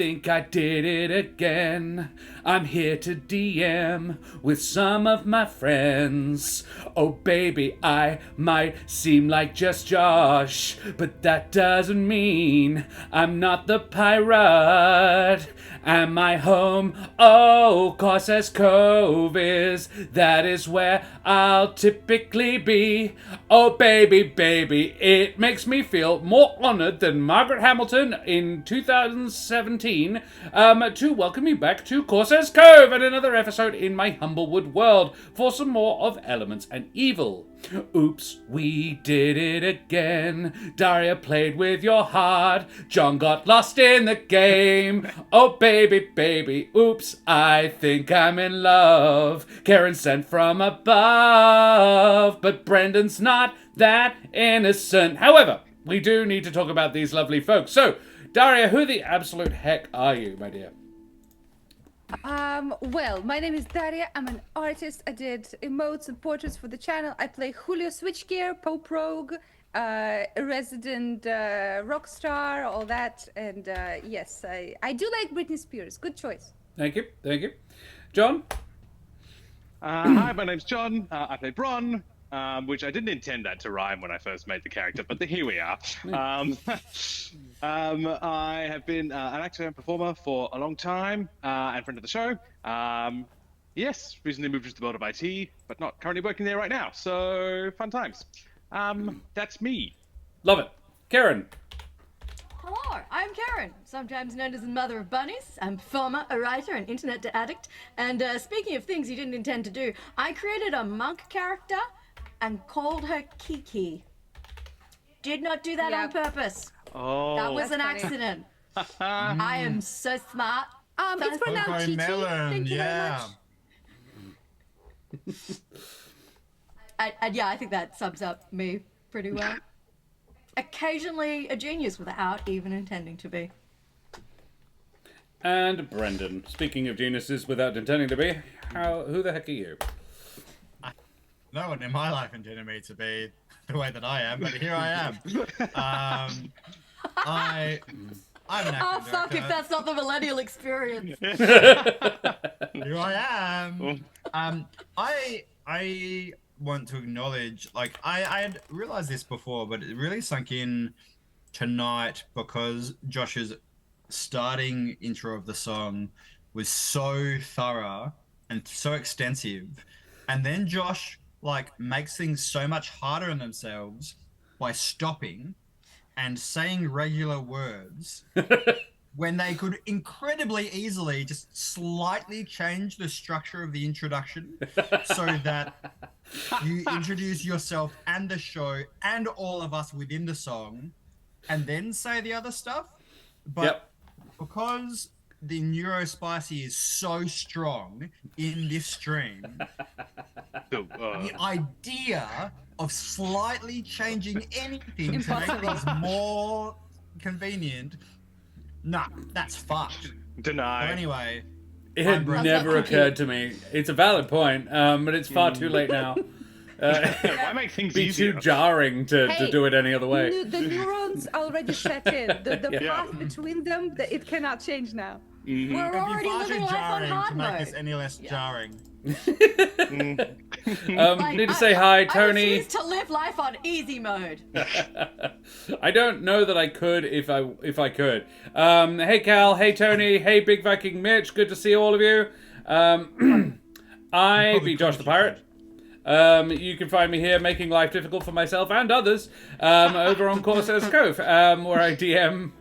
think I did it again. I'm here to DM with some of my friends. Oh baby, I might seem like just Josh, but that doesn't mean I'm not the pirate. Am I home? Oh, Corsair's Cove is. That is where I'll typically be. Oh baby, baby, it makes me feel more honored than Margaret Hamilton in 2017 to welcome you back to Corsair's Cove and another episode in my Humblewood world for some more of Elements and Evil. Oops, we did it again. Daria played with your heart. John got lost in the game. Oh baby, baby, oops, I think I'm in love. Karen sent from above, but Brendan's not that innocent. However, we do need to talk about these lovely folks. So, Daria, who the absolute heck are you, my dear? Well, my name is Daria. I'm an artist. I did emotes and portraits for the channel. I play Julio Switchgear, Pope Rogue, resident rock star, all that. And yes, I do like Britney Spears. Good choice. Thank you, thank you. John? Hi, my name's John. I play Bron, which I didn't intend that to rhyme when I first made the character, but here we are. I have been an actor and performer for a long time, and friend of the show. Yes, recently moved into the world of IT, but not currently working there right now, so fun times. That's me. Love it. Karen? Hello, I'm Karen, sometimes known as the mother of bunnies. I'm a performer, a writer, an internet addict, and speaking of things you didn't intend to do, I created a monk character and called her Kiki. Did not do that on purpose. Oh. That was an That's accident. I am so smart. It's pronounced Chichi. Thank you very much. Yeah, I think that sums up me pretty well. Occasionally a genius without even intending to be. And Brendan. Speaking of geniuses without intending to be, who the heck are you? No one in my life intended me to be the way that I am, but here I am. I'm an actor. Oh fuck, if that's not the millennial experience. Here I am. I want to acknowledge, like, I had realized this before, but it really sunk in tonight because Josh's starting intro of the song was so thorough and so extensive, and then Josh makes things so much harder on themselves by stopping and saying regular words when they could incredibly easily just slightly change the structure of the introduction so that you introduce yourself and the show and all of us within the song and then say the other stuff. But because the neurospicy is so strong in this stream, the idea of slightly changing anything to make things more convenient, nah, that's fucked. Deny. But anyway, It had never occurred to me. It's a valid point, but it's far too late now. Why make things be easier? too jarring to do it any other way. The neurons already set in. The path between them, it cannot change now. Mm-hmm. We're it'd be already far too living life on jarring hard to make mode. this any less jarring. Need to say hi, I Tony. refuse to live life on easy mode. I don't know that I could if I could. Hey Cal, hey Tony, hey Big Viking Mitch, good to see all of you. I be Josh the Pirate. You can find me here making life difficult for myself and others over on Corsair's Cove, where I DM.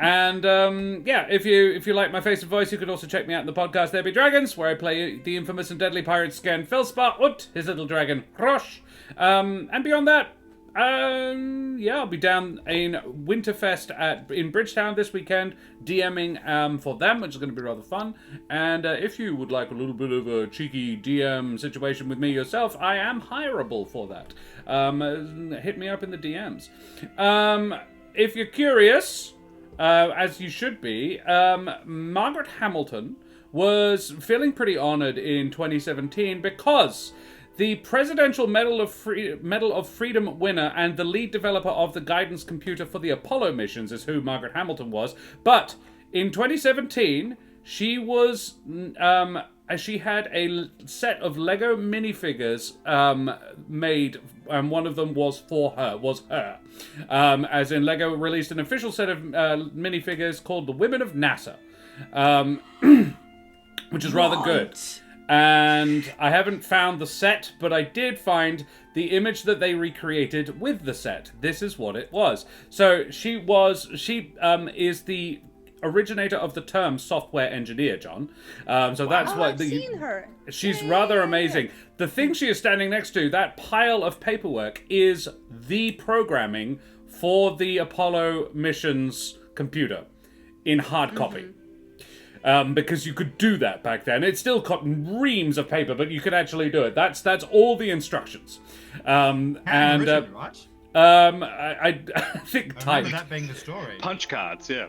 And if you like my face and voice, you can also check me out in the podcast There Be Dragons, where I play the infamous and deadly pirate Scan Felspar und his little dragon Rosh. And beyond that, I'll be down in Winterfest in Bridgetown this weekend, DMing for them, which is going to be rather fun. And if you would like a little bit of a cheeky DM situation with me yourself, I am hireable for that. Hit me up in the DMs. If you're curious, as you should be, Margaret Hamilton was feeling pretty honoured in 2017 because the Presidential Medal of Freedom winner and the lead developer of the guidance computer for the Apollo missions is who Margaret Hamilton was. But in 2017, she was she had a set of Lego minifigures made, and one of them was her. As in, Lego released an official set of minifigures called the Women of NASA, which is rather good. And I haven't found the set, but I did find the image that they recreated with the set. This is what it was. So she is the originator of the term software engineer, John. So that's what I've seen her. She's rather amazing. The thing she is standing next to, that pile of paperwork, is the programming for the Apollo missions computer in hard copy. Because you could do that back then. It still got reams of paper, but you could actually do it. That's all the instructions. Handwritten, right? I think I typed. remember that being the story. Punch cards, yeah.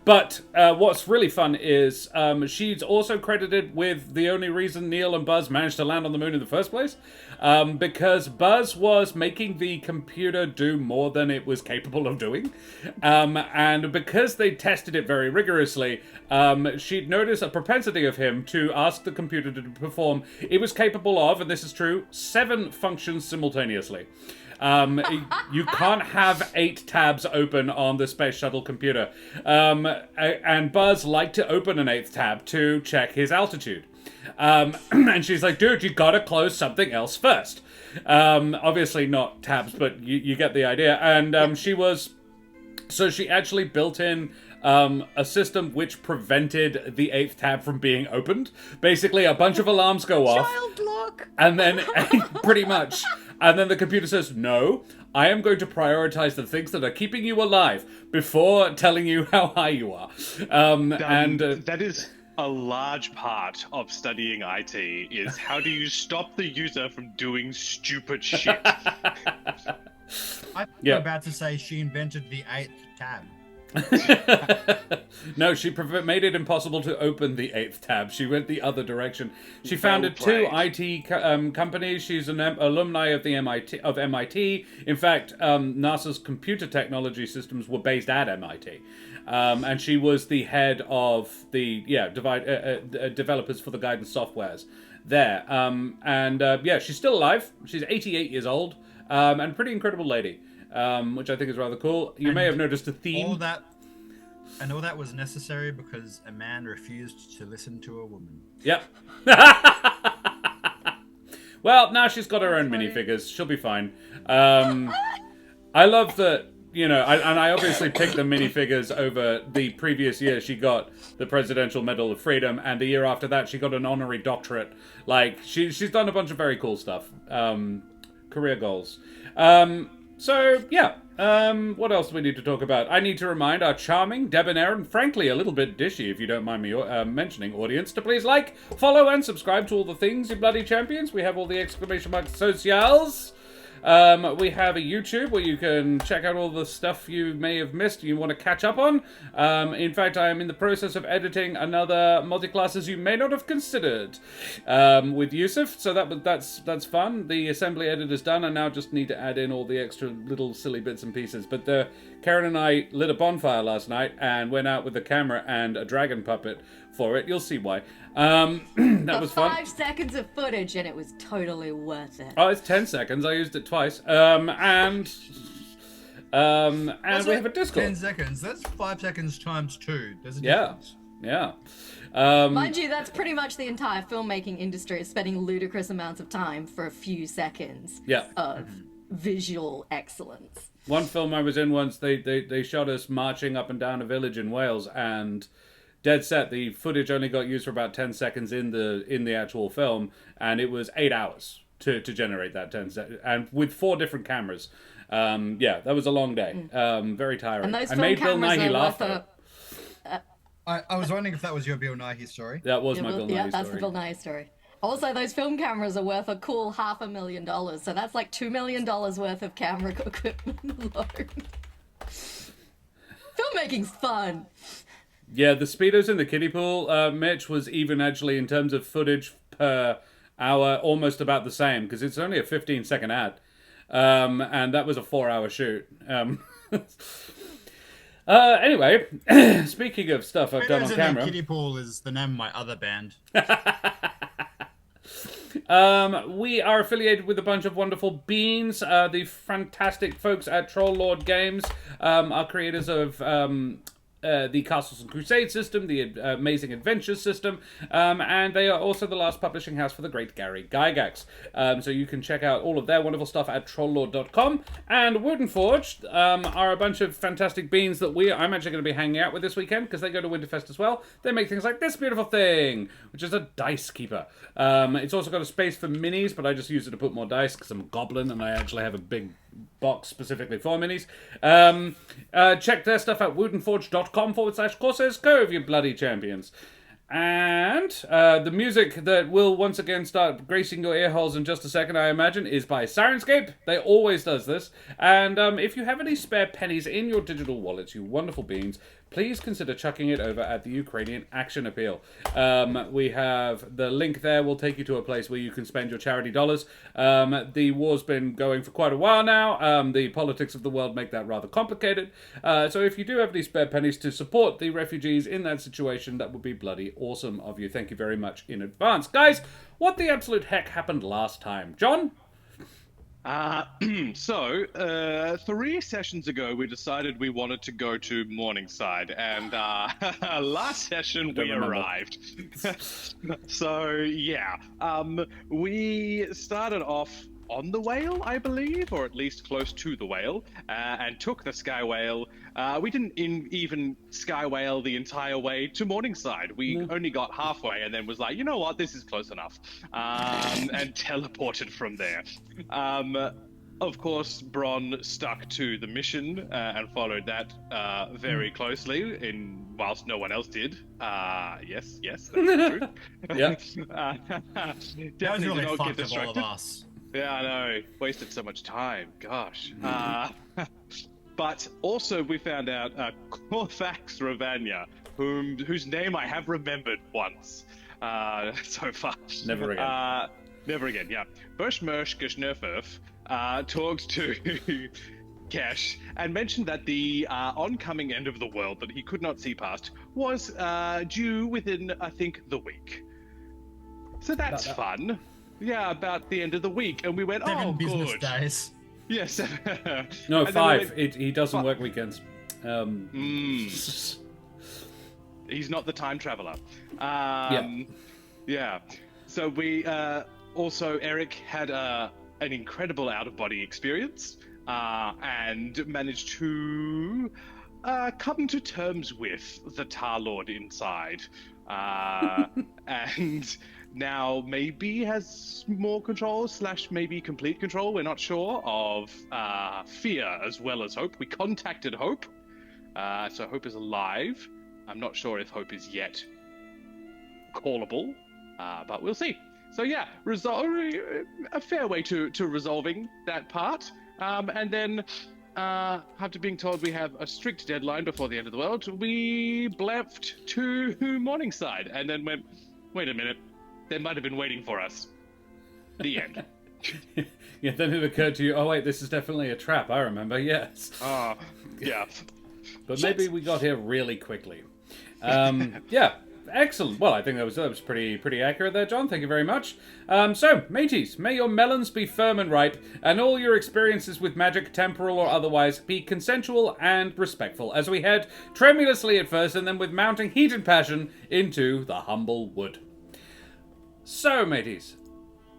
But what's really fun is she's also credited with the only reason Neil and Buzz managed to land on the moon in the first place, because Buzz was making the computer do more than it was capable of doing, and because they tested it very rigorously, she'd noticed a propensity of him to ask the computer to perform, it was capable of, and this is true, 7 functions simultaneously. You can't have 8 tabs open on the space shuttle computer. And Buzz liked to open an 8th tab to check his altitude. And she's like, dude, you gotta close something else first. Obviously not tabs, but you get the idea. And she actually built in a system which prevented the 8th tab from being opened. Basically, a bunch of alarms go off. Child lock. And then, pretty much, and then the computer says, no, I am going to prioritize the things that are keeping you alive before telling you how high you are. That is a large part of studying IT, is how do you stop the user from doing stupid shit? I'm about to say she invented the 8th tab. No, she made it impossible to open the 8th tab. She went the other direction. She founded 2 IT companies. She's an alumni of the MIT. In fact, NASA's computer technology systems were based at MIT. And she was the head of the developers for the guidance softwares there. She's still alive. She's 88 years old, and a pretty incredible lady. Which I think is rather cool. You may have noticed a theme. All that was necessary because a man refused to listen to a woman. Yep. Well, now she's got her own minifigures. She'll be fine. I love that, I obviously picked the minifigures over the previous year. She got the Presidential Medal of Freedom, and the year after that, she got an honorary doctorate. Like, she's done a bunch of very cool stuff. Career goals. What else do we need to talk about? I need to remind our charming, debonair, and frankly a little bit dishy, if you don't mind me mentioning, audience, to please like, follow, and subscribe to all the things, you bloody champions. We have all the exclamation mark socials. We have a YouTube where you can check out all the stuff you may have missed you want to catch up on. In fact, I am in the process of editing another multi-classes you may not have considered with Yusuf, so that's fun. The assembly edit is done. I now just need to add in all the extra little silly bits and pieces. But Karen and I lit a bonfire last night and went out with a camera and a dragon puppet for it. You'll see why. That was fun. 5 seconds of footage, and it was totally worth it. Oh, it's 10 seconds. I used it twice. And we have a Discord. 10 seconds. That's 5 seconds times 2. There's a difference. Yeah. Mind you, that's pretty much the entire filmmaking industry is spending ludicrous amounts of time for a few seconds of visual excellence. One film I was in once, they shot us marching up and down a village in Wales, and dead set, the footage only got used for about 10 seconds in the actual film, and it was 8 hours to generate that 10 seconds, and with 4 different cameras. That was a long day. Very tiring. And those I film made Bill cameras Nighy are laugh. worth I was wondering if that was your Bill Nighy story. That was my Bill Nighy story. That's the Bill Nighy story. Also, those film cameras are worth a cool $500,000, so that's like $2 million worth of camera equipment alone. Filmmaking's fun. Yeah, the speedos in the kiddie pool, Mitch, was even actually in terms of footage per hour, almost about the same, because it's only a 15-second ad. And that was a 4-hour shoot. Anyway, speaking of stuff I've done on camera. Kiddie Pool is the name of my other band. We are affiliated with a bunch of wonderful beans. The fantastic folks at Troll Lord Games are creators of the Castles and Crusade system, the Amazing Adventures system, and they are also the last publishing house for the great Gary Gygax. So you can check out all of their wonderful stuff at trolllord.com. And Wooden Forged are a bunch of fantastic beans that I'm actually going to be hanging out with this weekend, because they go to Winterfest as well. They make things like this beautiful thing, which is a dice keeper. It's also got a space for minis, but I just use it to put more dice because I'm a goblin and I actually have a big box specifically for minis. Check their stuff at woodenforge.com/courses. Go, you bloody champions. And the music that will once again start gracing your ear holes in just a second, I imagine, is by Sirenscape. They always does this. And if you have any spare pennies in your digital wallets, you wonderful beings, please consider chucking it over at the Ukrainian Action Appeal. We have the link there will take you to a place where you can spend your charity dollars. The war's been going for quite a while now. The politics of the world make that rather complicated. So if you do have any spare pennies to support the refugees in that situation, that would be bloody awesome of you. Thank you very much in advance. Guys, what the absolute heck happened last time? John? So 3 sessions ago, we decided we wanted to go to Mourningside, and last session we arrived. So yeah, we started off on the whale, I believe, or at least close to the whale, and took the Sky Whale. We didn't even Sky Whale the entire way to Mourningside. We only got halfway and then was like, you know what, this is close enough, and teleported from there. Of course, Bron stuck to the mission and followed that very closely, whilst no one else did. Yes, that's true. Yeah. Definitely That was really did not get fucked of all distracted. of us. Yeah, I know. Wasted so much time. Gosh. But also we found out Corthax Ravania, whose name I have remembered once so far. Never again. Never again, yeah. Bushmersh Gishnerfurf talked to Kesh and mentioned that the oncoming end of the world that he could not see past was due within, I think, the week. So that's fun. Yeah, about the end of the week. And we went, 7 business good. days. Yes. No, And 5. then He doesn't work weekends. He's not the time traveler. Yeah. So we also, Eric had an incredible out-of-body experience and managed to come to terms with the Tar Lord inside. And now maybe has more control / maybe complete control, we're not sure, of fear as well as hope. We contacted Hope, so Hope is alive. I'm not sure if Hope is yet callable, but we'll see. So yeah, a fair way to resolving that part. And then after being told we have a strict deadline before the end of the world, we blamfed to Mourningside and then went, wait a minute, they might have been waiting for us. The end. Yeah, then it occurred to you, oh wait, this is definitely a trap, I remember, yes. Yeah. But maybe we got here really quickly. Yeah, excellent. Well, I think that was pretty accurate there, John. Thank you very much. So, mateys, may your melons be firm and ripe, and all your experiences with magic, temporal or otherwise, be consensual and respectful, as we head tremulously at first, and then with mounting heat and passion, into the Humblewood. So, mateys,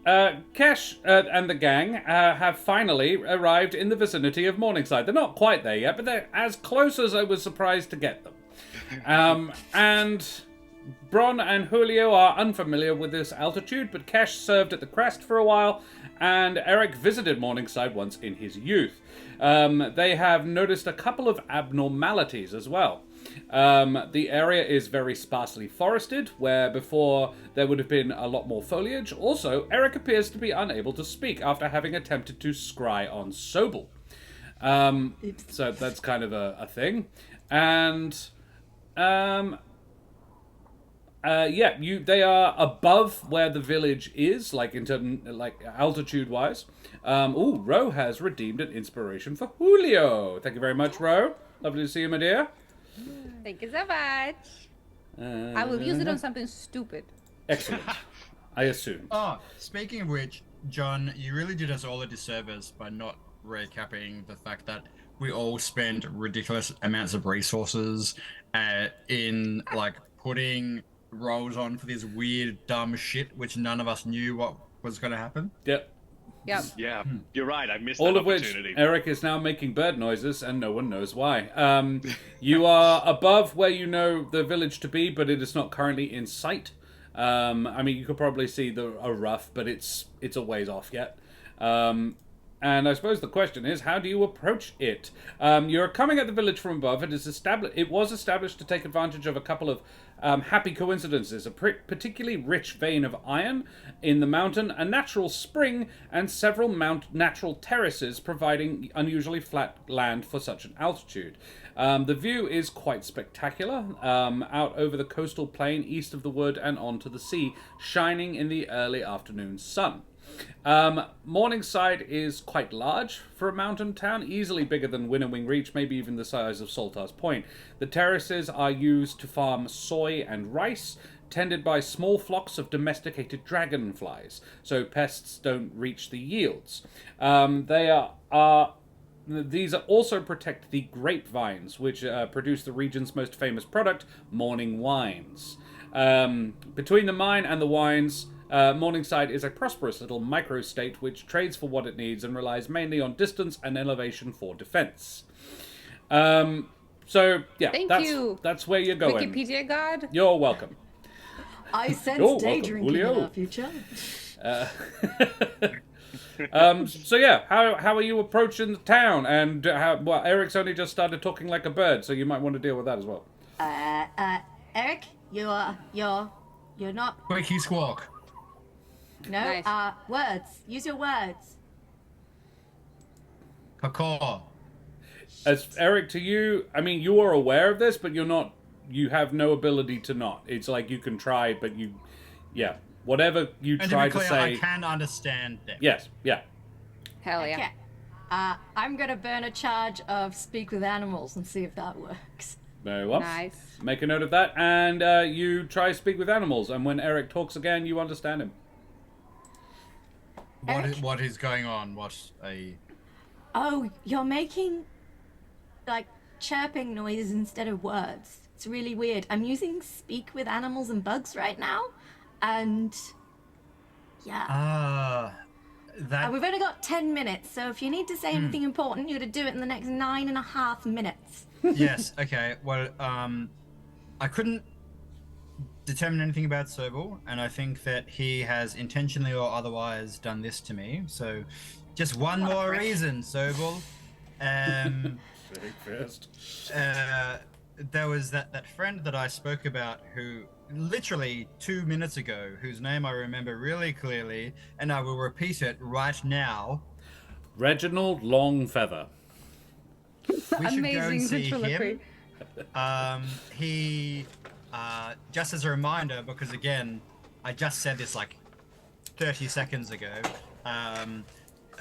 Kesh and the gang have finally arrived in the vicinity of Mourningside. They're not quite there yet, but they're as close as I was surprised to get them. And Bron and Julio are unfamiliar with this altitude, but Kesh served at the crest for a while, and Eric visited Mourningside once in his youth. They have noticed a couple of abnormalities as well. The area is very sparsely forested, where before there would have been a lot more foliage. Also, Eric appears to be unable to speak after having attempted to scry on Sobel. So that's kind of a thing. And Yeah, they are above where the village is, like altitude wise. Ro has redeemed an inspiration for Julio. Thank you very much, Ro. Lovely to see you, my dear. Thank you so much. I will use it on something stupid. Excellent. I assume. Oh, speaking of which, John, you really did us all a disservice by not recapping the fact that we all spent ridiculous amounts of resources in like putting rolls on for this weird dumb shit which none of us knew what was going to happen. Yep. Yep. Yeah, you're right. I missed All that of which opportunity. Eric is now making bird noises, and no one knows why. You are above where you know the village to be, but it is not currently in sight. I mean, you could probably see a rough, but it's a ways off yet. And I suppose the question is, how do you approach it? You're coming at the village from above. It was established to take advantage of a couple of happy coincidences: a particularly rich vein of iron in the mountain, a natural spring, and several natural terraces providing unusually flat land for such an altitude. The view is quite spectacular, out over the coastal plain east of the wood and onto the sea, shining in the early afternoon sun. Mourningside is quite large for a mountain town, easily bigger than Winnowing Reach, maybe even the size of Saltar's Point. The terraces are used to farm soy and rice, tended by small flocks of domesticated dragonflies, so pests don't reach the yields. These also protect the grapevines, which produce the region's most famous product, morning wines. Between the mine and the wines, Mourningside is a prosperous little microstate which trades for what it needs and relies mainly on distance and elevation for defense. So, yeah, that's where you're going. Wikipedia God. You're welcome. I sense You're day welcome, drinking Julio. in our future. So yeah, how are you approaching the town? And Eric's only just started talking like a bird, so you might want to deal with that as well. Eric, you're not. Quickie squawk. No. Nice. Words. Use your words. Caw. As Eric, to you, I mean, you are aware of this, but you're not. You have no ability to not. It's like you can try, but whatever you And try to be clear, say. I can understand them. Yes, yeah. Hell yeah. Okay. I'm gonna burn a charge of speak with animals and see if that works. Very well. Nice. Make a note of that, and you try speak with animals, and when Eric talks again, you understand him. What is going on? Oh, you're making like chirping noises instead of words. It's really weird. I'm using speak with animals and bugs right now, and yeah. That We've only got 10 minutes, so if you need to say anything important, you got to do it in the next 9.5 minutes. Yes. Okay. Well, I couldn't determine anything about Sobel, and I think that he has intentionally or otherwise done this to me. So, just one more reason, Sobel. Very fast. There was that friend that I spoke about who literally 2 minutes ago, whose name I remember really clearly, and I will repeat it right now. Reginald Longfeather. We should go and Amazing see ventriloquy. him. He, just as a reminder, because again, I just said this like 30 seconds ago.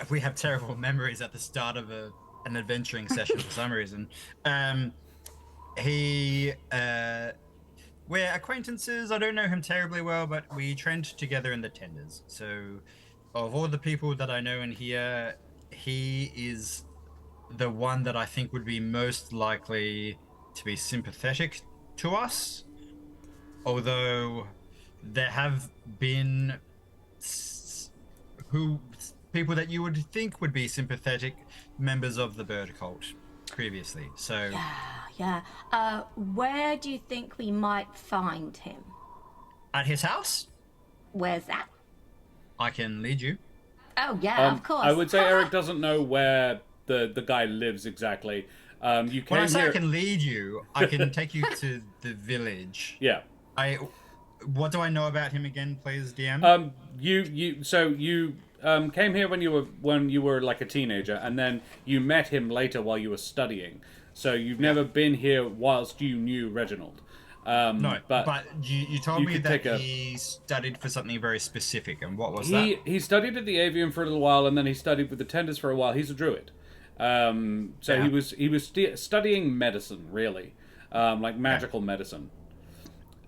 We have terrible memories at the start of an adventuring session for some reason. We're acquaintances. I don't know him terribly well, but we trained together in the tenders. So, of all the people that I know in here, he is the one that I think would be most likely to be sympathetic to us. Although there have been people that you would think would be sympathetic members of the bird cult previously. So Yeah. Where do you think we might find him? at his house, Where's that? I can lead you. Oh, yeah, of course. I would say Eric doesn't know where the guy lives exactly. You When I came say here. I can lead you, I can take you to the village. Yeah. What do I know about him again, please, DM? You came here when you were like a teenager, and then you met him later while you were studying. So you've never been here whilst you knew Reginald. No, but you told you me could that take a- he studied for something very specific, and what was that? He studied at the Avium for a little while, and then he studied with the Tenders for a while. He's a druid, so Yeah. he was studying medicine, really, like magical medicine,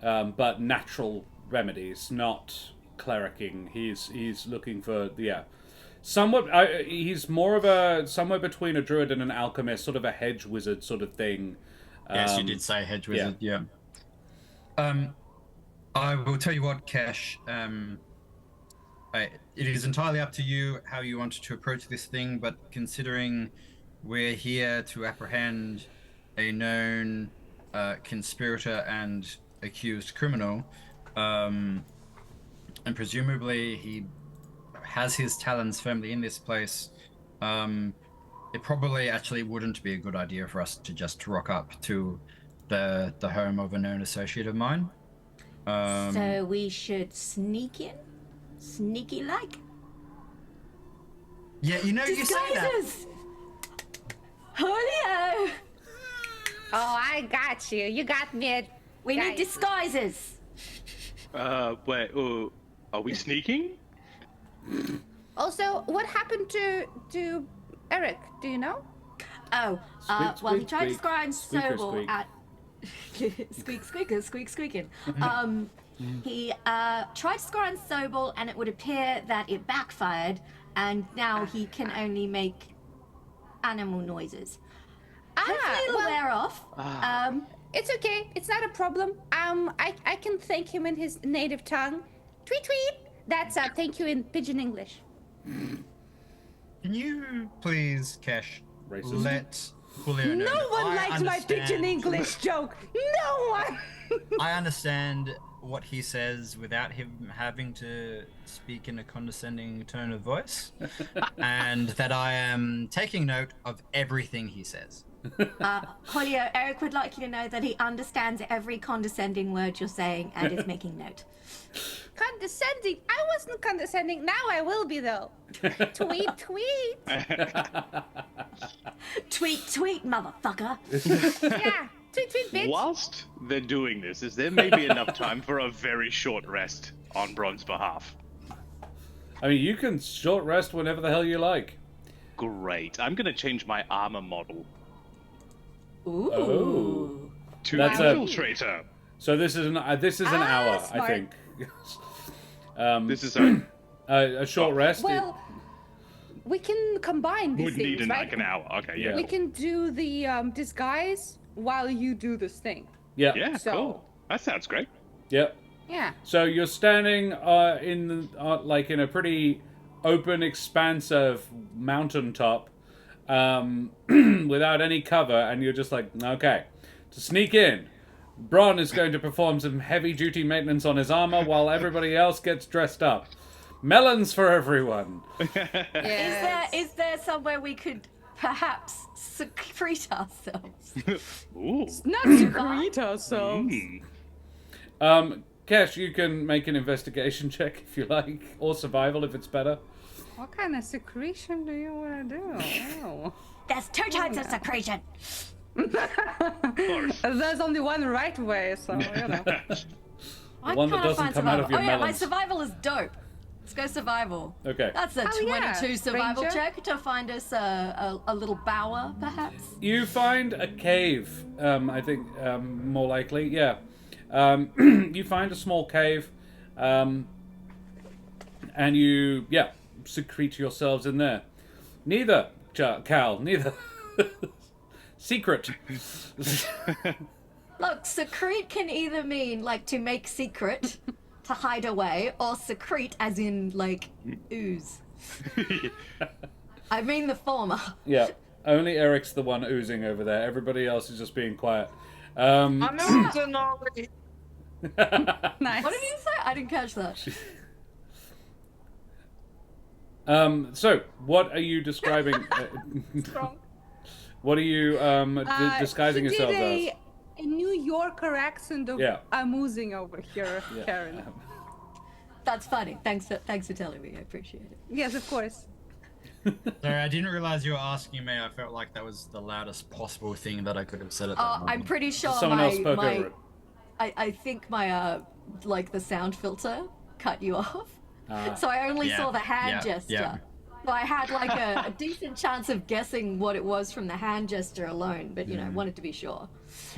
but natural remedies, not clericing. He's looking for somewhat. He's more of a somewhere between a druid and an alchemist, sort of a hedge wizard sort of thing. Yes, you did say hedge wizard. Yeah. I will tell you what, Cash. It is entirely up to you how you want to approach this thing, but considering we're here to apprehend a known conspirator and accused criminal, and presumably he has his talons firmly in this place, it probably actually wouldn't be a good idea for us to just rock up to the home of a known associate of mine. So we should sneak in? Sneaky like? Yeah, you know, you say that. Disguises! Julio! Oh, I got you. You got me. We need disguises! Wait, are we sneaking? Also, what happened to Eric? Do you know? Oh, Squeak, well, he squeak, tried to squeak. scry Squeaker, Sobel squeak. at... squeak, squeaker, squeak, squeaking. He tried to scry Sobel, and it would appear that it backfired, and now he can only make animal noises. Hopefully it'll wear off. It's okay. It's not a problem. I can thank him in his native tongue. Tweet tweet. That's thank you in pidgin English. Can you please, Cash, Racist. let Julio know? No that one I likes my understand- pidgin English joke. No one. I understand what he says without him having to speak in a condescending tone of voice, and that I am taking note of everything he says. Julio, Eric would like you to know that he understands every condescending word you're saying and is making note. Condescending. I wasn't condescending. Now I will be though. Tweet tweet. Tweet, tweet, motherfucker. Yeah. Tweet tweet bitch. Whilst they're doing this, is there maybe enough time for a very short rest on Bron's behalf? I mean, you can short rest whenever the hell you like. Great. I'm going to change my armor model Ooh. Oh. to That's a- Infiltrator. So this is an hour, I smart. think. This is A short rest. Well, we can combine these would things, need in right? like an hour. Okay, yeah. We can do the disguise while you do this thing. Yeah. Yeah, So- cool. That sounds great. Yep. Yeah. So you're standing in like in a pretty open expanse of mountaintop, without any cover, and you're just like, okay, to sneak in. Bron is going to perform some heavy-duty maintenance on his armor while everybody else gets dressed up. Melons for everyone. Is there somewhere we could perhaps secrete ourselves? Ooh. Not secret ourselves. Kesh, you can make an investigation check if you like, or survival if it's better. What kind of secretion do you want to do? Oh. There's 2 types of secretion. There's only one right way, so you know. I'm one that trying to doesn't find come out survival. of your Oh yeah, my melons. survival is dope. Let's go survival. Okay. That's a Oh, 22 yeah. survival Ranger? check to find us a little bower, perhaps. You find a cave, I think, more likely, yeah. You find a small cave, and you, secrete yourselves in there. Neither, Cal, neither. Secret. Look, secrete can either mean like to make secret, to hide away, or secrete as in like ooze. I mean the former. Yeah, only Eric's the one oozing over there. Everybody else is just being quiet. Nice. What did you say? I didn't catch that. So, what are you describing? What are you disguising he did yourselves as? a New Yorker accent of Yeah. I'm oozing over here, Yeah. Karen. That's funny. Thanks for telling me. I appreciate it. Yes, of course. Sorry, I didn't realize you were asking me. I felt like that was the loudest possible thing that I could have said at that moment. I'm pretty sure Someone else spoke over it. I think my like the sound filter cut you off, so I only Yeah, saw the hand yeah, gesture. yeah. So I had like a decent chance of guessing what it was from the hand gesture alone, but you know, wanted to be sure.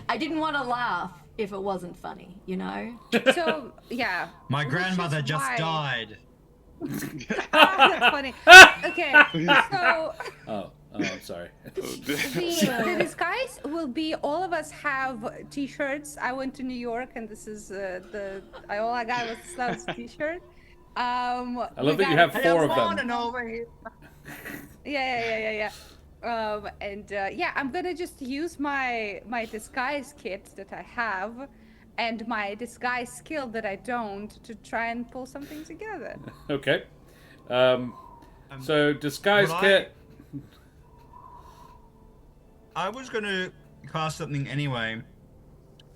I didn't want to laugh if it wasn't funny, you know. So yeah. My which grandmother is just why- died. That's funny. Okay, so Oh, I'm sorry. the disguise will be all of us have T-shirts. I went to New York, and this is all I got was the Slouts T-shirt. I love that you have 4 of them. Over here. Yeah. Yeah, I'm gonna just use my disguise kit that I have, and my disguise skill that I don't, to try and pull something together. Okay. So disguise would kit. I was gonna cast something anyway,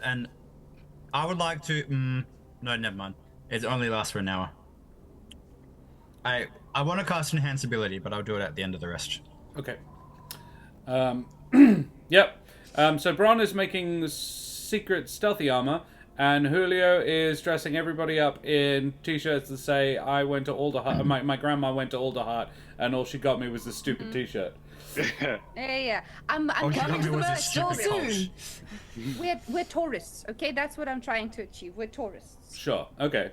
and I would like to. No, never mind. It only lasts for an hour. I want to cast enhance ability, but I'll do it at the end of the rest. Okay. Yep. So Bron is making secret stealthy armor, and Julio is dressing everybody up in t-shirts that say, "I went to Alderheart. My grandma went to Alderheart, and all she got me was this stupid t-shirt." Yeah. I'm Oh, she coming got me to with the a stupid soon. coat. We're tourists, okay? That's what I'm trying to achieve. We're tourists. Sure. Okay.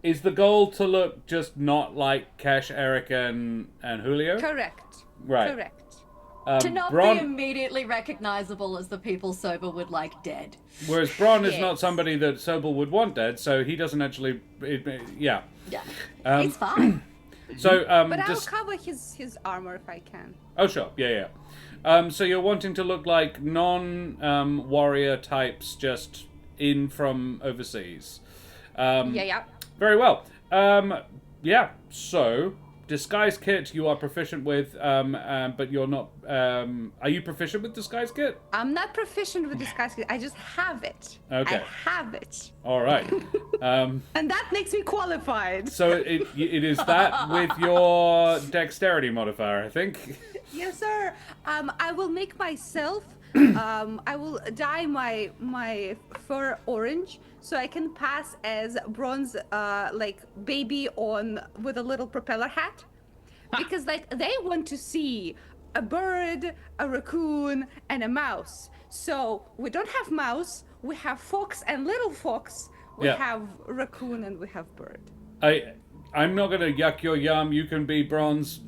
Is the goal to look just not like Cash, Eric, and Julio? Correct. Right. Correct. To not Bron, be immediately recognizable as the people Sober would like dead. whereas Bron is Yes. not somebody that Sobel would want dead, so he doesn't actually. Yeah. Yeah, Um, it's fine. So But I'll just. cover his armor if I can. Oh sure. Yeah. So you're wanting to look like non-warrior types, just in from overseas. Yeah. Very well. Yeah. So disguise kit you are proficient with, but you're not. Are you proficient with disguise kit? I'm not proficient with disguise kit. I just have it. Okay. I have it. All right. And that makes me qualified. So it is that with your dexterity modifier, I think. Yes, sir. I will make myself. I will dye my fur orange so I can pass as bronze, like baby on with a little propeller hat, because like they want to see a bird, a raccoon, and a mouse. So we don't have mouse. We have fox and little fox. We Yeah. have raccoon and we have bird. I'm not gonna yuck your yum. You can be bronze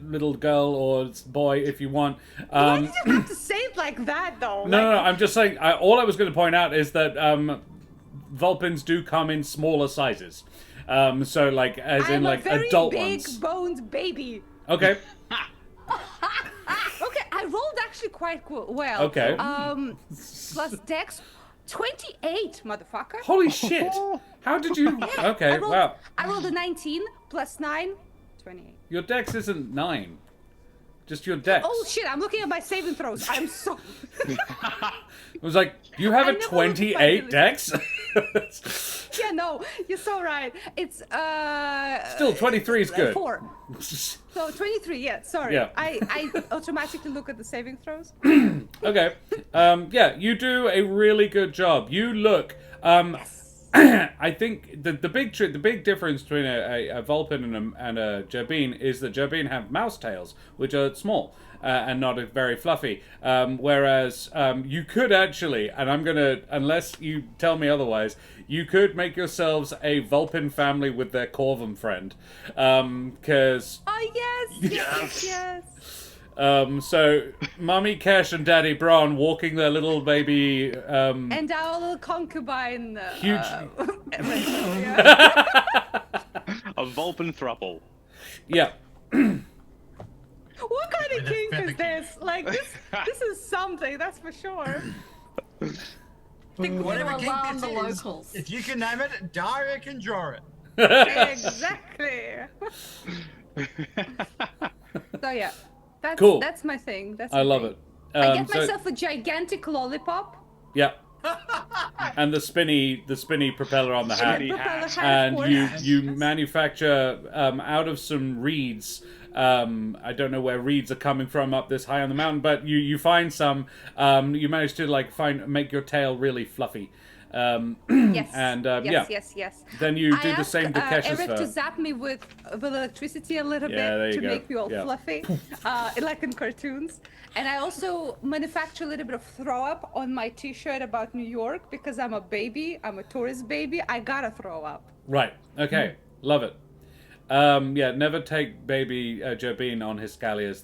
little girl or boy if you want. Why did you have to say it like that, though? No. I'm just saying. All I was going to point out is that Vulpins do come in smaller sizes. So like as I'm in like a very adult big ones. boned baby. Okay. Okay, I rolled actually quite well. Okay. Plus Dex, 28, motherfucker. Holy shit! How did you? Okay. I rolled, Wow. I rolled a 19 plus 9, 28. Your dex isn't 9. Just your dex. Oh shit! I'm looking at my saving throws. I'm so. It was like you have I a never looked 28 dex. Yeah, no, you're so right. It's Still, 23 is good. 4. So 23. Yeah, sorry. Yeah. I automatically look at the saving throws. Okay. Yeah, you do a really good job. You look. I think the big difference between a Vulpin and a Gerbine is that Gerbine have mouse tails, which are small and not very fluffy. Whereas you could actually, and I'm gonna, unless you tell me otherwise, you could make yourselves a Vulpin family with their Corvum friend, because. Oh yes. So, Mummy Cash and Daddy Bron walking their little baby. And our little concubine. Huge. Yeah. A Vulpin thruple. Yeah. What kind of With a kink feather is this? Like this is something, that's for sure. Whatever To kink alarm this the is, locals. if you can name it, Daria can draw it. Exactly. So yeah, Cool. That's my thing. That's I my love thing. it. I get So- myself a gigantic lollipop. Yeah. and the spinny propeller on the hat. Spinny hat. And Of you course. manufacture out of some reeds. I don't know where reeds are coming from up this high on the mountain, but you find some. You manage to make your tail really fluffy. Yes. And Yes. then you I do the asked, same to Kesha's Eric to fur. zap me with electricity a little Yeah, there bit you to go. make me all Yeah. fluffy, like in cartoons. And I also manufacture a little bit of throw up on my T-shirt about New York because I'm a baby. I'm a tourist baby. I gotta throw up. Right. Okay. Love it. Never take baby Jobin on his scalliers.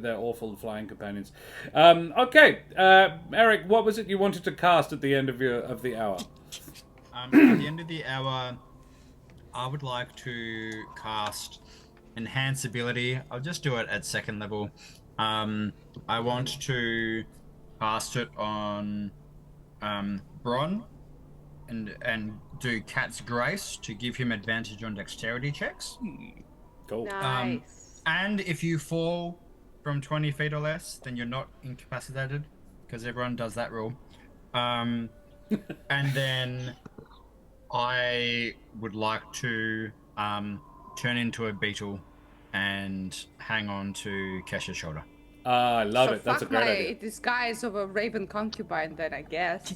They're awful flying companions. Okay, Eric, what was it you wanted to cast at the end of the hour? At the end of the hour, I would like to cast Enhance Ability. I'll just do it at second level. I want to cast it on Bron and do Cat's Grace to give him advantage on dexterity checks. Cool. Nice. And if you fall from 20 feet or less, then you're not incapacitated, because everyone does that rule. And then I would like to turn into a beetle and hang on to Kesha's shoulder. I love So it. That's a fuck great my idea. disguise of a raven concubine, then I guess.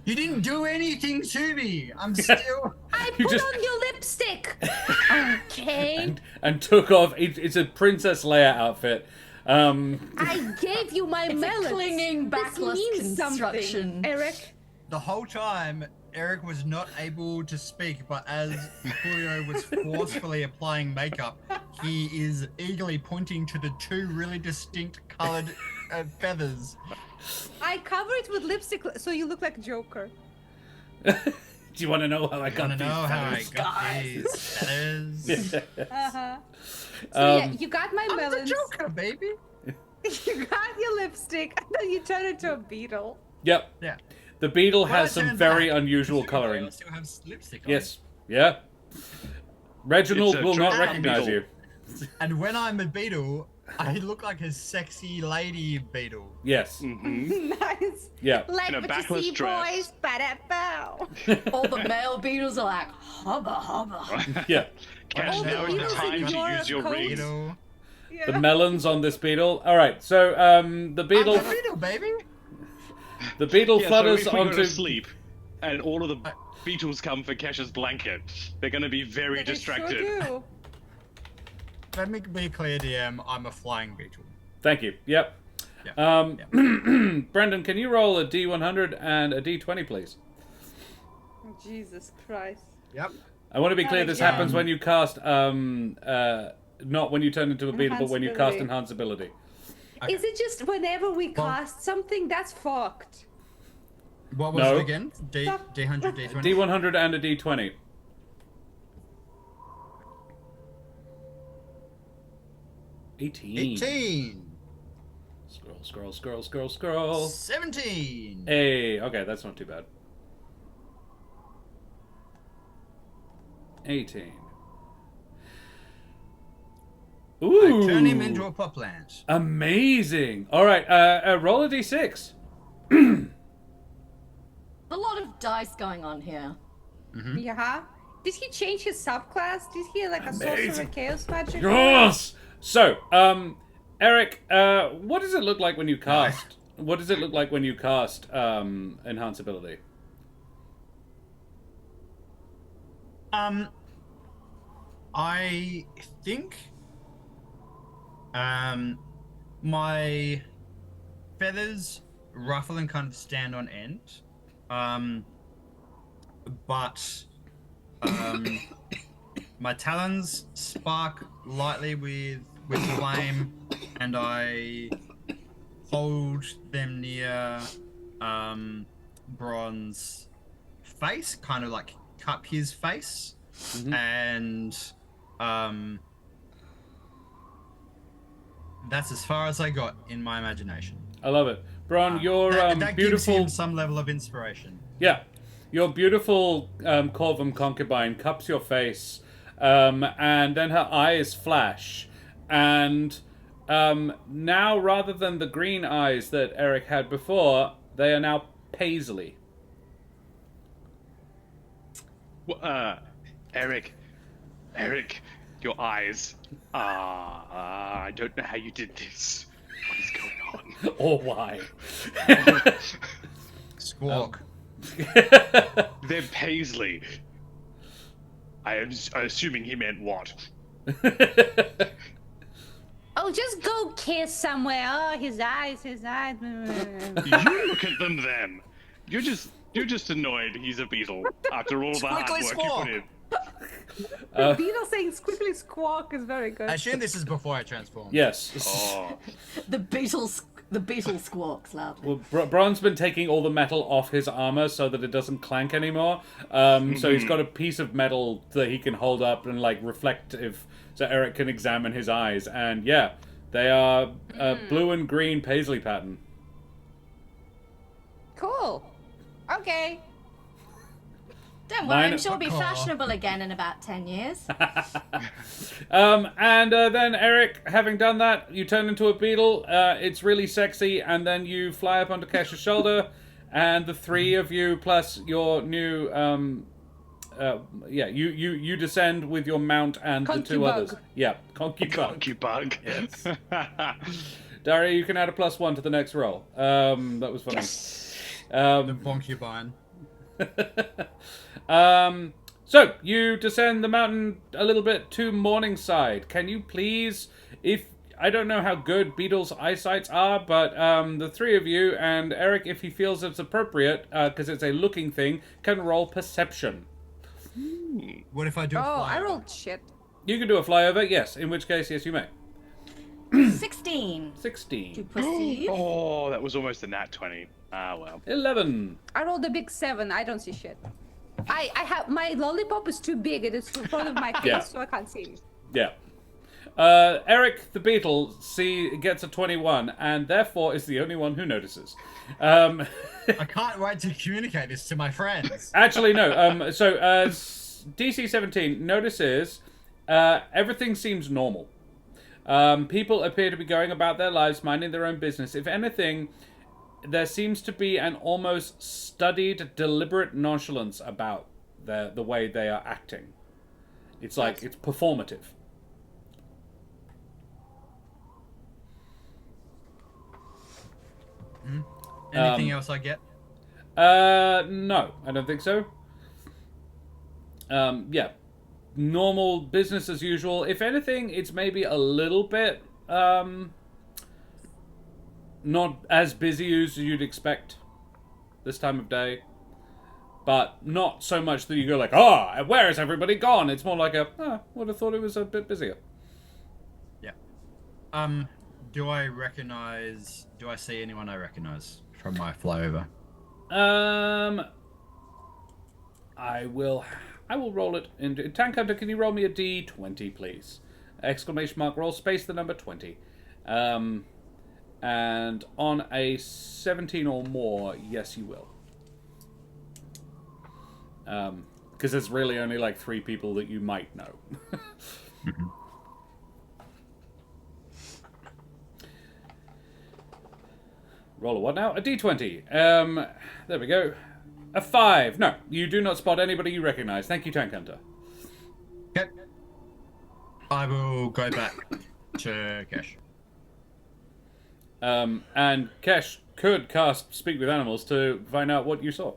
You didn't do anything to me. I'm still. I You put just- on your lipstick. Okay. And took off. It's a Princess Leia outfit. I gave you my It's a melons. clinging, This backless means construction. something, Eric. The whole time, Eric was not able to speak, but as Julio was forcefully applying makeup, he is eagerly pointing to the two really distinct coloured feathers. I cover it with lipstick so you look like Joker. Do you want to know how I got Want to these know how I feathers? got these feathers? Uh-huh. So yeah, Um, you got my I'm the melons. Joker, baby. You got your lipstick, and then you turn into a beetle. Yep. Yeah. The beetle Well, I has some turned very back. unusual I coloring. still have lipstick on. Yes. Yeah. Reginald It's a will not dragon recognize beetle. you. And when I'm a beetle, I look like a sexy lady beetle. Yes. Nice. Yeah. Like In a what you backless see, dress. boys. Ba-da-bow. All the male beetles are like, hubba hubba. Yeah. Cash, All the now is the beetles time in to your use your coat. rings. Beetle. The Yeah. melons on this beetle. All right. So the beetle I'm a beetle, baby. flutters so if we go onto. to sleep, and all of the beetles come for Cash's blanket, they're going to be very They distracted. Sure do. Let me be clear, DM. I'm a flying beetle. Thank you. Yep. Yeah. Brendan, can you roll a D100 and a D20, please? Jesus Christ. Yep. I want to be clear. This again. happens when you cast not when you turn into a beetle, but when you cast enhanceability. Okay. Is it just whenever we cast something that's fucked? What was No. it again? D100, D20? D100 and a D20. $18. 18. Scroll. 17. Hey, okay, that's not too bad. 18. Ooh. I turn him into a pop plant. Amazing. All right, roll a D6. A lot of dice going on here. Yeah. Did he change his subclass? Did he like a sorcerer Amazing. chaos magic? Yes. So, Eric, what does it look like when you cast? What does it look like when you cast enhanceability? I think my feathers ruffle and kind of stand on end. But my talons spark lightly with flame, and I hold them near Bron's face, kind of like cup his face, and that's as far as I got in my imagination. I love it, Bron. Your that gives beautiful, him some level of inspiration. yeah, your beautiful Corvum concubine cups your face, and then her eyes flash, and now rather than the green eyes that Eric had before, they are now Paisley. Eric, your eyes. I don't know how you did this. What is going on? Or why? Squawk. They're Paisley. I'm assuming he meant what? Oh, just go kiss somewhere. Oh, his eyes. You look at them. You're just annoyed he's a beetle after all the hard work you put in. The beetle saying squiggly squawk is very good. I assume this is before I transform. Yes. Oh. The beetle squawks loudly. Well, Bron's been taking all the metal off his armor so that it doesn't clank anymore. So he's got a piece of metal that he can hold up and like reflective, so Eric can examine his eyes. And yeah, they are blue and green paisley pattern. Cool. Okay. Don't worry, Mine- I'm sure it'll be fashionable again in about 10 years. And then Eric, having done that, you turn into a beetle. It's really sexy, and then you fly up onto Kesh's shoulder, and the three of you plus your new, you descend with your mount and the two Concubug. others. Yeah, concubug. Concubug. Yes. Daria, you can add a +1 to the next roll. That was funny. The concubine. So you descend the mountain a little bit to Mourningside. Can you please, if I don't know how good Beetle's eyesights are, but the three of you and Eric, if he feels it's appropriate, because it's a looking thing, can roll perception. What if I do a Oh, I flyover? rolled shit. You can do a flyover, yes. In which case, yes, you may. 16 to 16. proceed. Oh, that was almost a nat 20. Ah, well. 11. I rolled a big 7. I don't see shit. I have my lollipop is too big. It is in front of my face, Yeah. so I can't see it. Yeah. Eric the Beetle gets a 21, and therefore is the only one who notices. I can't wait to communicate this to my friends. Actually, no. DC 17 notices everything seems normal. People appear to be going about their lives, minding their own business. If anything, there seems to be an almost studied, deliberate nonchalance about the way they are acting. It's like it's performative. Anything else I get? No, I don't think so. Yeah. Normal business as usual. If anything, it's maybe a little bit not as busy as you'd expect this time of day. But not so much that you go like, oh, where is everybody gone? It's more like would have thought it was a bit busier. Yeah. Do I see anyone I recognize from my flyover? I will roll it into Tank Hunter. Can you roll me a D20, please? Exclamation mark, roll space the number 20. And on a 17 or more, yes, you will. Because there's really only like 3 people that you might know. Roll a what now? A D20. There we go. A 5. No, you do not spot anybody you recognize. Thank you, Tank Hunter. Okay. I will go back to Kesh. And Kesh could cast Speak with Animals to find out what you saw.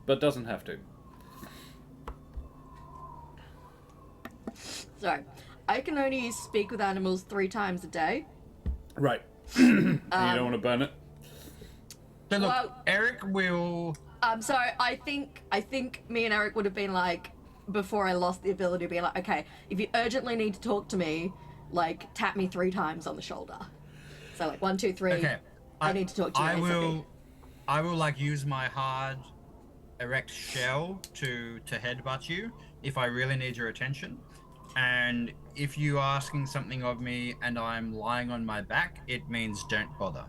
But doesn't have to. So, I can only speak with animals 3 times a day. Right. You don't want to burn it? So look, Well- Eric will... So I think me and Eric would have been like, before I lost the ability to be like, okay, if you urgently need to talk to me, like tap me 3 times on the shoulder. So like 1, 2, 3. Okay. I need to talk to you. ASAP. I will like use my hard erect shell to headbutt you if I really need your attention. And if you are asking something of me and I'm lying on my back, it means don't bother.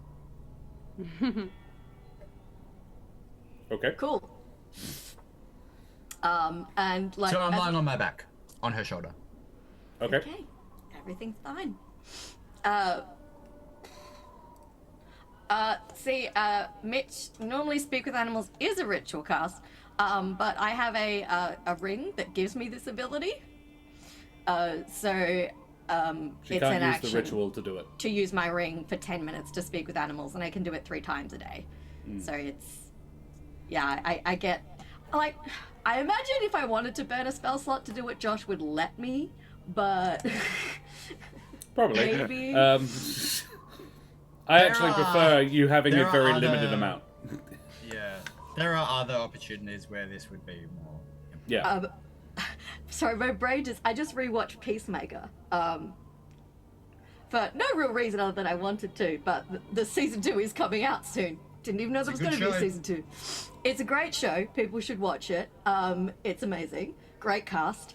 Okay. Cool. And like. So I'm lying on my back, on her shoulder. Okay. Okay, everything's fine. Mitch, normally Speak with Animals is a ritual cast, but I have a ring that gives me this ability. She It's can't an use action the ritual to do it. to use my ring for 10 minutes to speak with animals, and I can do it 3 times a day. So it's, I get, like, I imagine if I wanted to burn a spell slot to do what Josh would let me, but Probably. maybe. I actually prefer you having there a very are limited other- amount. Yeah, there are other opportunities where this would be more. Yeah. Sorry, my brain I just rewatched Peacemaker. For no real reason other than I wanted to, but the season 2 is coming out soon. Didn't even know there was going to be a season 2. It's a great show. People should watch it. It's amazing. Great cast.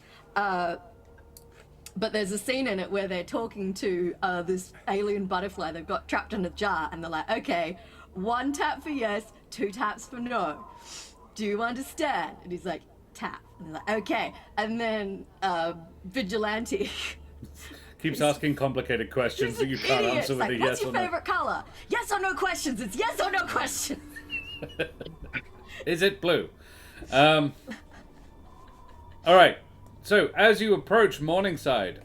But there's a scene in it where they're talking to this alien butterfly they've got trapped in a jar, and they're like, okay, 1 tap for yes, 2 taps for no. Do you understand? And he's like, tap. And they're like, okay. And then Vigilante Keeps asking complicated questions that you can't idiot. answer It's with like, a what's yes your or no. favorite color? Yes or no questions. It's yes or no questions. Is it blue? All right. So as you approach Mourningside,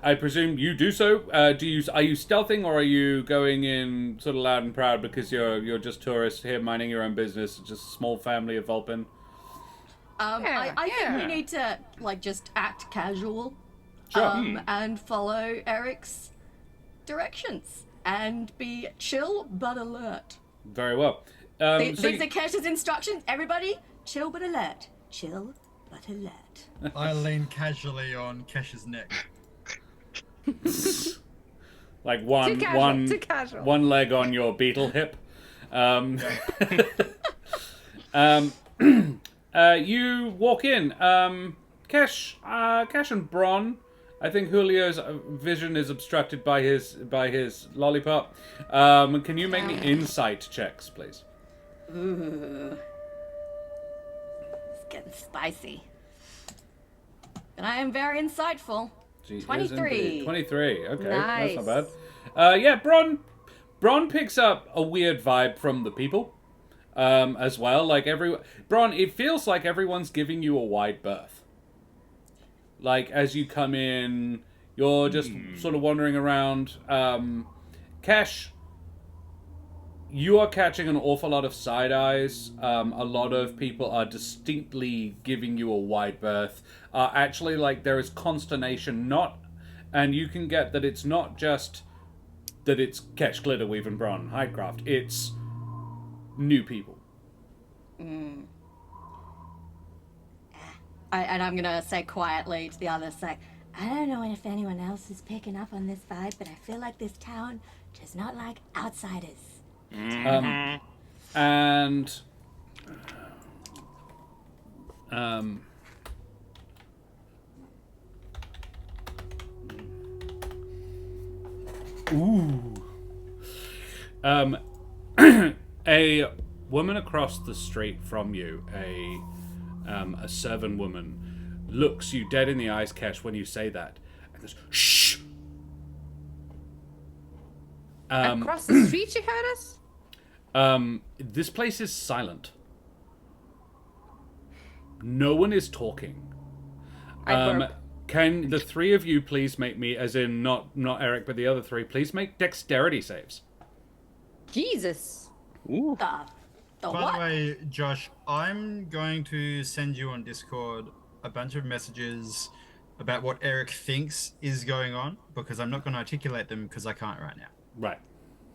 I presume you do so. Are you stealthing, or are you going in sort of loud and proud because you're just tourists here minding your own business, just a small family of Vulpin? I think we need to just act casual. Sure. And follow Eric's directions and be chill but alert. Very well. These are Kesh's instructions. Everybody, chill but alert. Chill but alert. I lean casually on Kesh's neck. Like Too casual. one leg on your beetle hip. You walk in. Kesh and Bron. I think Julio's vision is obstructed by his lollipop. Can you make me insight checks, please? Ooh. It's getting spicy. And I am very insightful. She is 23. indeed. 23. Okay, Nice. that's not bad. Bron picks up a weird vibe from the people, as well. Like Bron, it feels like everyone's giving you a wide berth. Like as you come in, you're just sort of wandering around. Kesh, you are catching an awful lot of side eyes. A lot of people are distinctly giving you a wide berth. Actually, like there is consternation, and you can get that it's not just that it's Kesh, Glitterweave, and Bron Hydecraft. It's new people. And I'm gonna say quietly to the others, like, I don't know if anyone else is picking up on this vibe, but I feel like this town does not like outsiders. A woman across the street from you, a servant woman, looks you dead in the eyes, Kesh, when you say that, and goes, "Shh." Across the street, you heard us? This place is silent. No one is talking. I burp. Can the 3 of you please make me, as in not Eric, but the other 3, please make dexterity saves? Jesus. Ooh. The By what? the way, Josh, I'm going to send you on Discord a bunch of messages about what Eric thinks is going on, because I'm not going to articulate them because I can't right now. Right.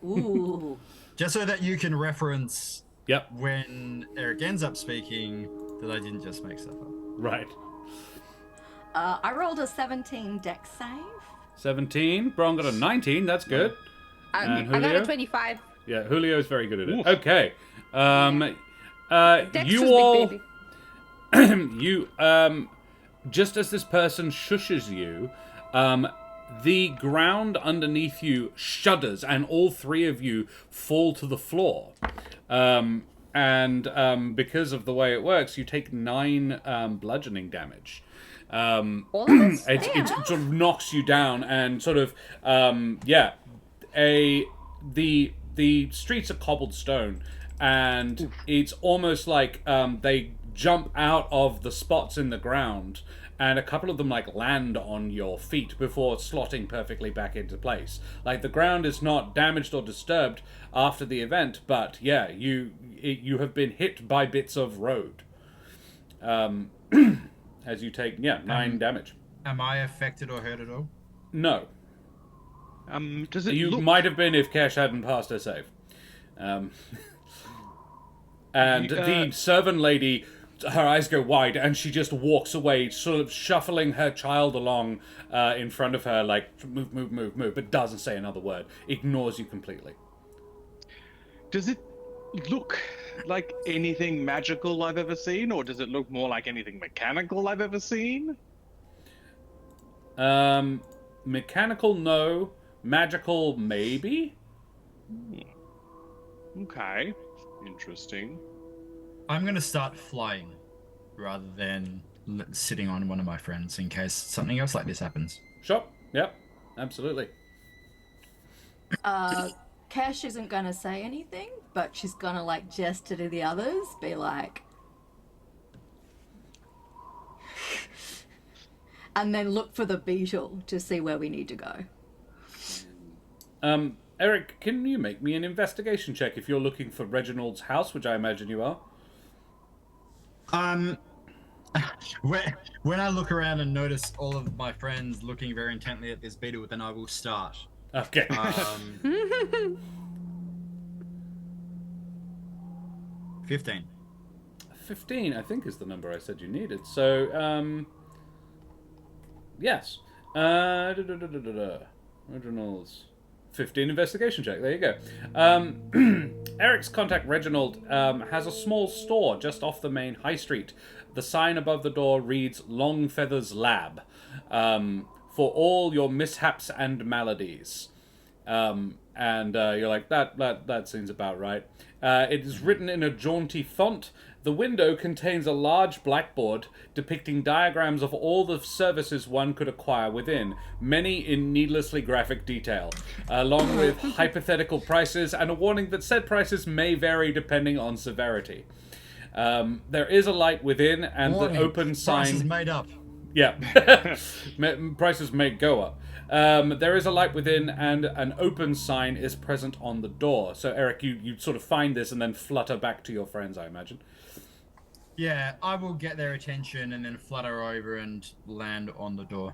Ooh. Just so that you can reference Yep. when Eric ends up speaking that I didn't just make stuff up. Right. I rolled a 17 dex save. 17. Bron got a 19. That's good. And I got Julio? a 25. Yeah, Julio's very good at it. Oof. Okay. Dexter's You all... big baby. You, just as this person shushes you, the ground underneath you shudders, and all 3 of you fall to the floor. Because of the way it works, you take 9 bludgeoning damage. All of us? It sort of knocks you down, and sort of, the streets are cobbled stone, and it's almost like they jump out of the spots in the ground, and a couple of them like land on your feet before slotting perfectly back into place. Like the ground is not damaged or disturbed after the event, but yeah, you have been hit by bits of road. As you take 9 damage. Am I affected or hurt at all? No. Does it You look... might have been if Kesh hadn't passed her save. And the servant lady, her eyes go wide, and she just walks away, sort of shuffling her child along in front of her, like, move, but doesn't say another word. Ignores you completely. Does it look like anything magical I've ever seen, or does it look more like anything mechanical I've ever seen? Mechanical, no. Magical, maybe? Okay. Interesting. I'm going to start flying rather than sitting on one of my friends in case something else like this happens. Sure. Yep. Absolutely. Cash isn't gonna say anything, but she's gonna like gesture to the others, be like, and then look for the beetle to see where we need to go. Eric, can you make me an investigation check if you're looking for Reginald's house, which I imagine you are? When I look around and notice all of my friends looking very intently at this beetle, then I will start. Okay. 15. 15, I think, is the number I said you needed. So, yes. Reginald's 15 investigation check. There you go. Eric's contact, Reginald, has a small store just off the main high street. The sign above the door reads Longfeather's Lab. For all your mishaps and maladies. And you're like, that seems about right. It is written in a jaunty font. The window contains a large blackboard depicting diagrams of all the services one could acquire within, many in needlessly graphic detail, along with hypothetical prices and a warning that said prices may vary depending on severity. There is a light within, and Warning, the open sign... Price is made up. Yeah. Prices may go up. There is a light within, and an open sign is present on the door. So, Eric, you sort of find this and then flutter back to your friends, I imagine. Yeah, I will get their attention and then flutter over and land on the door.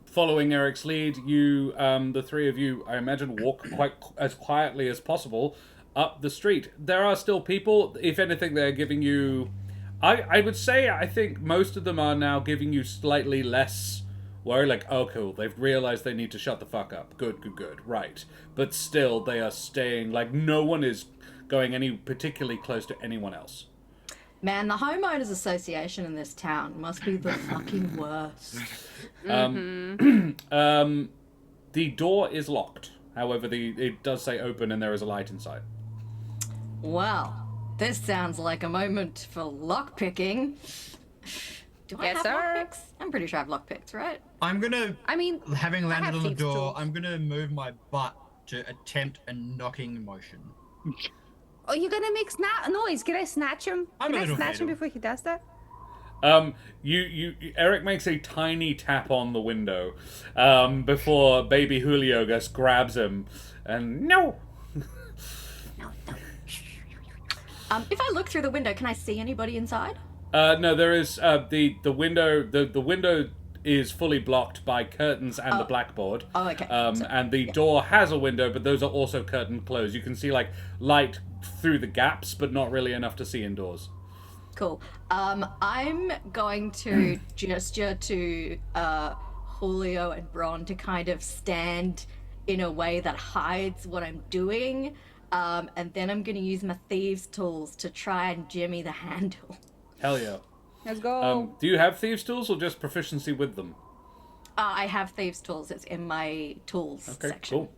Following Eric's lead, you, the three of you, I imagine, walk quite as quietly as possible up the street. There are still people. If anything, they're giving you... I would say, I think most of them are now giving you slightly less worry, like, oh, cool, they've realized they need to shut the fuck up. Good, right. But still, they are staying, like, no one is going any particularly close to anyone else. Man, the homeowners association in this town must be the fucking worst. The door is locked. However, it does say open and there is a light inside. Well, this sounds like a moment for lockpicking. Do I have lockpicks? I'm pretty sure I have lockpicks, right? I'm gonna... I mean, having landed have on the thieves' door, tools. I'm gonna move my butt to attempt a knocking motion. Oh, you're gonna make noise. Can I snatch him? I'm a Can I little snatch him fatal. before he does that? Eric makes a tiny tap on the window, before baby Julio just grabs him, and no! If I look through the window, can I see anybody inside? No, there is, the window, the window is fully blocked by curtains and the blackboard. Oh, okay. And the door has a window, but those are also curtain closed. You can see, like, light through the gaps, but not really enough to see indoors. Cool. I'm going to gesture to Julio and Bron to kind of stand in a way that hides what I'm doing, and then I'm going to use my thieves' tools to try and jimmy the handle. Hell yeah. Let's go. Do you have thieves' tools or just proficiency with them? I have thieves' tools. It's in my tools section. Cool.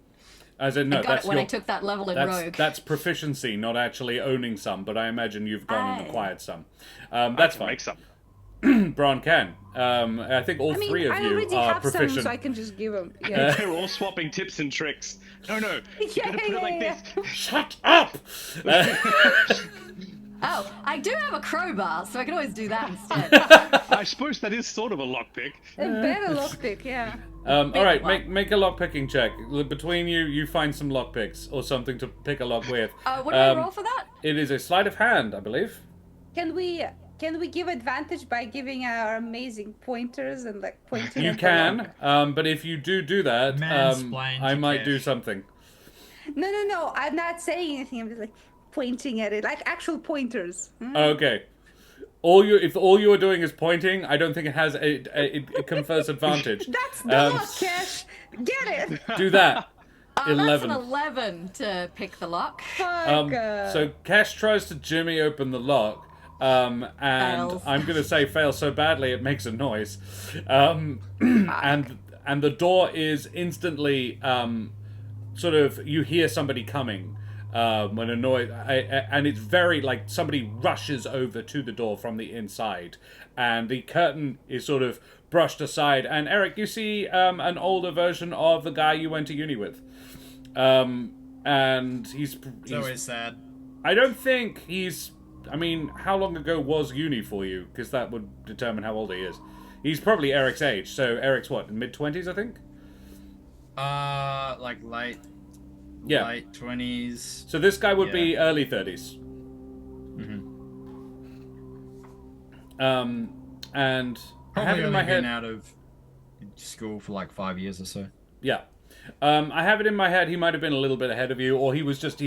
As in, no, I got that's it when I took that level in Rogue. That's proficiency, not actually owning some, but I imagine you've gone and Aye. acquired some. That's fine. Make some. Bron can. I think all three of I you already are have proficient. some, so I can just give them. Yeah. They're all swapping tips and tricks. No, you Yeah, gotta put it like yeah, this. Shut up! Oh, I do have a crowbar, so I can always do that instead. I suppose that is sort of a lockpick. A better lockpick, yeah. all right, one. make a lockpicking check. Between you, you find some lockpicks or something to pick a lock with. What do I roll for that? It is a sleight of hand, I believe. Can we give advantage by giving our amazing pointers and like pointing? You at the lock? can, but if you do that, Mansplain I to might do Kesh. something. No. I'm not saying anything. I'm just like pointing at it, like actual pointers. Okay. If all you are doing is pointing, I don't think it has it confers advantage. That's the lock, Cash. Get it. Do that. That's 11. an 11 to pick the lock. Fuck. So Cash tries to jimmy open the lock, and Fails. I'm gonna say fails so badly it makes a noise, and the door is instantly sort of, you hear somebody coming. When a noise, and it's very like somebody rushes over to the door from the inside, and the curtain is sort of brushed aside. And Eric, you see an older version of the guy you went to uni with, and he's It's always sad. I don't think he's. I mean, how long ago was uni for you? Because that would determine how old he is. He's probably Eric's age. So Eric's what, mid-20s, I think. Like late Yeah. 20s. So this guy would Yeah. be early 30s. And I have Probably it in only my been head. out of school for like 5 years or so. Yeah. I have it in my head. He might have been a little bit ahead of you, or he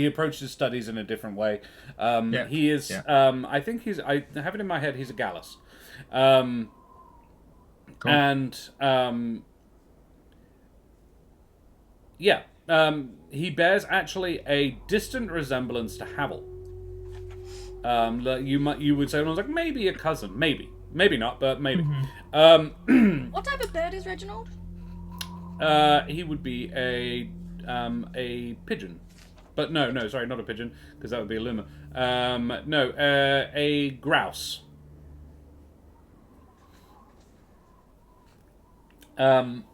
approached his studies in a different way. Yeah. He is. Yeah. I think I have it in my head. He's a Gallus. Cool. And yeah. He bears actually a distant resemblance to Havel. You would say, I was like, maybe a cousin, maybe not, but maybe. What type of bird is Reginald? He would be a pigeon, but no, sorry, not a pigeon, because that would be a luma. No, a grouse. And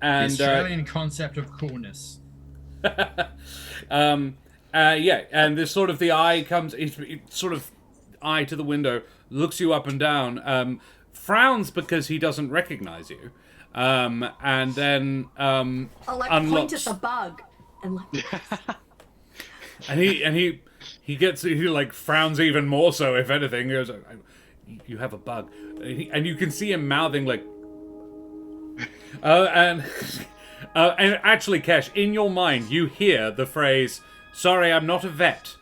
The Australian concept of coolness. yeah, and this sort of the eye comes, it's sort of eye to the window, looks you up and down, frowns because he doesn't recognize you, and then I'll like point unlocks, at the bug and like. and he like frowns even more so. If anything, he goes, "You have a bug," and you can see him mouthing like, and actually, Kesh, in your mind, you hear the phrase, "Sorry, I'm not a vet.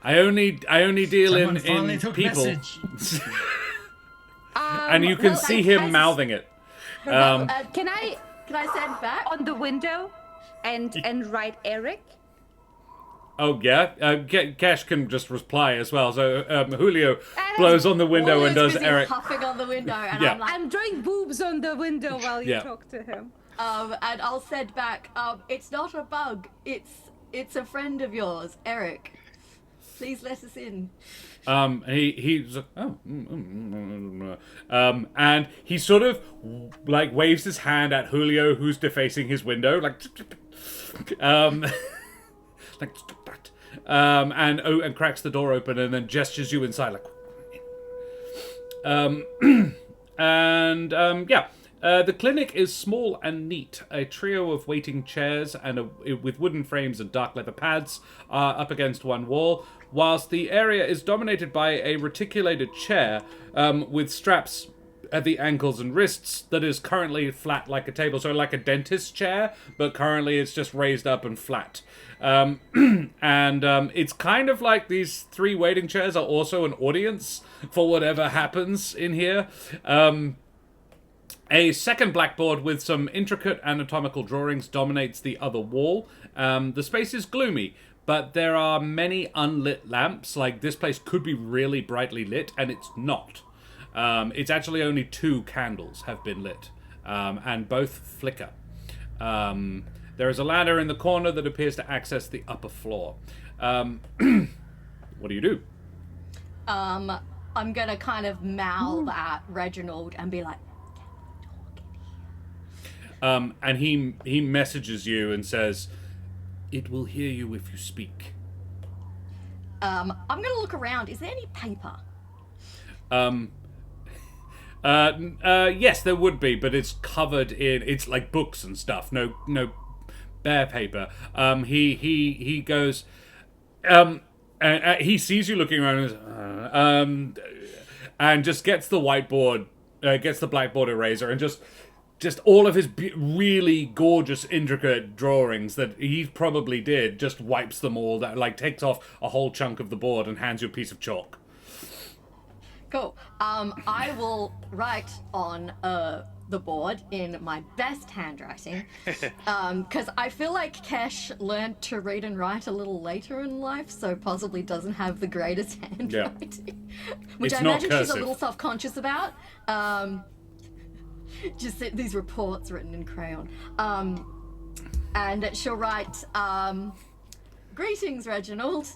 I only deal Someone in finally took people." message. And you can well, see I- him I- mouthing it. Can I send back? on the window and write Eric? Oh yeah, Kesh can just reply as well. So Julio blows on the window and Julio's does busy Eric. huffing on the window, and Yeah. I'm like, I'm drawing boobs on the window while you Yeah. talk to him. and I'll send back. It's not a bug. It's a friend of yours, Eric. Please let us in. And he's like, oh, and he sort of like waves his hand at Julio, who's defacing his window, like, like, and cracks the door open and then gestures you inside, like, yeah. The clinic is small and neat. A trio of waiting chairs with wooden frames and dark leather pads are up against one wall, whilst the area is dominated by a reticulated chair with straps at the ankles and wrists that is currently flat like a table. So like a dentist chair, but currently it's just raised up and flat. And it's kind of like these three waiting chairs are also an audience for whatever happens in here. A second blackboard with some intricate anatomical drawings dominates the other wall. The space is gloomy, but there are many unlit lamps. Like, this place could be really brightly lit, and it's not. It's actually only 2 candles have been lit, and both flicker. There is a ladder in the corner that appears to access the upper floor. What do you do? I'm gonna kind of mouth at Reginald and be like, And he messages you and says, "It will hear you if you speak." I'm gonna look around. Is there any paper? Yes, there would be, but it's covered in, it's like books and stuff. No bare paper. He goes, and he sees you looking around, and just gets the whiteboard, gets the blackboard eraser, and just all of his really gorgeous, intricate drawings that he probably did, just wipes them all, that like takes off a whole chunk of the board and hands you a piece of chalk. Cool. I will write on the board in my best handwriting, because I feel like Kesh learned to read and write a little later in life, so possibly doesn't have the greatest handwriting, which It's I not imagine she's a cursive. little self-conscious about. Just these reports written in crayon. And she'll write, "Greetings, Reginald.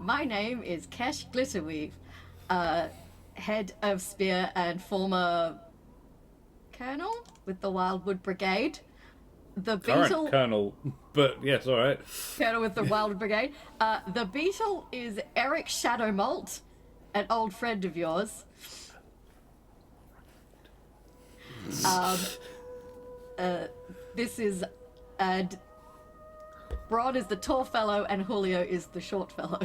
My name is Kesh Glitterweave, head of Spear and former colonel with the Wildwood Brigade. The beetle..." Current colonel, but yes, all right. Colonel with the Wildwood Brigade. The beetle is Eric Shadowmalt, an old friend of yours. This is Broad is the tall fellow and Julio is the short fellow.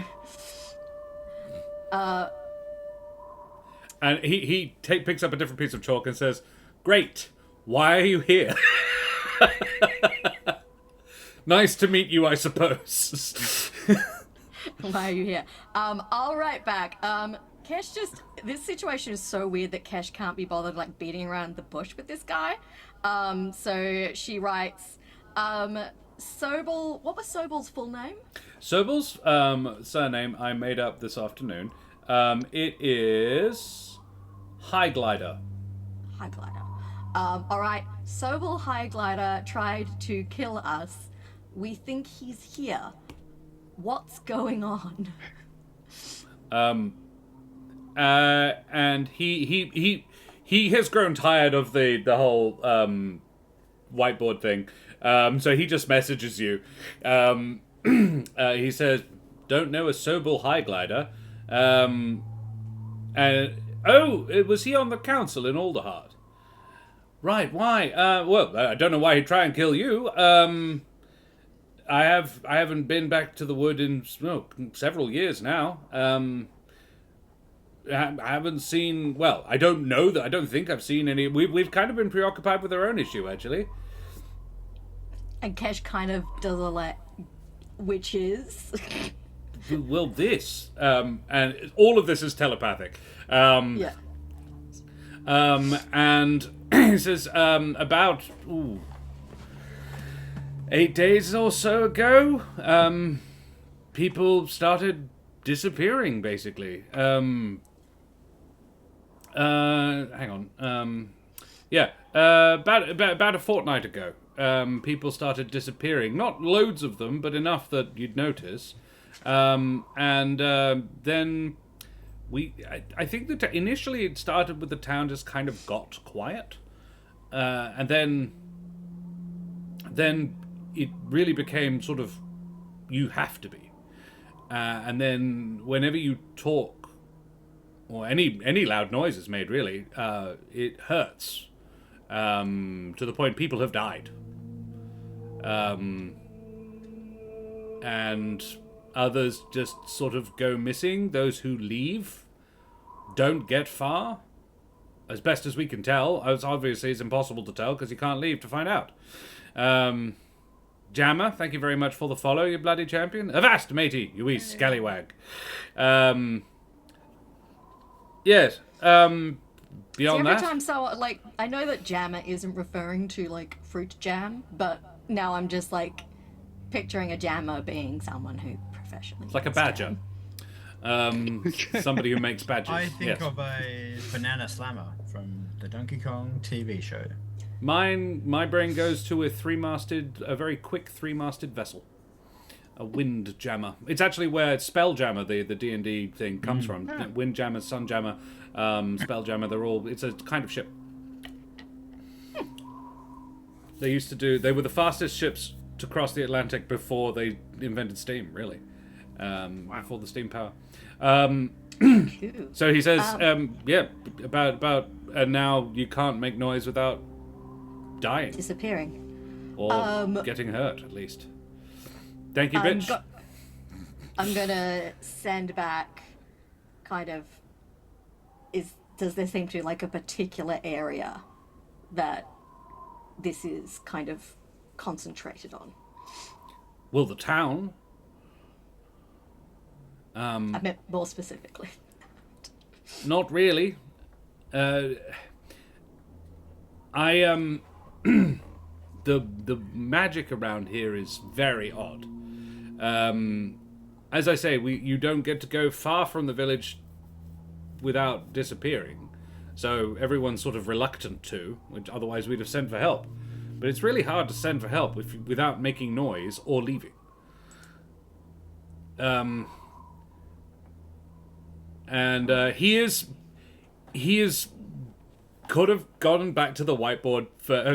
And he picks up a different piece of chalk and says, "Great, why are you here?" Nice to meet you, I suppose. Why are you here? I'll write back. Kesh this situation is so weird that Kesh can't be bothered like beating around the bush with this guy. So she writes, Sobel, what was Sobel's full name? Sobel's surname I made up this afternoon. It is Highglider. Highglider. Alright, Sobel Highglider tried to kill us. We think he's here. What's going on? And he has grown tired of the whole whiteboard thing. So he just messages you. He says, "Don't know a Sobel Highglider." Was he on the council in Alderheart? Right, why? Well, I don't know why he'd try and kill you. I haven't been back to the wood in several years now. I haven't seen. Well, I don't know that. I don't think I've seen any. We've kind of been preoccupied with our own issue, actually. And Kesh kind of does a like, which is. Well, this and all of this is telepathic. Yeah. And he says about 8 days or so ago, people started disappearing, basically. Hang on. About a fortnight ago, people started disappearing. Not loads of them, but enough that you'd notice. Then I think that initially it started with the town just kind of got quiet, and then it really became sort of, you have to be, and then whenever you talk or any loud noise is made, really, it hurts, to the point people have died, and others just sort of go missing. Those who leave don't get far, as best as we can tell. As obviously it's impossible to tell because you can't leave to find out. Jammer, thank you very much for the follow, you bloody champion. Avast, matey, you wee scallywag. Yes. Beyond every that, time someone, like, I know that jammer isn't referring to, like, fruit jam, but now I'm just, like, picturing a jammer being someone who professionally it's like a makes badger. jam. Somebody who makes badges. I think yes. of a banana slammer from the Donkey Kong TV show. My brain goes to a very quick three-masted vessel. A wind jammer. It's actually where Spelljammer, the D&D thing, comes from. Wind jammer, sun jammer, Spelljammer. They're all. It's a kind of ship. They used to do. They were the fastest ships to cross the Atlantic before they invented steam. Really, before the steam power. So he says, yeah, about now you can't make noise without dying Disappearing. or getting hurt, at least. Thank you, bitch. I'm gonna send back. Kind of. Does there seem to be like a particular area that this is kind of concentrated on? Well, the town. I meant more specifically. Not really. The magic around here is very odd. As I say, you don't get to go far from the village without disappearing. So everyone's sort of reluctant to, which otherwise we'd have sent for help. But it's really hard to send for help without making noise or leaving. And he is could have gone back to the whiteboard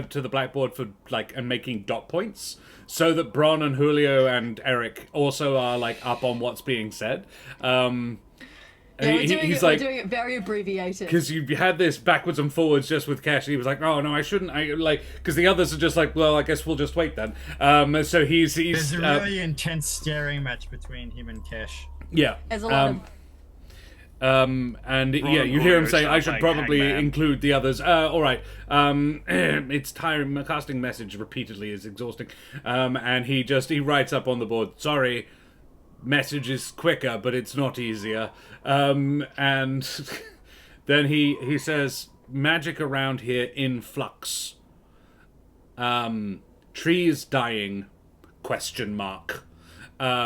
to the blackboard for and making dot points so that Bron and Julio and Eric also are up on what's being said. Yeah, we're doing it very abbreviated. Because you had this backwards and forwards just with Kesh, and he was like, "Oh no, I shouldn't." Because the others are just like, "Well, I guess we'll just wait then." So he's there's a really intense staring match between him and Kesh. Yeah. There's a lot of. And yeah, you hear him say, "I should probably include the others." All right. It's tiring. Casting message repeatedly is exhausting. And he writes up on the board, "Sorry, message is quicker, but it's not easier." And then he says, "Magic around here in flux. Trees dying? ?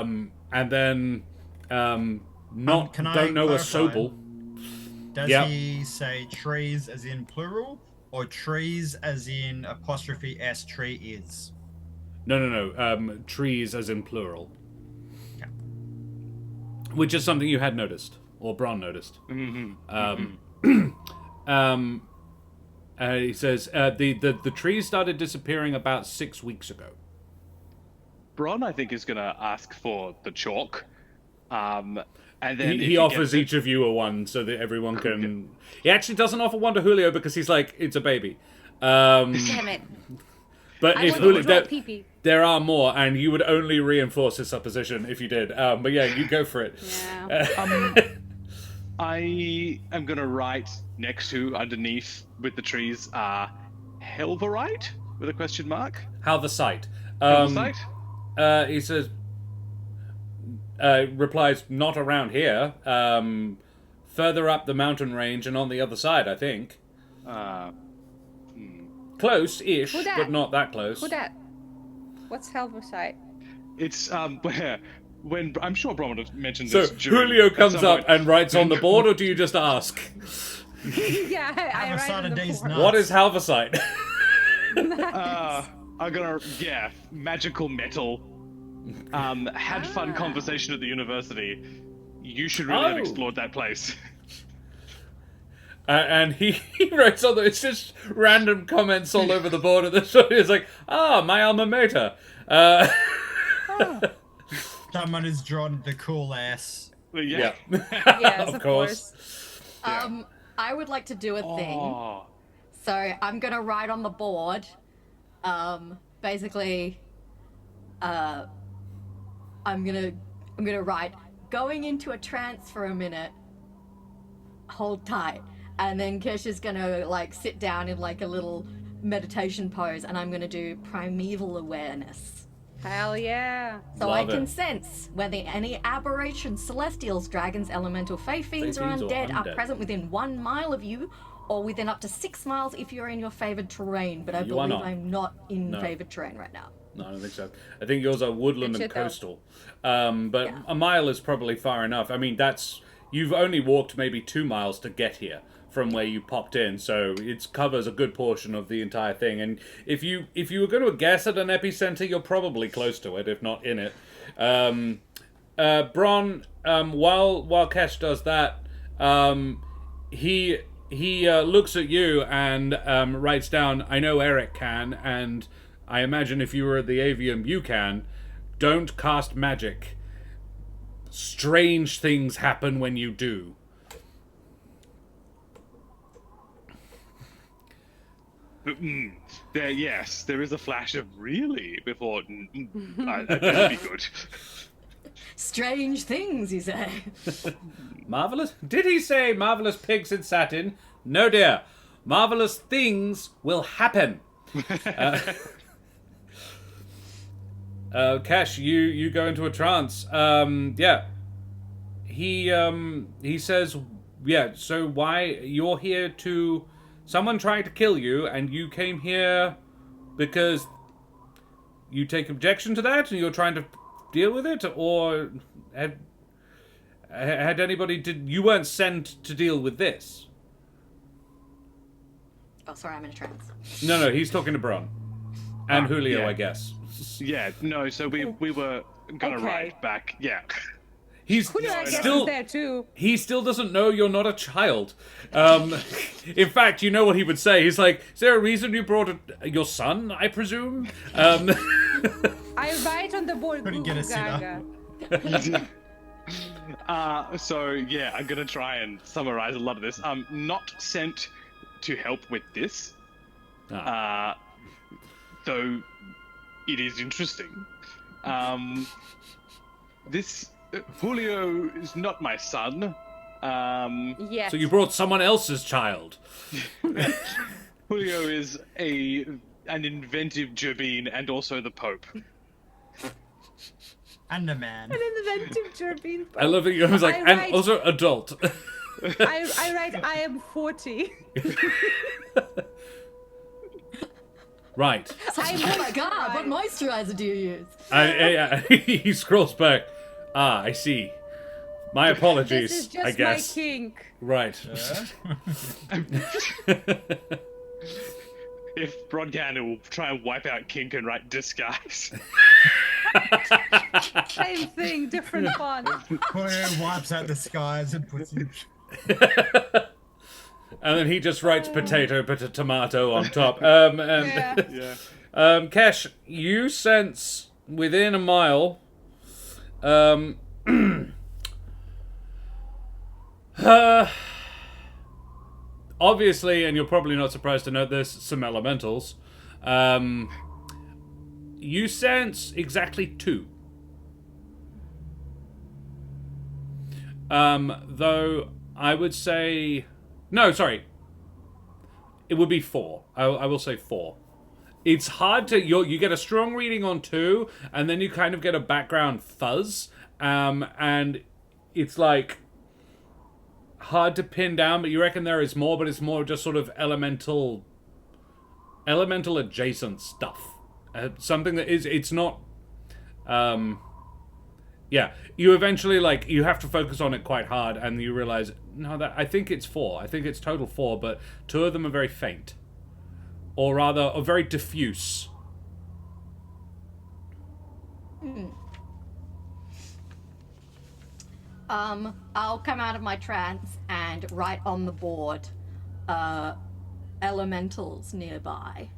And then don't know a Sobel." Does he say trees as in plural or trees as in apostrophe S tree is? No. Trees as in plural. Yeah. Which is something you had noticed, or Bron noticed. He says the trees started disappearing about 6 weeks ago. Bron, I think, is going to ask for the chalk. And then he offers each of you a one so that everyone can... He actually doesn't offer one to Julio because he's like, it's a baby. Damn it. But if Julio... There are more, and you would only reinforce his supposition if you did. But yeah, you go for it. Yeah. I am going to write next to, underneath, with the trees, Helverite? With a question mark? Halversite. Helversite? He says... replies, "Not around here. Further up the mountain range and on the other side, I think." Close-ish, but not that close. Who that? What's Helversite? It's when I'm sure Bron would have mentioned So this. Julio comes up and writes on the board, or do you just ask? Yeah, I write on the board. What is Halversite? I'm gonna magical metal. Had fun conversation at the university. You should really have explored that place. And he writes on it's just random comments all over the board of the show. He's like, my alma mater. Someone has drawn the cool ass. Yeah. Yes, of course. I would like to do a thing. So I'm gonna write on the board. Basically, I'm gonna write going into a trance for a minute. Hold tight, and then Kesh is gonna sit down in a little meditation pose, and I'm gonna do primeval awareness. Hell yeah. So I can sense whether any aberrations, celestials, dragons, elemental, fey fiends, or undead are present within 1 mile of you, or within up to 6 miles if you're in your favored terrain. But I believe I'm not in favored terrain right now. No, I don't think so. I think yours are woodland and coastal. But a mile is probably far enough. I mean, you've only walked maybe 2 miles to get here from where you popped in, so it covers a good portion of the entire thing. And if you were going to guess at an epicenter, you're probably close to it, if not in it. Bron, while Kesh does that, he looks at you and writes down, I know Eric can, and I imagine if you were at the Avium, you can. Don't cast magic. Strange things happen when you do. Yes, there is a flash of really before. That'd be good. Strange things, you say? Marvelous? Did he say marvelous pigs in satin? No, dear. Marvelous things will happen. Cash, you go into a trance. Yeah. He says, yeah, so why you're here to... Someone tried to kill you, and you came here because you take objection to that, and you're trying to deal with it, or had anybody... You weren't sent to deal with this. Oh, sorry, I'm in a trance. No, he's talking to Bron. And Julio, yeah. I guess. Yeah, no, so we were gonna Okay. ride back. Yeah. He's Julio, I guess, still is there too. he still doesn't know you're not a child. In fact, you know what he would say. He's like, "Is there a reason you brought your son? I presume." I write on the board. Couldn't get a sitter. So yeah, I'm gonna try and summarize a lot of this. I'm not sent to help with this, though it is interesting. This Julio is not my son. Yes. So you brought someone else's child. Julio is an inventive Jabin and also the Pope. And a man. An inventive turbine. I love it. He was like, I and write- also adult. I write, I am 40. Right. Oh my god, what moisturizer do you use? He scrolls back. Ah, I see. My apologies. This is just I guess. my kink. Right. If Brodgan will try and wipe out kink and write disguise. Same thing, different font. Julio wipes out the skies and puts in. And then he just writes potato, put a tomato on top. Yeah. Yeah. Kesh, you sense within a mile. Obviously, and you're probably not surprised to note this, some elementals. You sense exactly 2. Though I would say... No, sorry. It would be 4. I will say 4. It's hard to... You get a strong reading on 2, and then you kind of get a background fuzz. And it's like... hard to pin down, but you reckon there is more, but it's more just sort of elemental adjacent stuff. Something that is... It's not... Yeah, you eventually, like, you have to focus on it quite hard, and you realize, no, that I think it's 4. I think it's total 4, but 2 of them are very faint. Or rather, are very diffuse. I'll come out of my trance and write on the board, elementals nearby.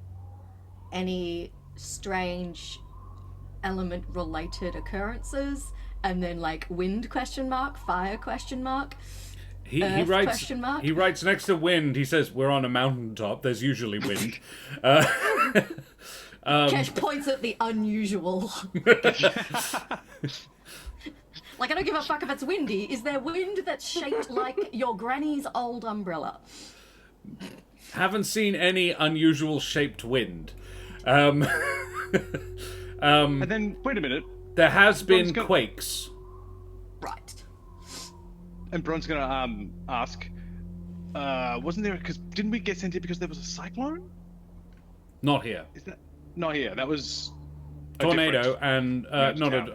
Any strange element-related occurrences, and then like wind ? Fire ? He Earth writes. ? He writes next to wind. He says, "We're on a mountaintop. There's usually wind." Kesh points at the unusual. Like, I don't give a fuck if it's windy. Is there wind that's shaped like your granny's old umbrella? Haven't seen any unusual shaped wind. And then, wait a minute. There has been Bron's quakes. Right. And Bron's gonna ask, wasn't there, because didn't we get sent here because there was a cyclone? Not here. Is that not here? That was a Tornado different- and not town.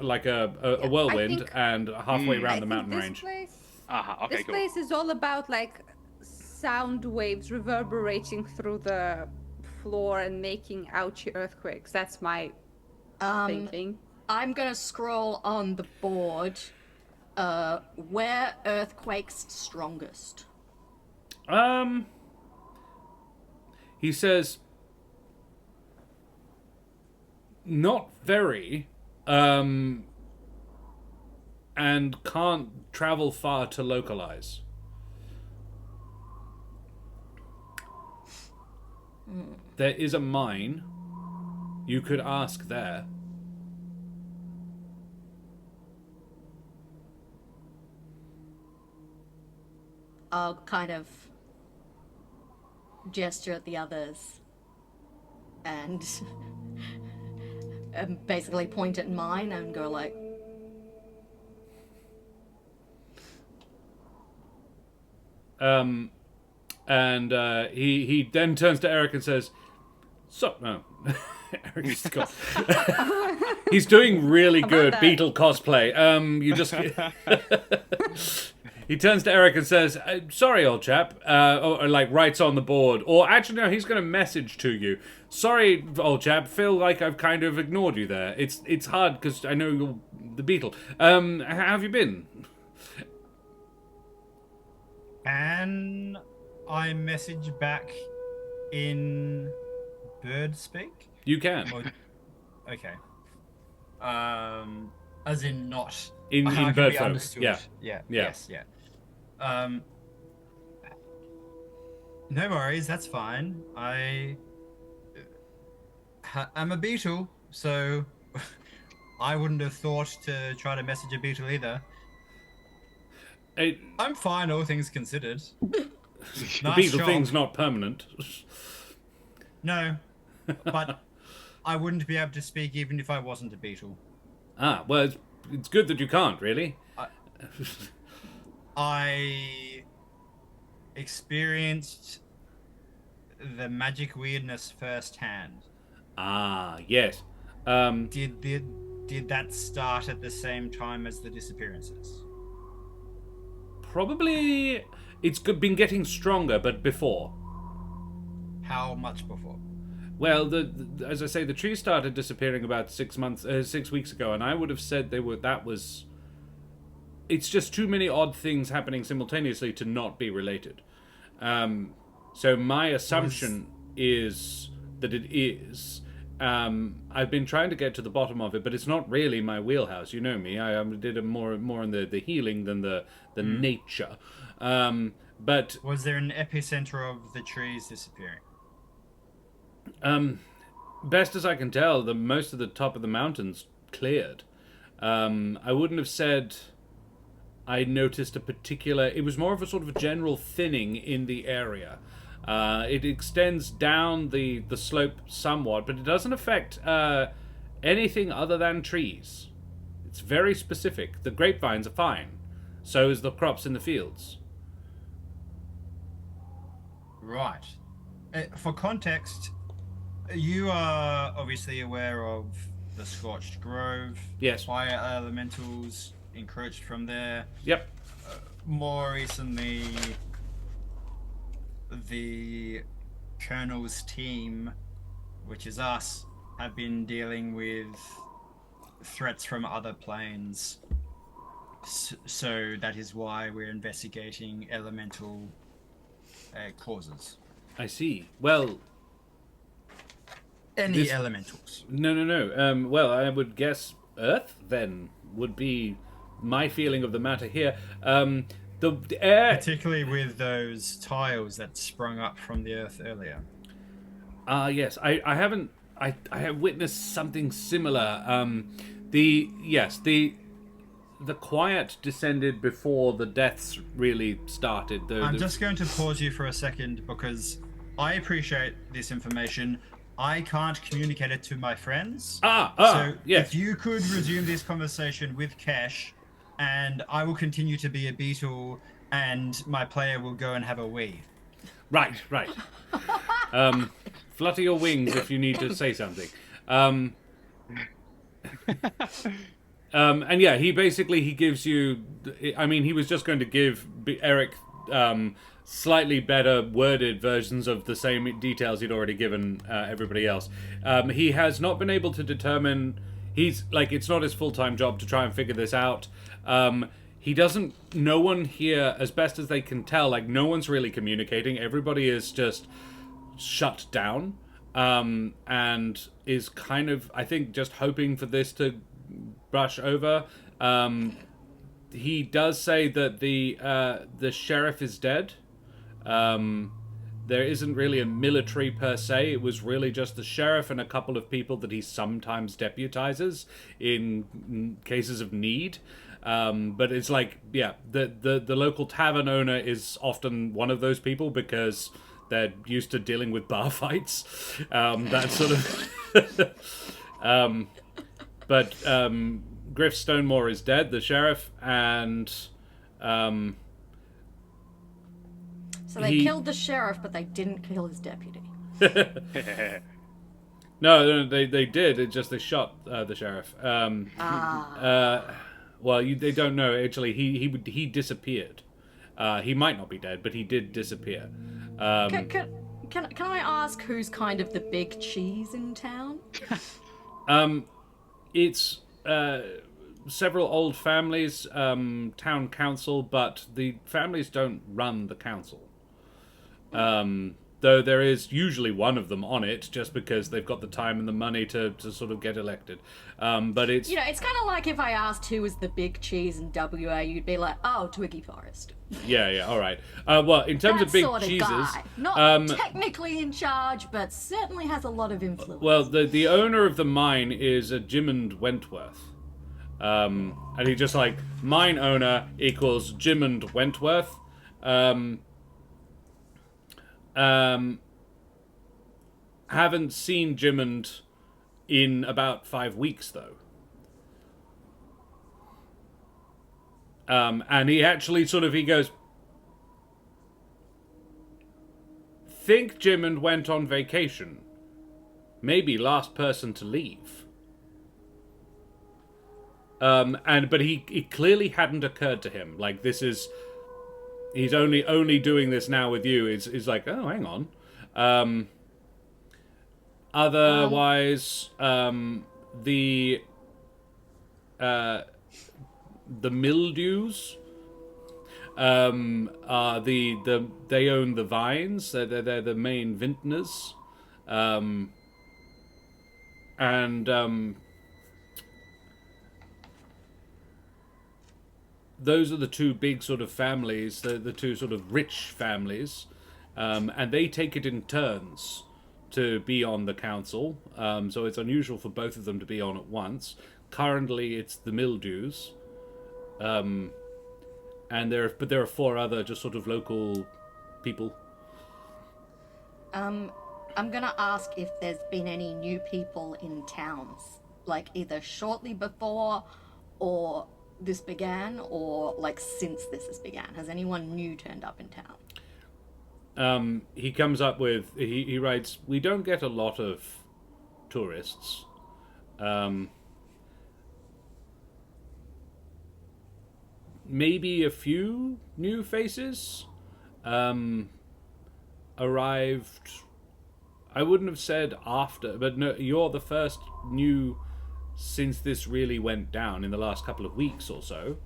a whirlwind, think- and halfway around I the think mountain this range. Place, okay, this cool. place is all about like sound waves reverberating through the floor and making ouchy earthquakes. That's my thinking. I'm gonna scroll on the board. Where earthquakes strongest? He says, not very, and can't travel far to localize. There is a mine. You could ask there. I'll kind of gesture at the others and basically point at mine and go like, And he then turns to Eric and says, "So no." Eric's got... He's doing really good that? Beetle cosplay. You just he turns to Eric and says, "Sorry, old chap," or like writes on the board, or actually no, he's going to message to you. "Sorry, old chap. Feel like I've kind of ignored you there. It's hard because I know you're the Beetle. How have you been?" Can I message back in bird speak? You can. Or, okay. As in not In can bird be folk, understood. yeah. Yeah. Yeah. Yes. Yeah. No worries. That's fine. I'm a beetle, so I wouldn't have thought to try to message a beetle either. I'm fine, all things considered. The Nice Beetle job. thing's not permanent. No, but I wouldn't be able to speak even if I wasn't a beetle. Ah, well, it's good that you can't, really. I experienced the magic weirdness firsthand. Ah, yes. Did that start at the same time as the disappearances? Probably it's been getting stronger, but before. How much before? Well, as I say, the trees started disappearing about 6 weeks ago, and I would have said that was. It's just too many odd things happening simultaneously to not be related. So my assumption is that it is. I've been trying to get to the bottom of it, but it's not really my wheelhouse. You know me. I did more in the healing than the nature. But Was there an epicenter of the trees disappearing? best as I can tell, most of the top of the mountains cleared. I wouldn't have said I noticed a particular. It was more of a sort of a general thinning in the area. It extends down the slope somewhat, but it doesn't affect anything other than trees. It's very specific. The grapevines are fine. So is the crops in the fields. Right. For context, you are obviously aware of the Scorched Grove. Yes. Fire elementals encroached from there. Yep. More recently, the Colonel's team, which is us, have been dealing with threats from other planes. So that is why we're investigating elemental causes. I see. Well, Any elementals. no. Well, I would guess Earth, then, would be my feeling of the matter here. The air... Particularly with those tiles that sprung up from the Earth earlier. Yes. I haven't... I have witnessed something similar. The quiet descended before the deaths really started. I'm just going to pause you for a second because I appreciate this information. I can't communicate it to my friends. So yes. if you could resume this conversation with Cash, and I will continue to be a beetle, and my player will go and have a wee. Right. Flutter your wings if you need to say something. And yeah, he gives you. I mean, he was just going to give Eric slightly better worded versions of the same details he'd already given everybody else. He has not been able to determine. he's like, it's not his full-time job to try and figure this out. He doesn't. No one here, as best as they can tell, like no one's really communicating. Everybody is just shut down, and is kind of, I think, just hoping for this to brush over. He does say that the sheriff is dead. There isn't really a military per se. It was really just the sheriff and a couple of people that he sometimes deputizes in cases of need. But it's like, yeah, the local tavern owner is often one of those people because they're used to dealing with bar fights. That sort of... but Griff Stonemore is dead, the sheriff, and... So they killed the sheriff, but they didn't kill his deputy. No, they did. It just they shot the sheriff. Well, they don't know. Actually, he disappeared. He might not be dead, but he did disappear. Can I ask who's kind of the big cheese in town? It's several old families, town council, but the families don't run the council. Though there is usually one of them on it, just because they've got the time and the money to sort of get elected. But it's... it's kind of like if I asked who was the big cheese in WA, you'd be like, oh, Twiggy Forrest. Yeah, all right. Well, in terms of big sort of cheeses... guy. Not technically in charge, but certainly has a lot of influence. Well, the owner of the mine is a Jimond Wentworth. And he just like, mine owner equals Jimond Wentworth. Haven't seen Jimond in about 5 weeks, though. And he actually he goes, think Jimond went on vacation. Maybe last person to leave. But he clearly hadn't occurred to him. Like, this is... He's only doing this now with you. Is like, oh, hang on. Otherwise, the mildews are they own the vines. They're the main vintners, those are the two big sort of families, the two sort of rich families, and they take it in turns to be on the council. So it's unusual for both of them to be on at once. Currently, it's the mildews, and there are 4 other just sort of local people. I'm gonna ask if there's been any new people in towns, like either shortly before or this began, or like since this has began. Has anyone new turned up in town? He comes up with, he writes, we don't get a lot of tourists. Maybe a few new faces arrived. I wouldn't have said after, but no, you're the first new since this really went down in the last couple of weeks or so.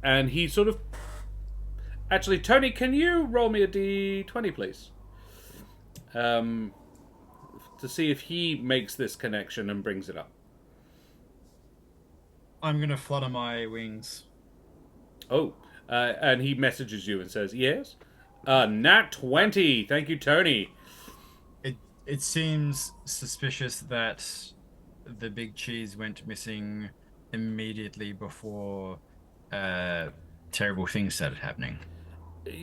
And he sort of... Actually, Tony, can you roll me a d20, please? To see if he makes this connection and brings it up. I'm going to flutter my wings. Oh, and he messages you and says, yes? Nat 20. Thank you, Tony. It seems suspicious that the big cheese went missing immediately before terrible things started happening.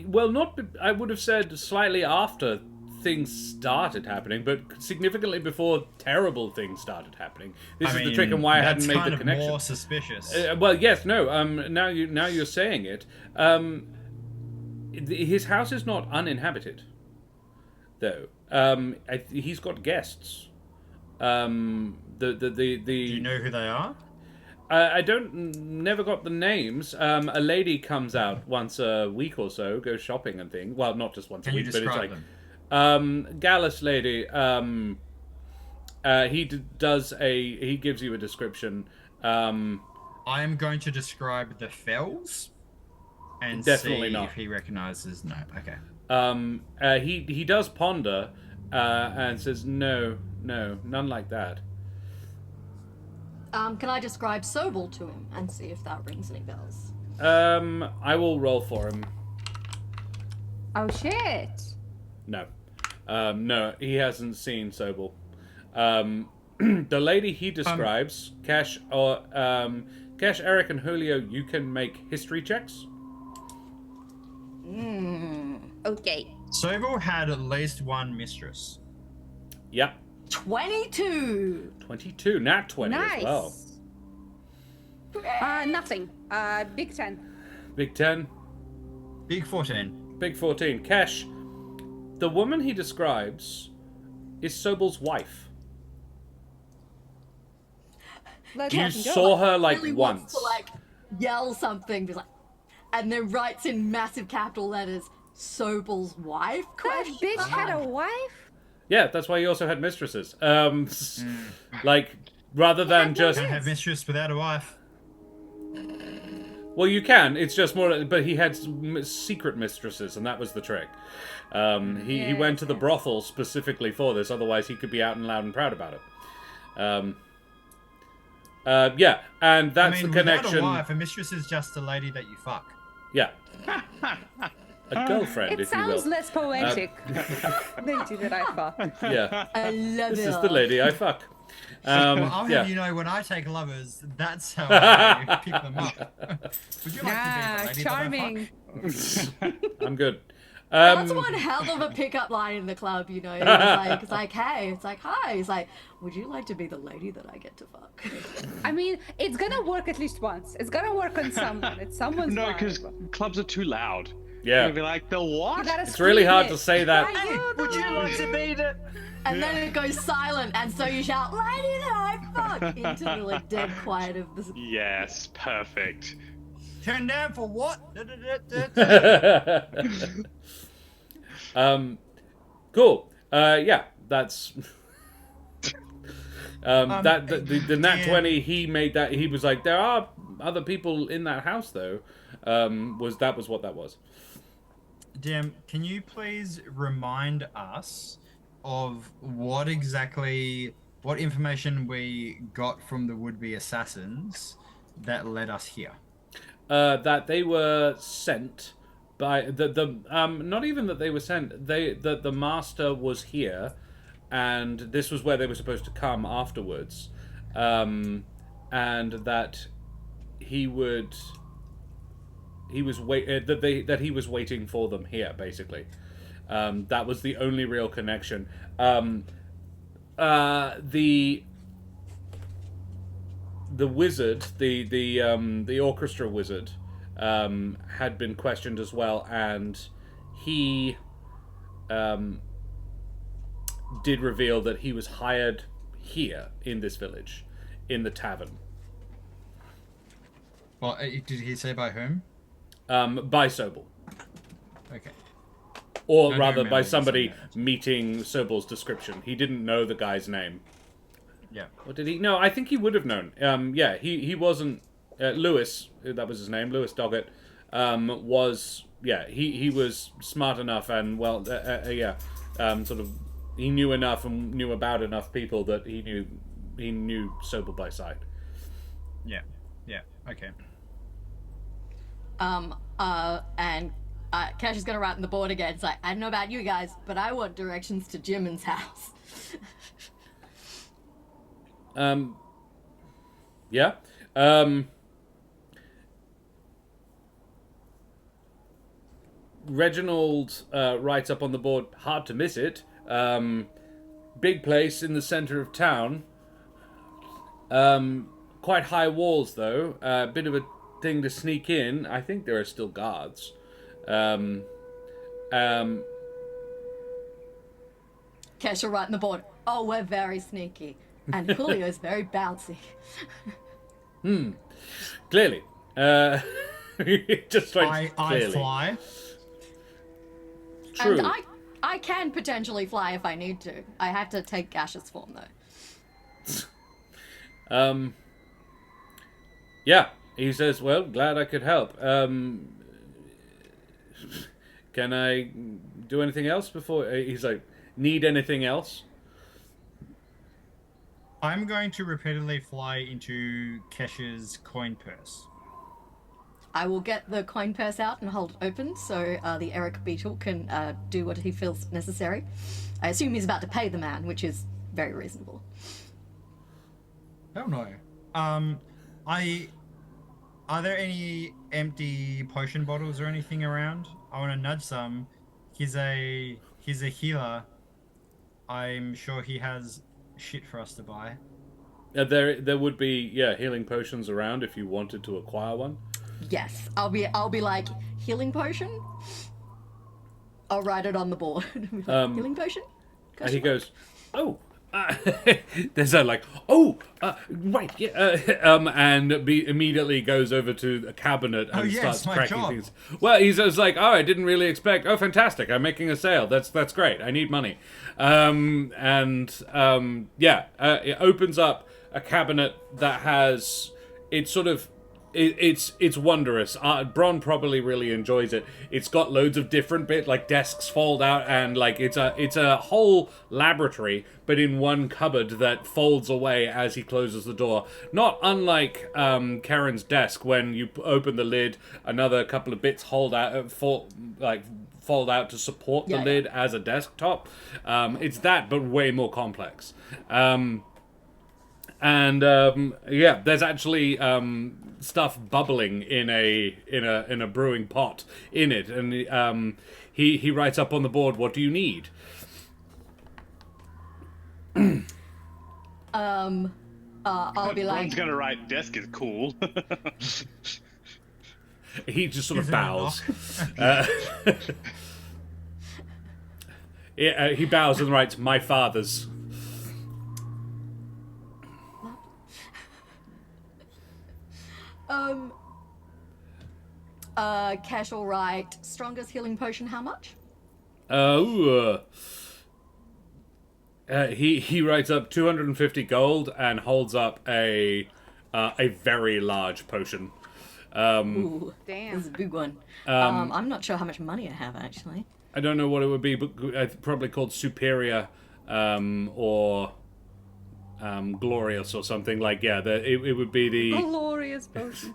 Well, I would have said slightly after things started happening, but significantly before terrible things started happening. This is the trick and why I hadn't made the connection. That's kind of more suspicious. Well, yes, no. Now you're saying it. His house is not uninhabited, though. He's got guests. Do you know who they are? I never got the names. A lady comes out once a week or so, goes shopping and things. Well, not just once a week, but it's like, Gallus lady. He gives you a description. I am going to describe the fells and Definitely see not. if he recognizes. No, okay. He does ponder and says, no, none like that. Can I describe Sobel to him and see if that rings any bells? I will roll for him. Oh shit! No. No, he hasn't seen Sobel. The lady he describes, Cash, Eric, and Julio, you can make history checks. Okay. Sobel had at least one mistress. Yep. 22. 22, nat 20 Nice. as well. Nothing. Big 10. Big 10, Big 14. big 14. Cash, the woman he describes is Sobel's wife. Let's You fucking go. saw her like Really once. wants to like yell something, be like, and then writes in massive capital letters, Sobel's wife? That Question bitch had a mark. wife? Yeah, that's why he also had mistresses. Like, rather than just... Can't have mistress without a wife. Well, you can. It's just more... But he had secret mistresses, and that was the trick. He went to the brothel specifically for this, otherwise he could be out and loud and proud about it. Yeah, and that's the connection... Without a wife, a mistress is just a lady that you fuck. Yeah. A girlfriend, It if you will. sounds less poetic. Lady that I fuck. Yeah. I love This it. is the lady I fuck. Well, I'll Yeah. have you know, when I take lovers, that's how I pick them up. Would you like to be the lady Charming. that I fuck? I'm good. That's one hell of a pickup line in the club, you know. It's like, hey, it's like, hi. It's like, would you like to be the lady that I get to fuck? I mean, it's gonna work at least once. It's gonna work on someone. It's someone's No, vibe. because clubs are too loud. Yeah. You'll be like, the what? You gotta It's really scream hard it. to say that. Hey, Would you like to be the... And then it goes silent, and so you shout, lady that I fuck, into the like dead quiet of the... Yes, perfect. Turn down for what? Cool. Yeah, that's... the nat 20, he made that... He was like, there are other people in that house, though. That was what that was. DM, can you please remind us of what information we got from the would-be assassins that led us here? That they were sent by not even that they were sent. The master was here, and this was where they were supposed to come afterwards, and that he was waiting for them here, basically. That was the only real connection. The wizard, the orchestra wizard, had been questioned as well, and he did reveal that he was hired here in this village, in the tavern. Well, did he say by whom? By Sobel. Okay. Or I don't rather, remember by you somebody saying that. meeting Sobel's description. He didn't know the guy's name. Yeah. Or did he? No, I think he would have known. Yeah, he wasn't... Lewis, that was his name, Lewis Doggett, was... Yeah, he was smart enough and, well, sort of... He knew enough and knew about enough people that he knew Sobel by sight. Yeah. Yeah. Okay. And Cash is gonna write on the board again. It's like, I don't know about you guys, but I want directions to Jimin's house. Yeah. Reginald writes up on the board, hard to miss it. Big place in the center of town. Quite high walls, though. Bit of a thing to sneak in. I think there are still guards. Cash will write on the board, oh, we're very sneaky. And Julio's very bouncy. Clearly. Just like I clearly. fly. True. And I can potentially fly if I need to. I have to take gaseous form though. Yeah. He says, well, glad I could help. Can I do anything else before... He's like, need anything else? I'm going to repeatedly fly into Kesh's coin purse. I will get the coin purse out and hold it open so the Eric Beetle can do what he feels necessary. I assume he's about to pay the man, which is very reasonable. Hell no. Are there any empty potion bottles or anything around? I want to nudge some. He's a healer. I'm sure he has shit for us to buy. There would be healing potions around if you wanted to acquire one. Yes, I'll be like, healing potion? I'll write it on the board. Healing potion? And he goes, oh. There's a like, oh, right, yeah, and immediately goes over to a cabinet and starts cracking things. Well, he's just like, oh, I didn't really expect. Oh, fantastic! I'm making a sale. That's great. I need money. It opens up a cabinet that has it's wondrous. Bron probably really enjoys it. It's got loads of different bits, like desks fold out, and like it's a whole laboratory, but in one cupboard that folds away as he closes the door. Not unlike Karen's desk, when you open the lid, another couple of bits fold out to support the lid as a desktop. It's that, but way more complex. There's actually stuff bubbling in a brewing pot in it, and he writes up on the board, what do you need? I'll be like, Ron's gonna write desk is cool. He just sort of bows. He bows and writes, my father's. Cash will write, strongest healing potion, how much? He writes up 250 gold and holds up a very large potion. Ooh, Damn. this is a big one. I'm not sure how much money I have, actually. I don't know what it would be, but probably called Superior, or Glorious or something. Like, it would be the... Glorious potion.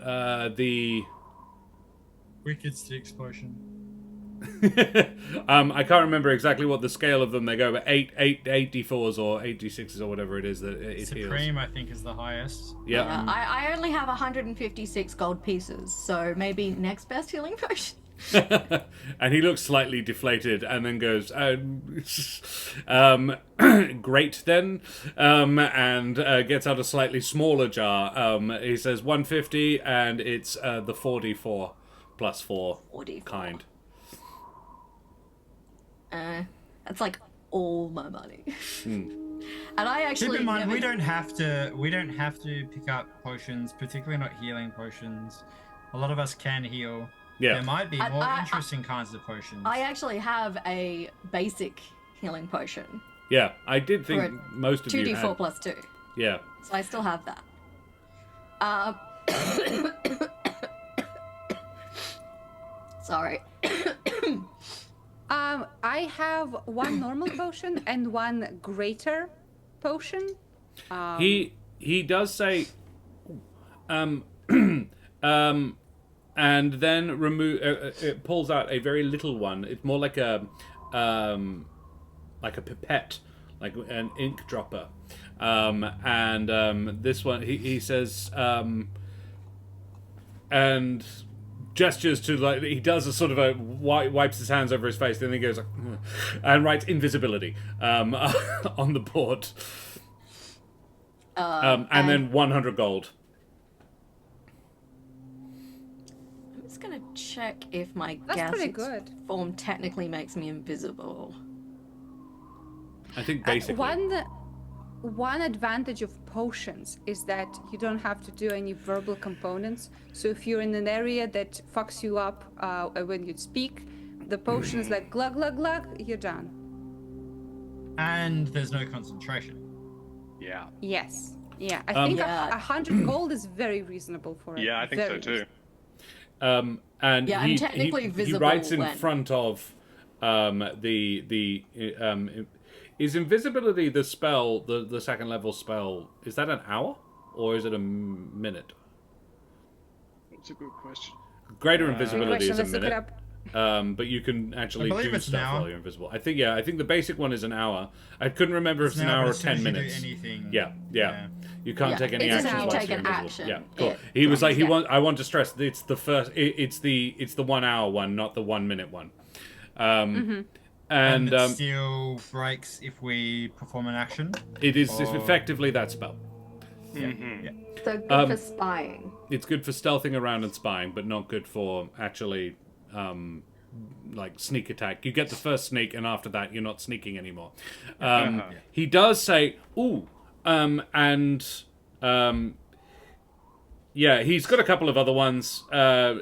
The... Wicked Sticks potion. I can't remember exactly what the scale of them they go, but 8 d4s or 8 d6s or whatever it is that it Supreme, heals. I think, is the highest. Yeah. I only have 156 gold pieces, so maybe next best healing potion. And he looks slightly deflated and then goes, great then, and gets out a slightly smaller jar. He says 150, and it's the 4d4 plus 4 4d4. kind. That's like all my money. And I actually keep in mind we don't have to pick up potions, particularly not healing potions. A lot of us can heal. Yeah. There might be more interesting kinds of potions. I actually have a basic healing potion. Yeah, I did think most of you 2d4 had. plus 2. Yeah. So I still have that. Sorry. I have one normal potion and one greater potion. He does say, and then it pulls out a very little one. It's more like a pipette, like an ink dropper. This one, he says, and gestures to, like, he does a sort of a wipes his hands over his face, then he goes like, and writes invisibility on the board, and then 100 gold. I'm just gonna check if my That's pretty gas good. form technically makes me invisible. I think basically. One advantage of potions is that you don't have to do any verbal components. So if you're in an area that fucks you up when you speak, the potion is like glug glug glug, you're done. And there's no concentration. Yeah. Yes. Yeah, I think Yeah. 100 gold is very reasonable for it. Yeah, I think so Very too. And Yeah, he, I'm technically he visible writes in when- front of is invisibility the spell, the second level spell, is that an hour or is it a minute? That's a good question. Greater invisibility Question, is a let's look it minute. up. But you can actually I believe do it's an stuff hour. while you're invisible. I think the basic one is an hour. I couldn't remember if it's an Now, hour but or as soon as 10 you do minutes. anything, Yeah. You can't Yeah, take any it's an actions hour. while Take you're an invisible. action, Yeah, cool. it He was like, drops. I want to stress that it's the first. It's the 1 hour one, not the 1 minute one. And And it still breaks if we perform an action. it is Oh. effectively that spell. Yeah. So good for spying. It's good for stealthing around and spying, but not good for actually like sneak attack. You get the first sneak, and after that, you're not sneaking anymore. He does say, "Ooh," yeah, he's got a couple of other ones.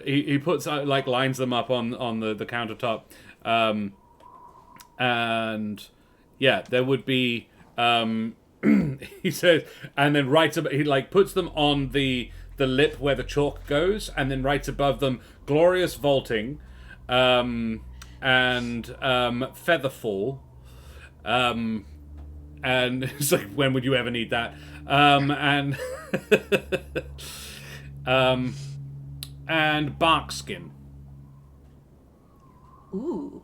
He puts like lines them up on the countertop, and yeah, there would be. He says, and then he like puts them on the lip where the chalk goes, and then writes above them "glorious vaulting," and "featherfall," and it's like, when would you ever need that? And and barkskin. Ooh.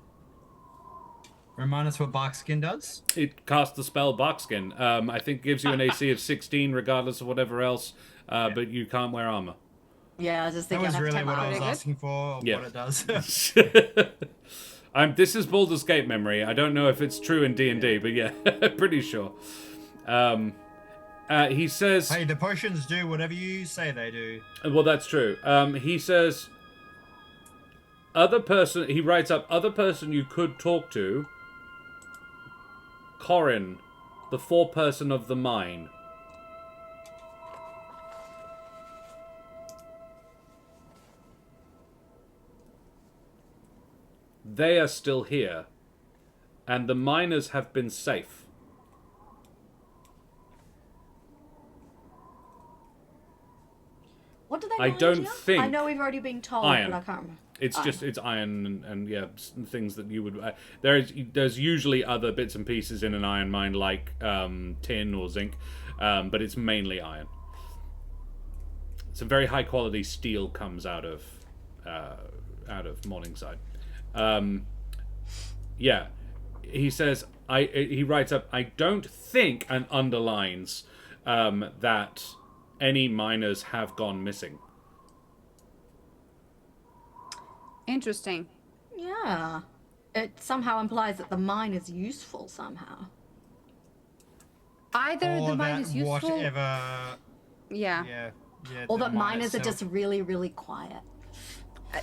Remind us what Barkskin does. It casts the spell barkskin. I think gives you an AC of 16 regardless of whatever else, but you can't wear armor. Yeah, I was just That thinking. was I'd have to really take what my I was armor. asking for, Yeah. what it does. This is Baldur's Gate memory. I don't know if it's true in D&D, but yeah, pretty sure. He says... Hey, the potions do whatever you say they do. Well, that's true. He says... He writes up, other person you could talk to... Corin, the foreperson of the mine. They are still here, and the miners have been safe. What do they I mind don't here? think I know we've already been told, iron. but I can't remember. It's Iron. just it's iron and yeah, things that you would. There's usually other bits and pieces in an iron mine like tin or zinc, but it's mainly iron. Some very high quality steel comes out of Mourningside. Yeah, he says he writes up. I don't think and underlines that any miners have gone missing. Interesting. Yeah. It somehow implies that the mine is useful somehow. Either Or the mine that is useful. whatever. Yeah. Yeah. Or the that mine miners are itself. just really, really quiet.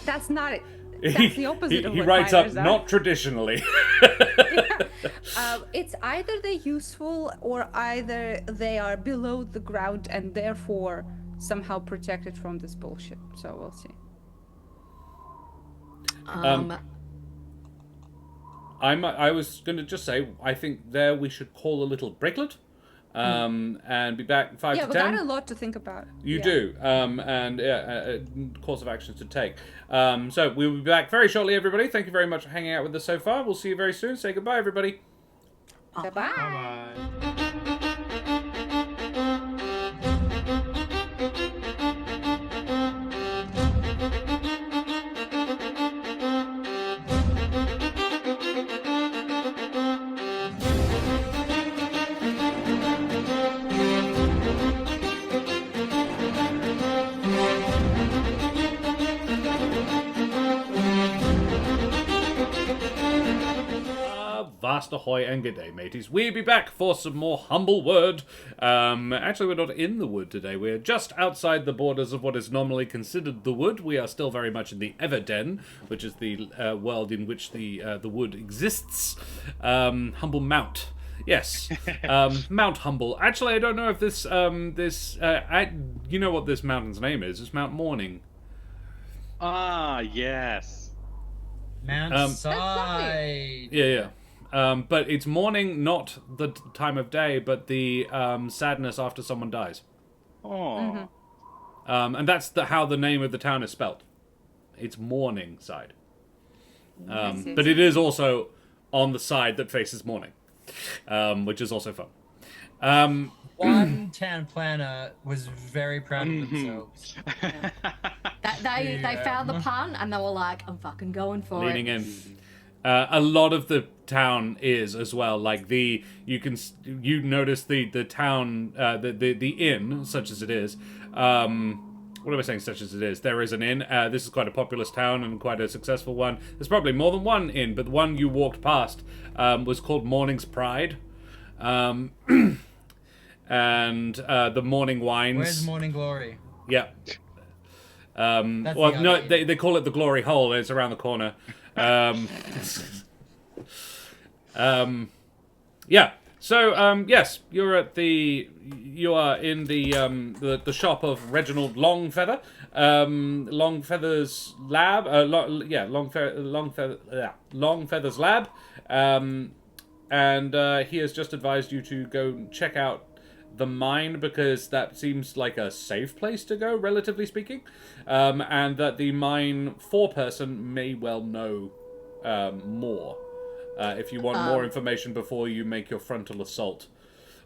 That's not it. That's the opposite of He what writes up, miners are. not traditionally. It's either they're useful or either they are below the ground and therefore somehow protected from this bullshit. So we'll see. I was going to just say, I think there we should call a little breaklet, and be back 5 Yeah, to we 10. got a lot to think about. You Yeah. do, and course of actions to take. So we'll be back very shortly, everybody. Thank you very much for hanging out with us so far. We'll see you very soon. Say goodbye, everybody. Bye-bye. Bye-bye. Vast ahoy and good day, mateys. We'll be back for some more Humblewood. Actually, we're not in the wood today. We're just outside the borders of what is normally considered the wood. We are still very much in the Everden, which is the world in which the wood exists. Humble Mount. Yes, Mount Humble. Actually, I don't know if this you know what this mountain's name is. It's Mount Mourning. Ah, yes. Mount Side. Yeah. But it's mourning, not the time of day, but the sadness after someone dies. Oh. And that's how the name of the town is spelt. It's Mourningside. see. But it is also on the side that faces morning, which is also fun. One town planner was very proud of themselves. They found the pun and they were like, I'm fucking going for Leaning it. in. A lot of the town is as well. Like you notice the town, the inn, such as it is. What am I saying? Such as it is. There is an inn. This is quite a populous town and quite a successful one. There's probably more than one inn, but the one you walked past was called Morning's Pride. And the Morning Wines. Where's Morning Glory? Yeah. That's Well, the no, other they call it the Glory Hole. It's around the corner. Yeah. So, yes, you are in the shop of Reginald Longfeather. Longfeather's lab. Longfeather's lab. And he has just advised you to go check out the mine because that seems like a safe place to go, relatively speaking. And that the mine foreperson may well know think if you want more information before you make your frontal assault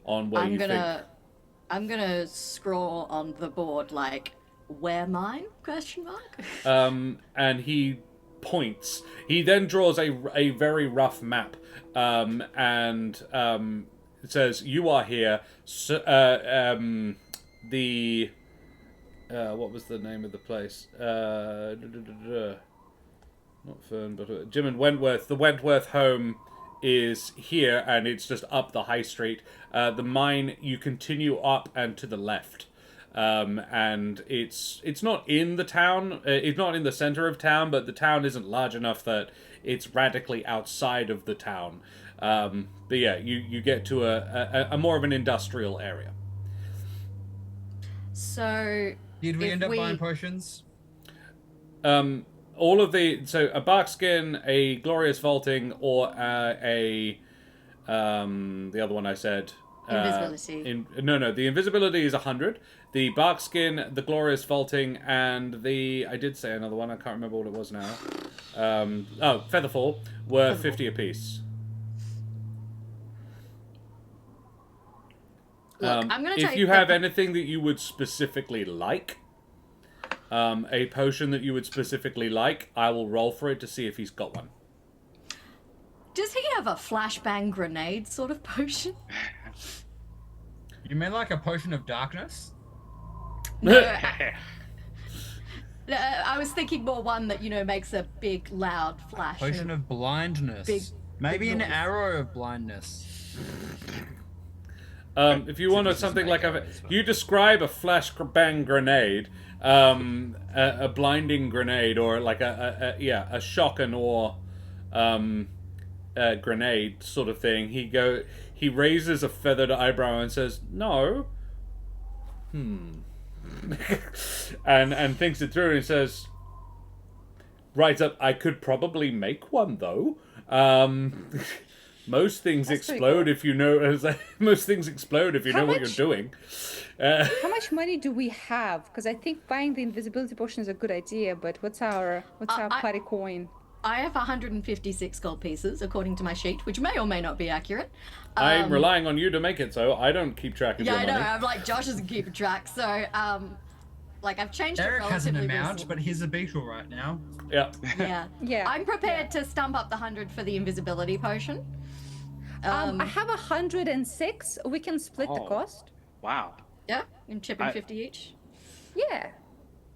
on where I'm gonna scroll on the board like, where mine? Question mark. And he points. He then draws a very rough map, and it says, "You are here." So, what was the name of the place? Not Fern, but Jim and Wentworth. The Wentworth home is here, and it's just up the high street. The mine, you continue up and to the left. And it's not in the town. It's not in the center of town, but the town isn't large enough that it's radically outside of the town. But yeah, you get to a more of an industrial area. So Did we end up buying potions? All of a barkskin, a glorious vaulting, or the other one I said. Invisibility. The invisibility is 100. The barkskin, the glorious vaulting, and I did say another one. I can't remember what it was now. Featherfall were 50 apiece. Look, I'm gonna if you have anything that you would specifically like, a potion that you would specifically like, I will roll for it to see if he's got one. Does he have a flashbang grenade sort of potion? You mean like a potion of darkness? No. I was thinking more one that, makes a big, loud flash. Potion of blindness. Maybe an arrow of blindness. If you want something like you describe a flashbang grenade, a blinding grenade, or like a shock and awe grenade sort of thing. He raises a feathered eyebrow and says, "No." and thinks it through and says, "Writes up, I could probably make one though. Most things explode if you know. Most things explode if you know what you're doing." How much money do we have? Because I think buying the invisibility potion is a good idea, but what's our party coin? I have 156 gold pieces, according to my sheet, which may or may not be accurate. I'm relying on you to make it so. I don't keep track of your money. Yeah, I know. I'm like, Josh doesn't keep track. So, I've changed Eric it has an relatively amount, recently. but he's a beetle right now. Yeah. Yeah. Yeah. I'm prepared to stump up the 100 for the invisibility potion. I have 106. We can split the cost. Wow. Yeah, and chipping 50 each. Yeah.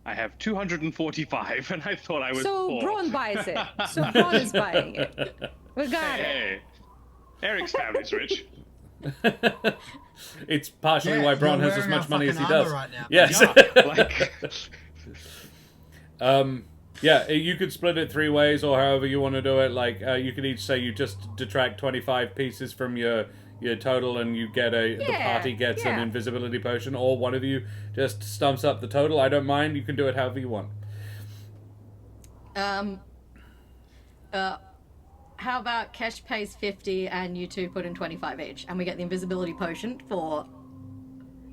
I have 245, and I thought I was So poor. Braun buys it. So Braun is buying it. We got it. Hey, Eric's family's rich. It's partially why Braun has as much money as he does. Right now. Yes. Yeah, Yeah, you could split it 3 ways or however you want to do it. Like, you could each say you just detract 25 pieces from your total and you get the party gets an invisibility potion, or one of you just stumps up the total. I don't mind. You can do it however you want. How about Kesh pays 50 and you two put in 25 each, and we get the invisibility potion for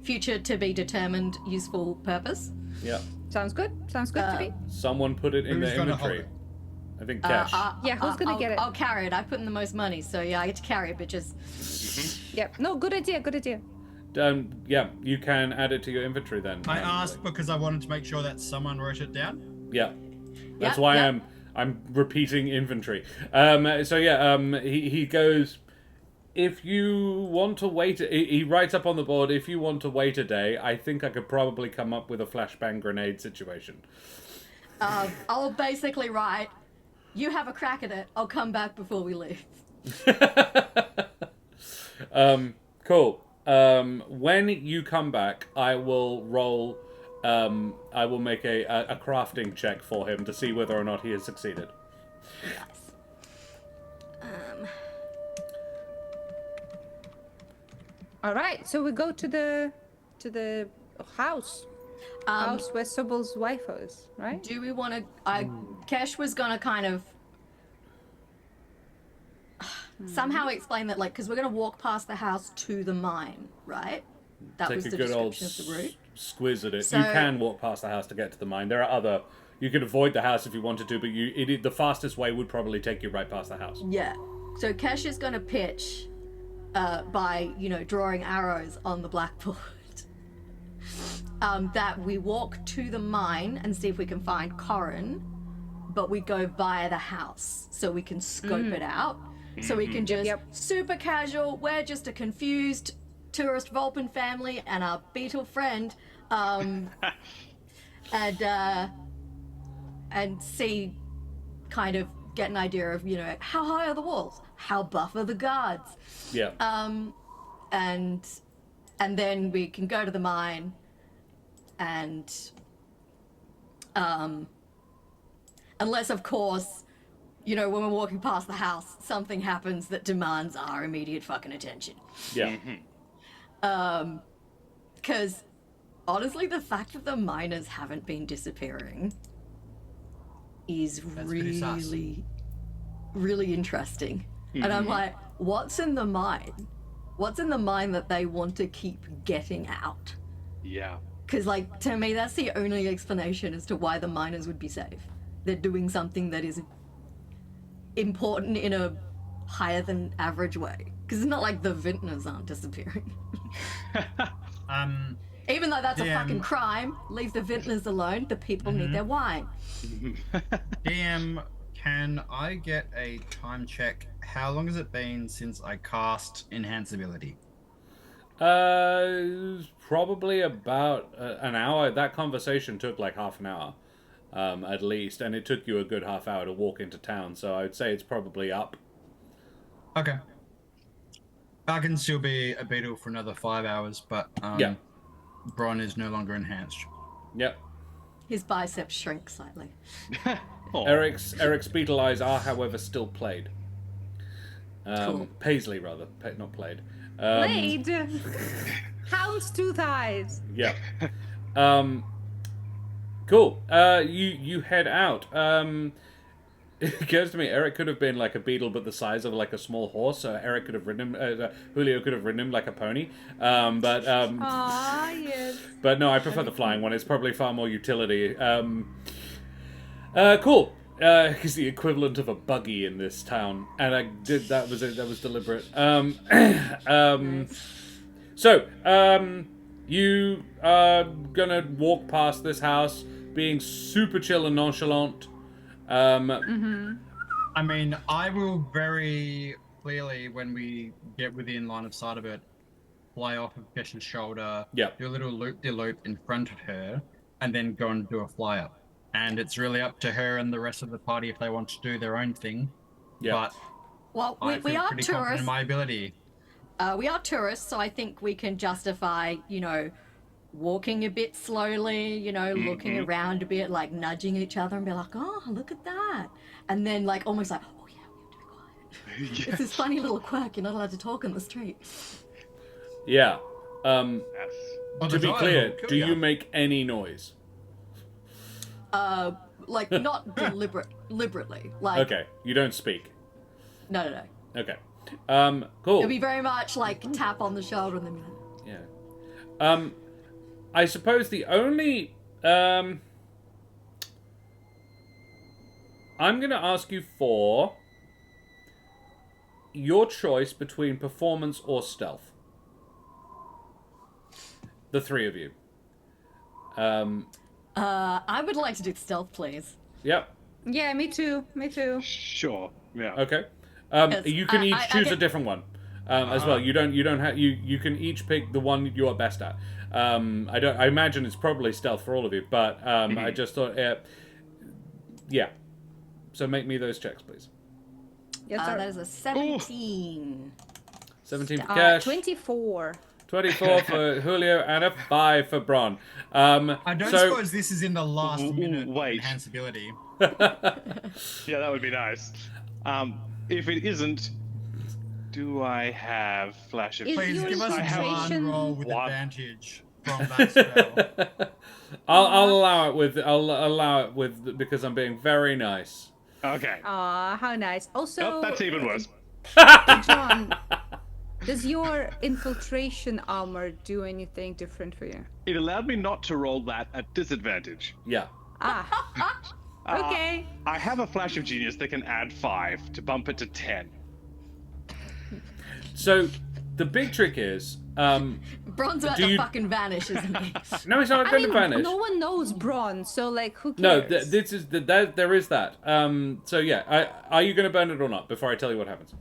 future to be determined useful purpose. Yeah. Sounds good. Sounds good to me. Someone put it in Who's their gonna hold inventory. it? I think Cash. Yeah, who's gonna get it? I'll carry it. I put in the most money, so yeah, I get to carry it, bitches. Yep. No, good idea. Good idea. Yeah, you can add it to your inventory then. I asked because I wanted to make sure that someone wrote it down. Yeah. That's Yeah, why yeah. I'm repeating inventory. So yeah, he goes, if you want to wait, he writes up on the board, if you want to wait a day, I think I could probably come up with a flashbang grenade situation. I'll basically write, you have a crack at it, I'll come back before we leave. Cool. When you come back, I will roll, I will make a crafting check for him to see whether or not he has succeeded. Nice. All right. So we go to the house. House where Sobel's wife is, right? Do we want to... Kesh was going to kind of somehow explain that, like, because we're going to walk past the house to the mine, right? That Take was a the good old description of the route. squiz at it. So- You can walk past the house to get to the mine. There are other... You could avoid the house if you wanted to, but the fastest way would probably take you right past the house. Yeah. So Kesh is going to pitch by, drawing arrows on the blackboard. That we walk to the mine and see if we can find Corin, but we go via the house so we can scope it out. So we can just super casual. We're just a confused tourist Vulpin family and our beetle friend, and see, kind of get an idea of how high are the walls, how buff are the guards, Yeah. and then we can go to the mine. And unless, of course, when we're walking past the house, something happens that demands our immediate fucking attention. Yeah. Because, honestly, the fact that the miners haven't been disappearing is pretty sus. really interesting. And I'm like, what's in the mine? What's in the mine that they want to keep getting out? Yeah. Because, like, to me, that's the only explanation as to why the miners would be safe. They're doing something that is important in a higher than average way. Because it's not like the vintners aren't disappearing. Even though that's a fucking crime, leave the vintners alone. The people need their wine. DM, can I get a time check? How long has it been since I cast Enhance Ability? Probably about an hour. That conversation took like half an hour, at least, and it took you a good half hour to walk into town. So I would say it's probably up. Okay. I can still be a beetle for another 5 hours, but Bron is no longer enhanced. Yep. His biceps shrink slightly. Eric's beetle eyes are, however, still played. Cool. Paisley, rather, not played. Blade. Houndstooth eyes. Yeah. Cool. You head out. It occurs to me, Eric could have been like a beetle, but the size of like a small horse. So Eric could have ridden him. Julio could have ridden him like a pony. Ah, yes. But no, I prefer the flying one. It's probably far more utility. Cool. He's the equivalent of a buggy in this town, and that was deliberate. So, you are gonna walk past this house, being super chill and nonchalant. I mean, I will very clearly, when we get within line of sight of it, fly off of Kesh's shoulder, do a little loop-de-loop in front of her, and then go and do a fly-up. And it's really up to her and the rest of the party if they want to do their own thing. Yeah. But Well, I we feel are pretty confident tourists. in my ability. We are tourists, so I think we can justify, walking a bit slowly, looking around a bit, like nudging each other and be like, oh, look at that. And then, like, almost like, oh, yeah, we have to be quiet. It's this funny little quirk. You're not allowed to talk in the street. Yeah. Well, To the be driver clear, will kill do ya. you make any noise? like not deliberately. Like Okay, you don't speak. no. Okay. Cool. It'll be very much like tap on the shoulder and then. Yeah. I suppose the only I'm gonna ask you for your choice between performance or stealth. The three of you. I would like to do stealth, please. Yep. Yeah, me too. Me too. Sure. Yeah. Okay. Yes, You can each I choose a get- different one as well. You don't have you can each pick the one you are best at. I imagine it's probably stealth for all of you, but I just thought yeah. So make me those checks, please. Yes, sir. That is a 17. 17 for Cash, 24. 24 for Julio, and a 5 for Bron. I don't suppose this is in the last minute wait. enhanceability. Yeah, that would be nice. If it isn't, do I have Flash of Is Please your give us infiltration- one roll with What? advantage from that spell. I'll allow it with because I'm being very nice. Okay. Aw, how nice. Also, Oh, that's even worse. John, does your infiltration armor do anything different for you? It allowed me not to roll that at disadvantage. Yeah. Ah, okay. I have a Flash of Genius that can add 5 to bump it to 10. So the big trick is Bron's about Do to you- fucking vanish, isn't he? no, it's not I going mean, to vanish. no one knows bronze, so like, who No, cares? this is there is that. So yeah, are you going to burn it or not? Before I tell you what happens.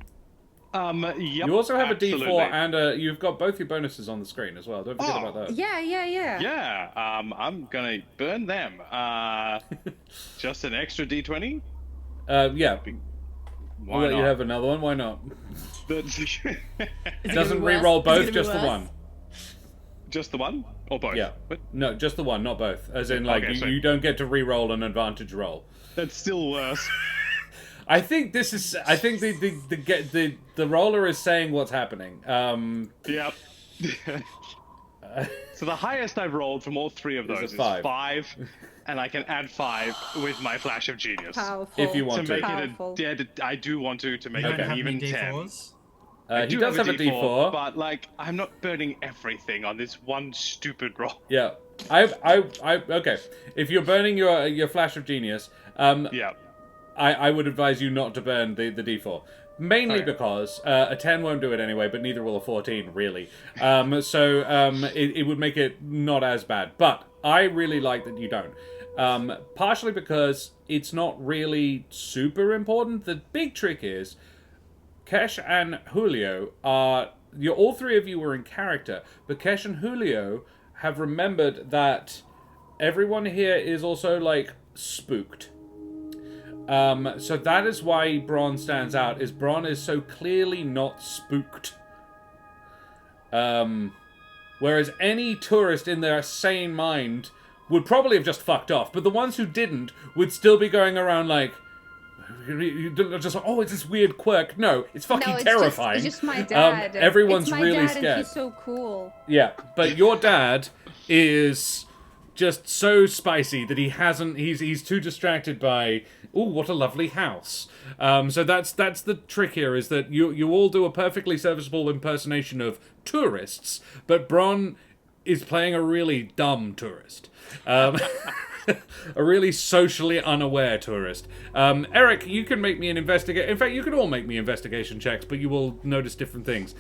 Yep, You also have absolutely. a D4 and you've got both your bonuses on the screen as well. Don't forget Oh. about that. Yeah. Yeah, I'm gonna burn them. Just an extra D20? Yeah. Why I'll let not? you have another one. Why not? That's- Is it gonna Doesn't be worse? re-roll Is it both, gonna be just the worse? one. Just the one? Or both? Yeah. What? No, just the one, not both. As in, like, Okay, so- you don't get to re-roll an advantage roll. That's still worse. I think this is. I think the roller is saying what's happening. Yep. So the highest I've rolled from all three of Is a those is 5. 5, and I can add 5 with my Flash of Genius. Powerful. If you To want make Powerful. it I do want to make You it don't an have even any 10. D4s? I He do does have a D4. but like I'm not burning everything on this one stupid roll. Yeah. Okay. If you're burning your flash of genius, Yeah. I would advise you not to burn the D4. Mainly Okay. because a 10 won't do it anyway, but neither will a 14, really. It would make it not as bad. But I really like that you don't. Partially because it's not really super important. The big trick is, Kesh and Julio are... all three of you were in character, but Kesh and Julio have remembered that everyone here is also, like, spooked. So that is why Bron stands out, is Bron is so clearly not spooked. Whereas any tourist in their sane mind would probably have just fucked off, but the ones who didn't would still be going around like, just oh, it's this weird quirk. No, it's fucking No, it's terrifying. Just my dad. Everyone's it's my really dad scared. And he's so cool. Yeah, but your dad is just so spicy that he's too distracted by, ooh, what a lovely house. So that's the trick here, is that you all do a perfectly serviceable impersonation of tourists, but Bron is playing a really dumb tourist. A really socially unaware tourist. Eric, you can make me an investigate. In fact, you can all make me investigation checks, but you will notice different things.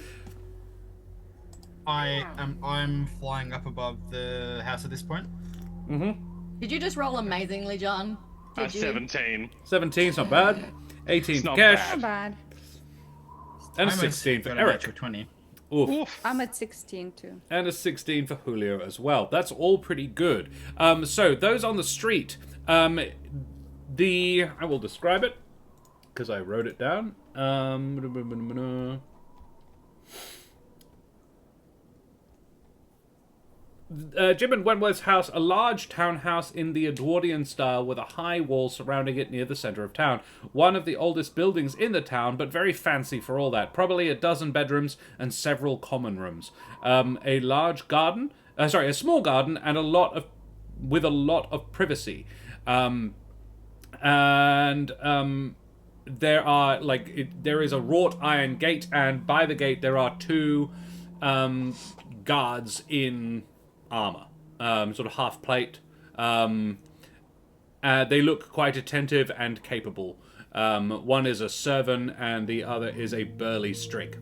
I'm flying up above the house at this point. Did you just roll amazingly, John? Did you? 17. 17's not bad. 18 It's for not Cash. bad. Not bad. And a I almost 16 for got an Eric. extra 20. Oof. Oof. I'm at 16 too. And a 16 for Julio as well. That's all pretty good. So, those on the street. I will describe it, because I wrote it down. Jim and Wentworth's house, a large townhouse in the Edwardian style with a high wall surrounding it near the center of town. One of the oldest buildings in the town, but very fancy for all that. Probably a dozen bedrooms and several common rooms. A large garden, a small garden, and a lot of privacy. There is a wrought iron gate, and by the gate there are two guards in armor, sort of half plate. They look quite attentive and capable. One is a servant, and the other is a burly strig.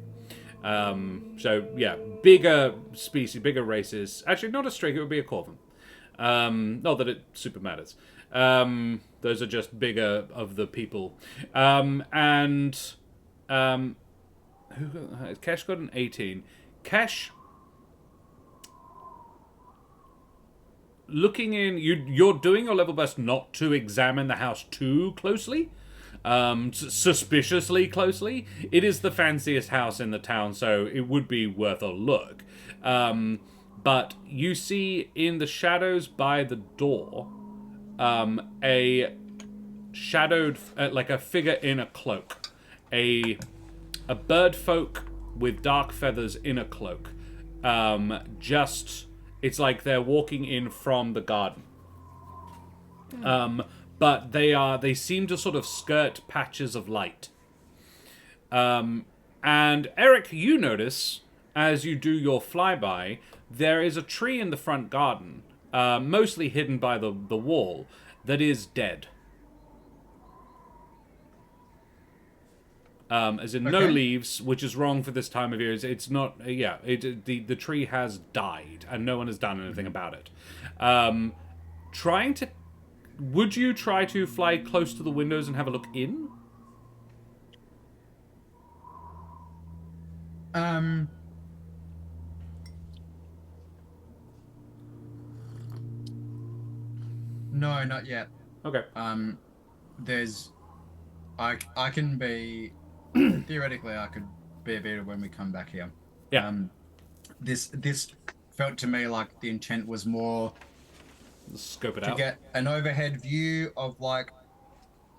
So yeah, bigger species, bigger races. Actually, not a strig; it would be a corvan. Not that it super matters. Those are just bigger of the people. Kesh got an 18. Kesh, looking in, you're doing your level best not to examine the house too closely. Suspiciously closely. It is the fanciest house in the town, so it would be worth a look. But you see in the shadows by the door, a shadowed, like a figure in a cloak. A bird folk with dark feathers in a cloak. It's like they're walking in from the garden. But they seem to sort of skirt patches of light. And Eric, you notice, as you do your flyby, there is a tree in the front garden, mostly hidden by the wall, that is dead. As in no leaves, which is wrong for this time of year. It's not, the tree has died, and no one has done anything about it. Would you try to fly close to the windows and have a look in? No, not yet. Okay. I can be theoretically I could be a better when we come back here. Yeah. This felt to me like the intent was more Scope it to out. get an overhead view of like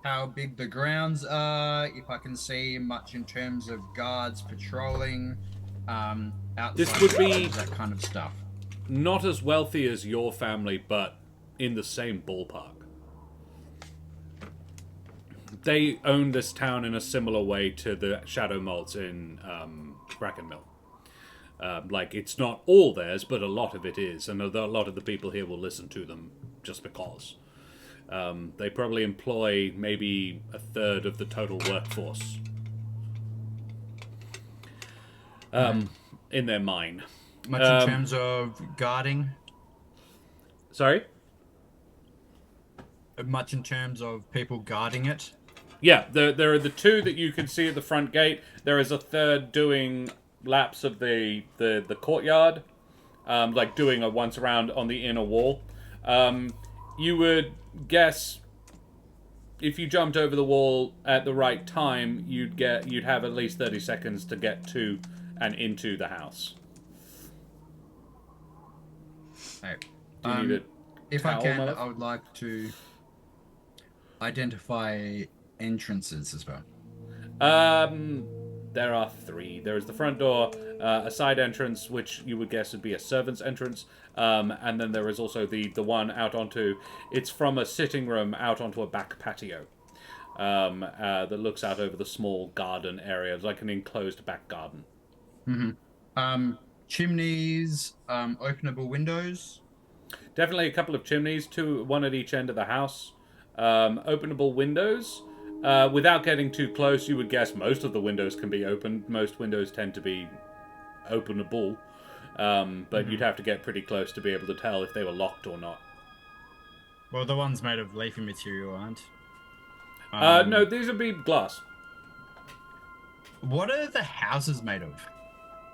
how big the grounds are, if I can see much in terms of guards patrolling, outside This would be that kind of stuff. Not as wealthy as your family, but in the same ballpark. They own this town in a similar way to the Shadow Malts in Brackenmill. It's not all theirs, but a lot of it is, and a lot of the people here will listen to them just because. They probably employ maybe a third of the total workforce in their mine. Much in terms of guarding? Sorry? Much in terms of people guarding it? Yeah, there are the two that you can see at the front gate. There is a third doing laps of the courtyard, doing a once around on the inner wall. You would guess if you jumped over the wall at the right time, you'd have at least 30 seconds to get to and into the house. Hey, Do you need if I can, I would like to identify entrances as well. There are three. There is the front door, a side entrance, which you would guess would be a servant's entrance, and then there is also the one out onto... It's from a sitting room out onto a back patio that looks out over the small garden area. It's like an enclosed back garden. Mm-hmm. Chimneys, openable windows. Definitely a couple of chimneys, one at each end of the house. Openable windows. Without getting too close, you would guess most of the windows can be opened. Most windows tend to be openable. But you'd have to get pretty close to be able to tell if they were locked or not. Well, the ones made of leafy material aren't. No, these would be glass. What are the houses made of?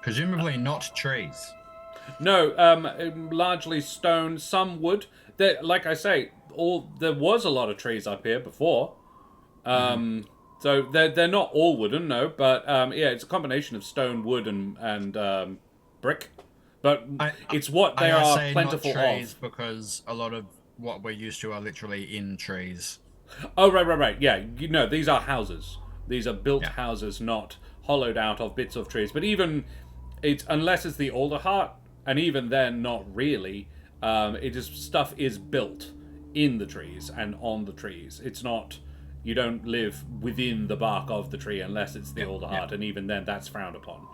Presumably not trees. No, largely stone, some wood. Like I say, there was a lot of trees up here before. So they're not all wooden, no, but it's a combination of stone, wood, and brick. But it's what they are plentiful not trees of. Because a lot of what we're used to are literally in trees. Oh, right. Yeah, these are houses. These are built houses, not hollowed out of bits of trees. But even unless it's the older heart, and even then, not really. Stuff is built in the trees and on the trees. It's not, you don't live within the bark of the tree unless it's the older heart, and even then that's frowned upon.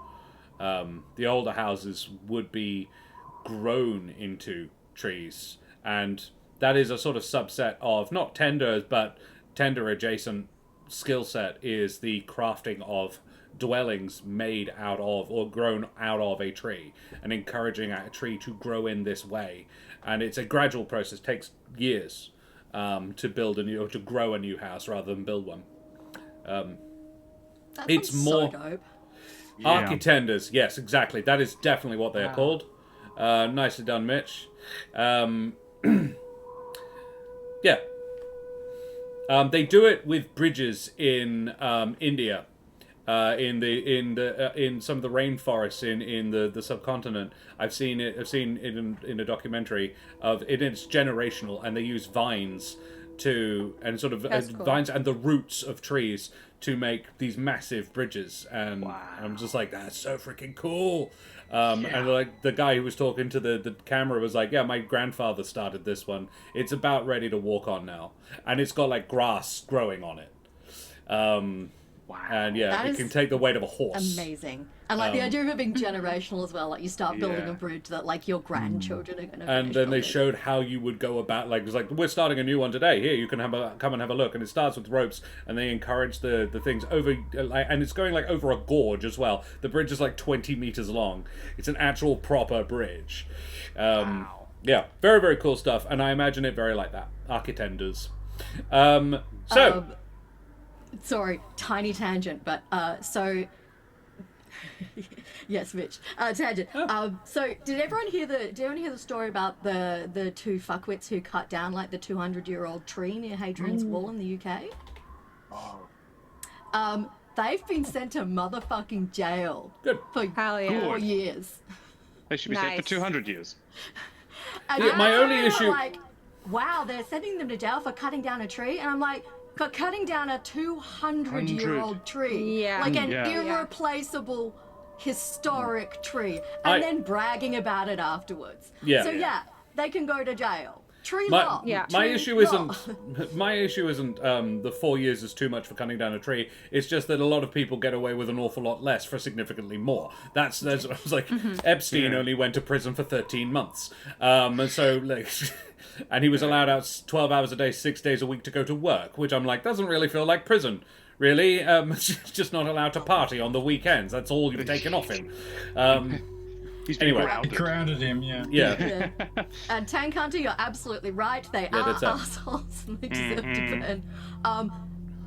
The older houses would be grown into trees, and that is a sort of subset of, not tender, but tender adjacent skill set is the crafting of dwellings made out of or grown out of a tree, and encouraging a tree to grow in this way. And it's a gradual process, takes years to build a new, or to grow a new house rather than build one. It's more so dope. architenders. Yes, exactly. That is definitely what they are called. Nicely done, Mitch. Yeah. They do it with bridges in India, in some of the rainforests in the subcontinent. I've seen it in a documentary of it. It's generational, and they use vines and sort of Cool. vines and the roots of trees to make these massive bridges. And I'm just like, that's so freaking cool. And like the guy who was talking to the camera was like, yeah, my grandfather started this one. It's about ready to walk on now, and it's got like grass growing on it. And yeah, it can take the weight of a horse. Amazing. And like the idea of it being generational as well, like you start building a bridge that like your grandchildren are going to And then they showed how you would go about, like, it was like, we're starting a new one today. Here, you can come and have a look. And it starts with ropes, and they encourage the things over, and it's going like over a gorge as well. The bridge is like 20 meters long. It's an actual proper bridge. Yeah, very, very cool stuff. And I imagine it very like that. Architenders. Sorry, tiny tangent, but so yes, Mitch. Tangent. So did everyone hear the story about the two fuckwits who cut down like the 200-year-old tree near Hadrian's Wall in the UK? They've been sent to motherfucking jail for Hell yeah. 4 years. They should be sent for Nice. 200 years. And Yeah, my only issue- like, wow, they're sending them to jail for cutting down a tree, and I'm like, for cutting down a 200-year-old tree, Yeah. like an Yeah. irreplaceable historic tree, and then bragging about it afterwards. Yeah. So yeah, they can go to jail. Tree My, law. Yeah. my Tree issue law. isn't the 4 years is too much for cutting down a tree. It's just that a lot of people get away with an awful lot less for significantly more. That's I was like, Epstein only went to prison for 13 months, and so like, and he was allowed out 12 hours a day, 6 days a week to go to work, which I'm like, doesn't really feel like prison. Really, just not allowed to party on the weekends. That's all you've taken off him. He's been Anyway. grounded. Grounded him, yeah. Yeah. Yeah. And Tank Hunter, you're absolutely right. They are that's it. assholes and they deserve to burn.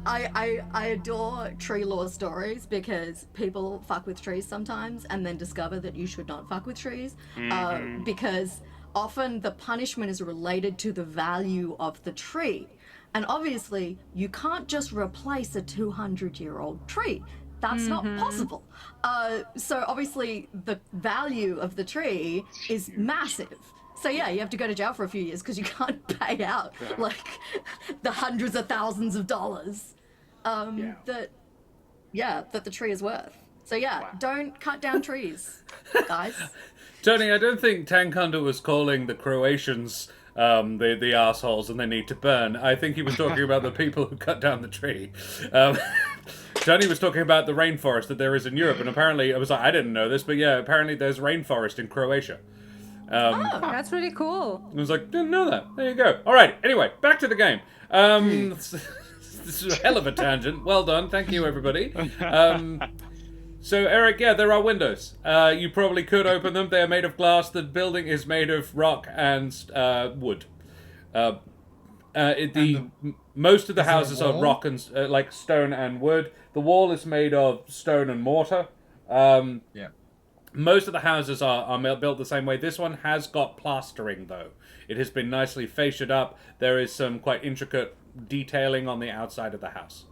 I adore tree law stories because people fuck with trees sometimes and then discover that you should not fuck with trees because often the punishment is related to the value of the tree. And obviously, you can't just replace a 200-year-old tree. That's not possible. So obviously, the value of the tree is massive. So yeah, you have to go to jail for a few years because you can't pay out like the hundreds of thousands of dollars that the tree is worth. So yeah, don't cut down trees, guys. Tony, I don't think Tank Hunter was calling the Croatians the assholes and they need to burn. I think he was talking about the people who cut down the tree. Tony was talking about the rainforest that there is in Europe, and apparently, I was like, I didn't know this, but yeah, apparently there's rainforest in Croatia. That's really cool. I was like, didn't know that. There you go. All right, anyway, back to the game. This is a hell of a tangent. Well done. Thank you, everybody. So, Eric, yeah, there are windows. You probably could open them. They are made of glass. The building is made of rock and wood. Most of the houses are rock and like stone and wood. The wall is made of stone and mortar. Yeah. Most of the houses are built the same way. This one has got plastering, though. It has been nicely fasciated up. There is some quite intricate detailing on the outside of the house.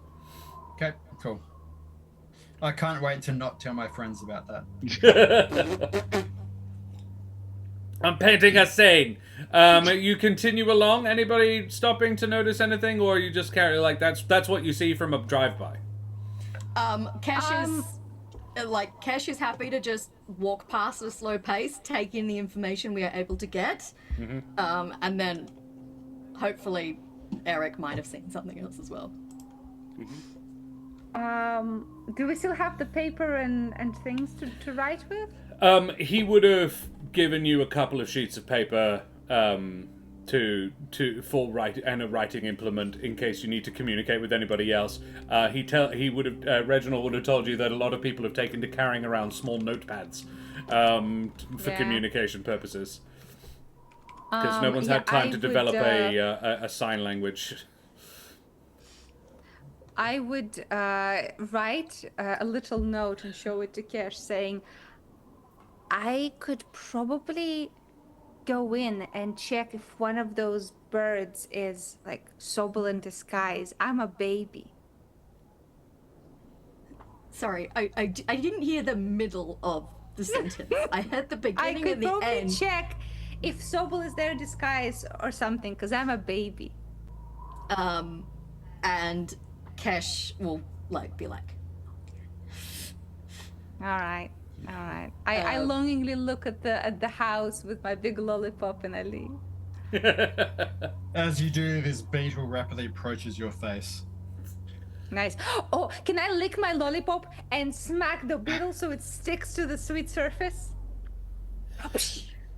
Okay, cool. I can't wait to not tell my friends about that. I'm painting a scene. You continue along. Anybody stopping to notice anything, or you just carry like that's what you see from a drive-by? Cash is happy to just walk past at a slow pace, take in the information we are able to get, and then hopefully Eric might have seen something else as well. Do we still have the paper and things to write with? He would have given you a couple of sheets of paper for a writing implement in case you need to communicate with anybody else. Reginald would have told you that a lot of people have taken to carrying around small notepads for communication purposes. Because no one's had time to develop a sign language. I would write a little note and show it to Kesh saying, I could probably go in and check if one of those birds is like Sobel in disguise. I'm a baby. Sorry, I didn't hear the middle of the sentence. I heard the I beginning could and the probably end. check if Sobel is there in disguise or something, because I'm a baby. And Kesh will be like, All right. I longingly look at the house with my big lollipop and I leave. As you do, this beetle rapidly approaches your face. Nice. Oh, can I lick my lollipop and smack the beetle so it sticks to the sweet surface?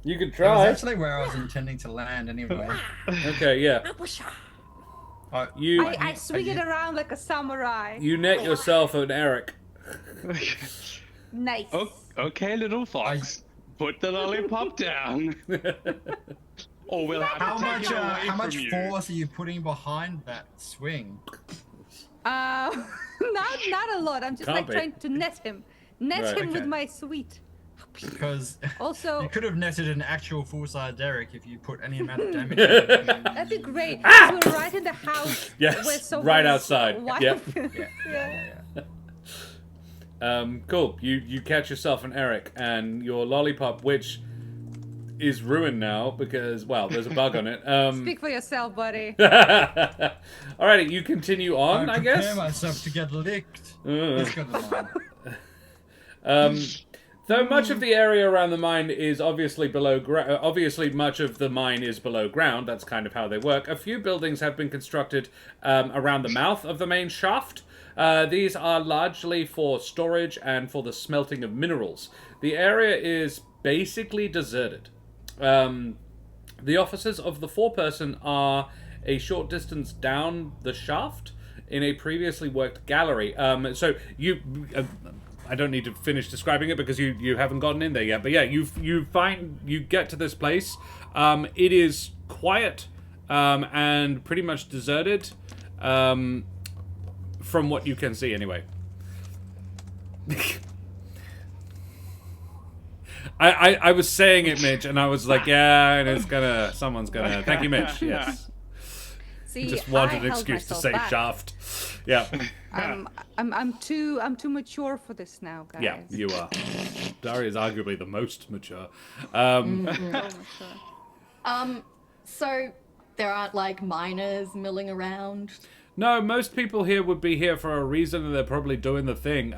You could That try. was actually where I was intending to land anyway. Okay, yeah. I swing it around like a samurai. You net yourself an Eric. Nice. Okay, little fox. Put the lollipop down. Or we'll have to take it away How much from you. force are you putting behind that swing? Not a lot. I'm just Can't be. trying to net him. Net Right. him with Okay. my sweet. Because Also, you could have netted an actual full-size Derek if you put any amount of damage. that'd be great. We're right in the house. Yes, where Sophie's right outside. wife- Yep. Yeah. Cool. You catch yourself an Eric, and your lollipop, which is ruined now because, well, there's a bug on it. Speak for yourself, buddy. Alrighty, you continue on, I prepare guess. myself to get licked. Let's go to the mine. Though much of the area around the mine is obviously below ground, obviously much of the mine is below ground. That's kind of how they work. A few buildings have been constructed around the mouth of the main shaft. These are largely for storage and for the smelting of minerals. The area is basically deserted. The offices of the foreperson are a short distance down the shaft in a previously worked gallery. So you... I don't need to finish describing it because you haven't gotten in there yet. But yeah, you get to this place. It is quiet and pretty much deserted from what you can see anyway. I was saying it, Mitch, and I was like, yeah, and someone's gonna. Thank you, Mitch. Yes. See, Just wanted I an held excuse to myself say back. shaft. Yeah. I'm too mature for this now, guys. Yeah, you are. Daria is arguably the most mature. So mature. so there aren't miners milling around. No, most people here would be here for a reason, and they're probably doing the thing.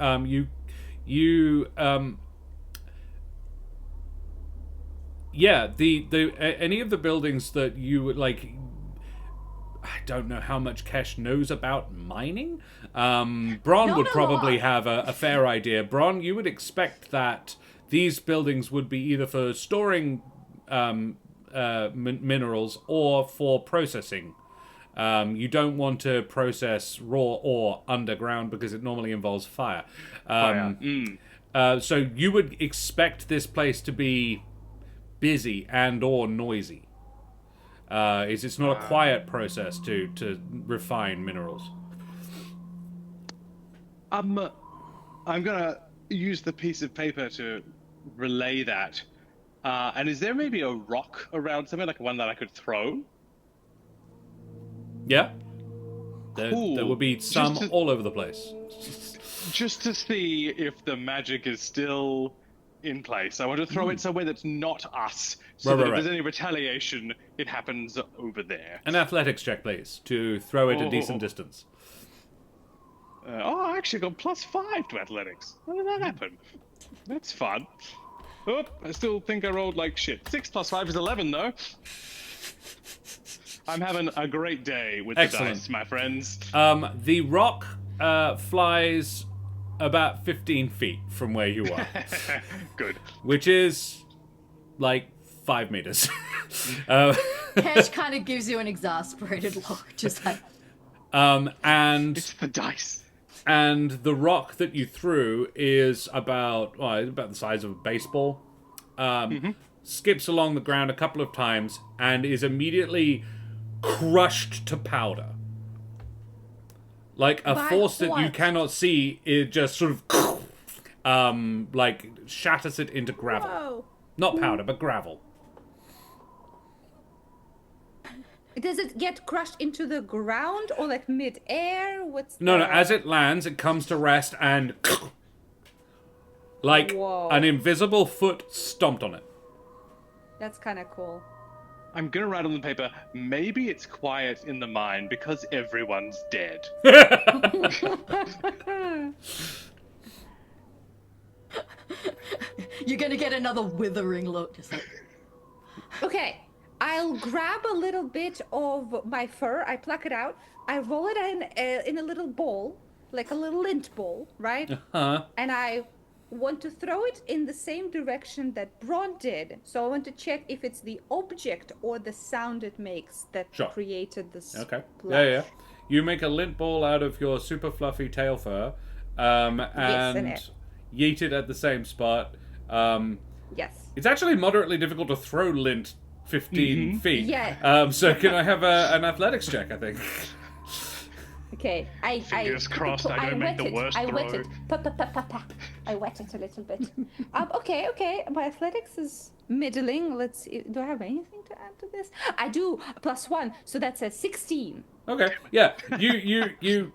Yeah, any of the buildings that you would like. I don't know how much Kesh knows about mining. Bron Not would a probably lot. have a fair idea. Bron, you would expect that these buildings would be either for storing minerals or for processing. You don't want to process raw ore underground because it normally involves fire. So you would expect this place to be busy and or noisy. It's not a quiet process to refine minerals. I'm gonna use the piece of paper to relay that. And is there maybe a rock around somewhere, like one that I could throw? Yeah? Cool. There will be some Just to- all over the place. Just to see if the magic is still in place. I want to throw it somewhere that's not us, so that if there's any retaliation, it happens over there. An athletics check, please, to throw it a decent distance. I actually got +5 to athletics. How did that happen? That's fun. Oh, I still think I rolled like shit. 6 + 5 is 11, though. I'm having a great day with Excellent. the dice, my friends. The rock flies about 15 feet from where you are, Good. which is like 5 meters. Cash kind of gives you an exasperated look, just like, And It's the dice. and the rock that you threw is about the size of a baseball. Skips along the ground a couple of times and is immediately crushed to powder. Like a By force that you what? cannot see, it just sort of like shatters it into gravel. Whoa. Not powder, but gravel. Does it get crushed into the ground or like mid-air? What's No, the... as it lands, it comes to rest and like Whoa. an invisible foot stomped on it. That's kind of cool. I'm gonna write on the paper, maybe it's quiet in the mine because everyone's dead. you're gonna get another withering look, just like, Okay, I'll grab a little bit of my fur. I pluck it out. I roll it in a little bowl, like a little lint bowl, right? Huh? And I want to throw it in the same direction that Braun did. So I want to check if it's the object or the sound it makes that Sure. created this. Okay. splash. Yeah. You make a lint ball out of your super fluffy tail fur, and it. yeet it at the same spot. Yes. It's actually moderately difficult to throw lint 15 feet. Yeah. So can I have an athletics check, I think? Okay. Fingers crossed I don't make the worst I wet throw. it. Pa, pa, pa, pa, pa. I wet it a little bit. Okay. My athletics is middling. Let's see. Do I have anything to add to this? I do. +1. So that's a 16. Okay. Yeah. You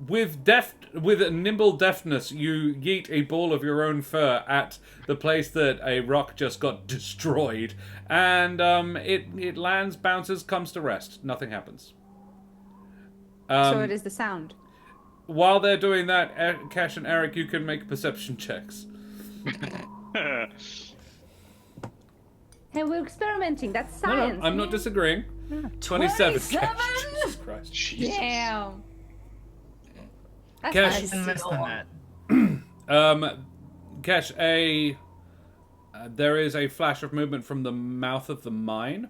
with a nimble deftness, you yeet a ball of your own fur at the place that a rock just got destroyed, and it lands, bounces, comes to rest. Nothing happens. So it is the sound. While they're doing that, Cash and Eric, you can make perception checks. Hey, we're experimenting. That's No, science. I'm not man. disagreeing. 27. 27? Cash. Jesus Christ. Jesus. Damn. That's Cash. nice. And less than that. Cash, there is a flash of movement from the mouth of the mine.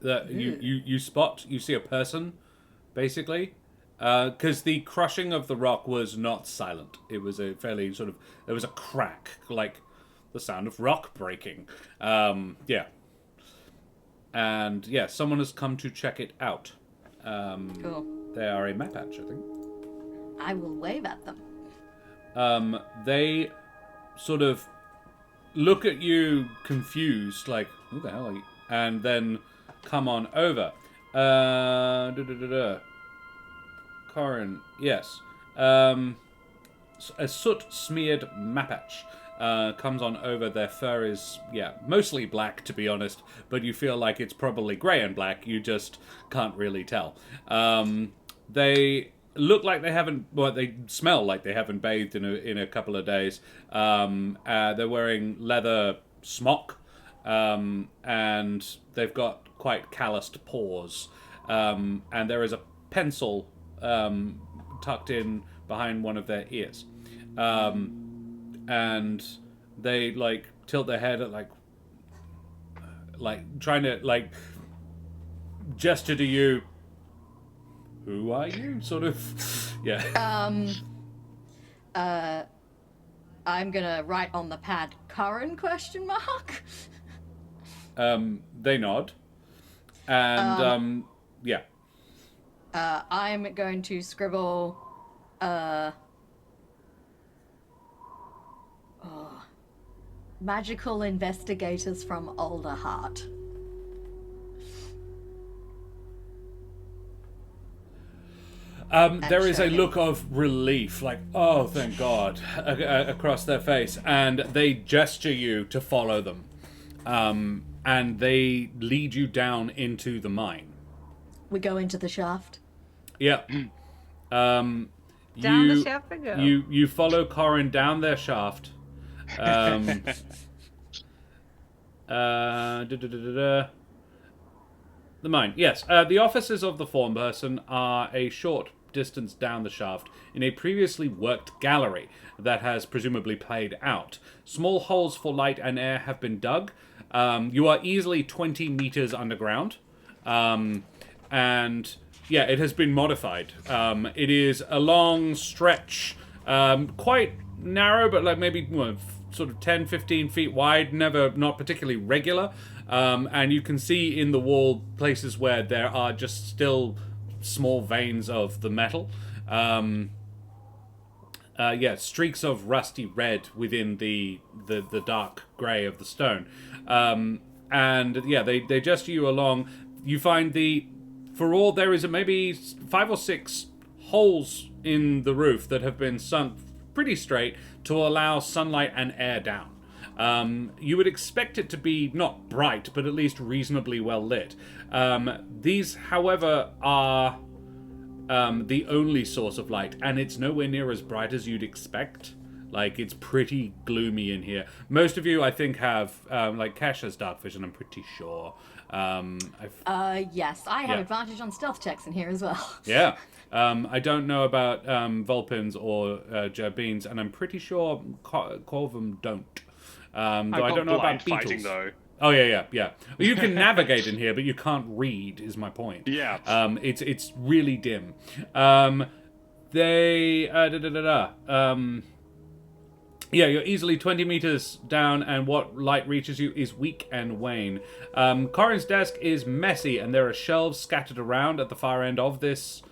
That you spot. You see a person, basically, because the crushing of the rock was not silent. It was a fairly sort of, there was a crack, like the sound of rock breaking. Yeah. And yeah, someone has come to check it out. cool. They are a Mapatch, I think. I will wave at them. They sort of look at you confused, like, who the hell are you? And then come on over. Corin, yes. A soot-smeared Mapatch comes on over. Their fur is, mostly black, to be honest, but you feel like it's probably grey and black. You just can't really tell. They look like they haven't, they smell like they haven't bathed in a couple of days. They're wearing leather smock, and they've got quite calloused paws. And there is a pencil tucked in behind one of their ears. And they, like, tilt their head at, like trying to, like, gesture to you. Who are you? Sort of, yeah. I'm gonna write on the pad, Curran, ? They nod. And, yeah. I'm going to scribble, magical investigators from Alderheart. There is a show him. look of relief, like, oh, thank God, across their face, and they gesture you to follow them. And they lead you down into the mine. We go into the shaft. Yeah. Down the shaft we go. You follow Corin down their shaft. The mine, yes. The offices of the form person are a short distance down the shaft in a previously worked gallery that has presumably played out. Small holes for light and air have been dug. You are easily 20 meters underground. And yeah, it has been modified. It is a long stretch, quite narrow, but like maybe sort of 10, 15 feet wide, not particularly regular. And you can see in the wall places where there are just still small veins of the metal. Streaks of rusty red within the dark grey of the stone. They gesture you along. You find there is maybe 5 or 6 holes in the roof that have been sunk pretty straight to allow sunlight and air down. You would expect it to be not bright, but at least reasonably well lit. These, however, are the only source of light, and it's nowhere near as bright as you'd expect. Like, it's pretty gloomy in here. Most of you, I think, have, Cash has dark vision, I'm pretty sure. Yes, I have advantage on stealth checks in here as well. Yeah. I don't know about Vulpins or Gerbeans, and I'm pretty sure Corvum don't. Though I don't know about beetles. Fighting, though. Oh yeah. Well, you can navigate in here, but you can't read. Is my point. Yeah. It's really dim. You're easily 20 meters down, and what light reaches you is weak and wane. Corin's desk is messy, and there are shelves scattered around at the far end of this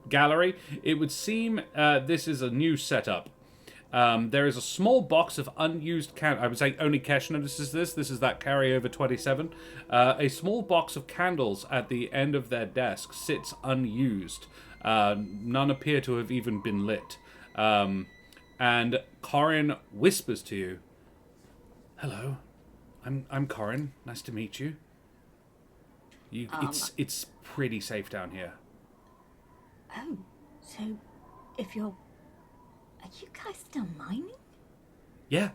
gallery. It would seem this is a new setup. There is a small box of unused I would say only Kesh notices this. This is that carryover 27. A small box of candles at the end of their desk sits unused. None appear to have even been lit. And Corin whispers to you, "Hello, I'm Corin. Nice to meet you. It's pretty safe down here." Oh, so if are you guys still mining? Yeah.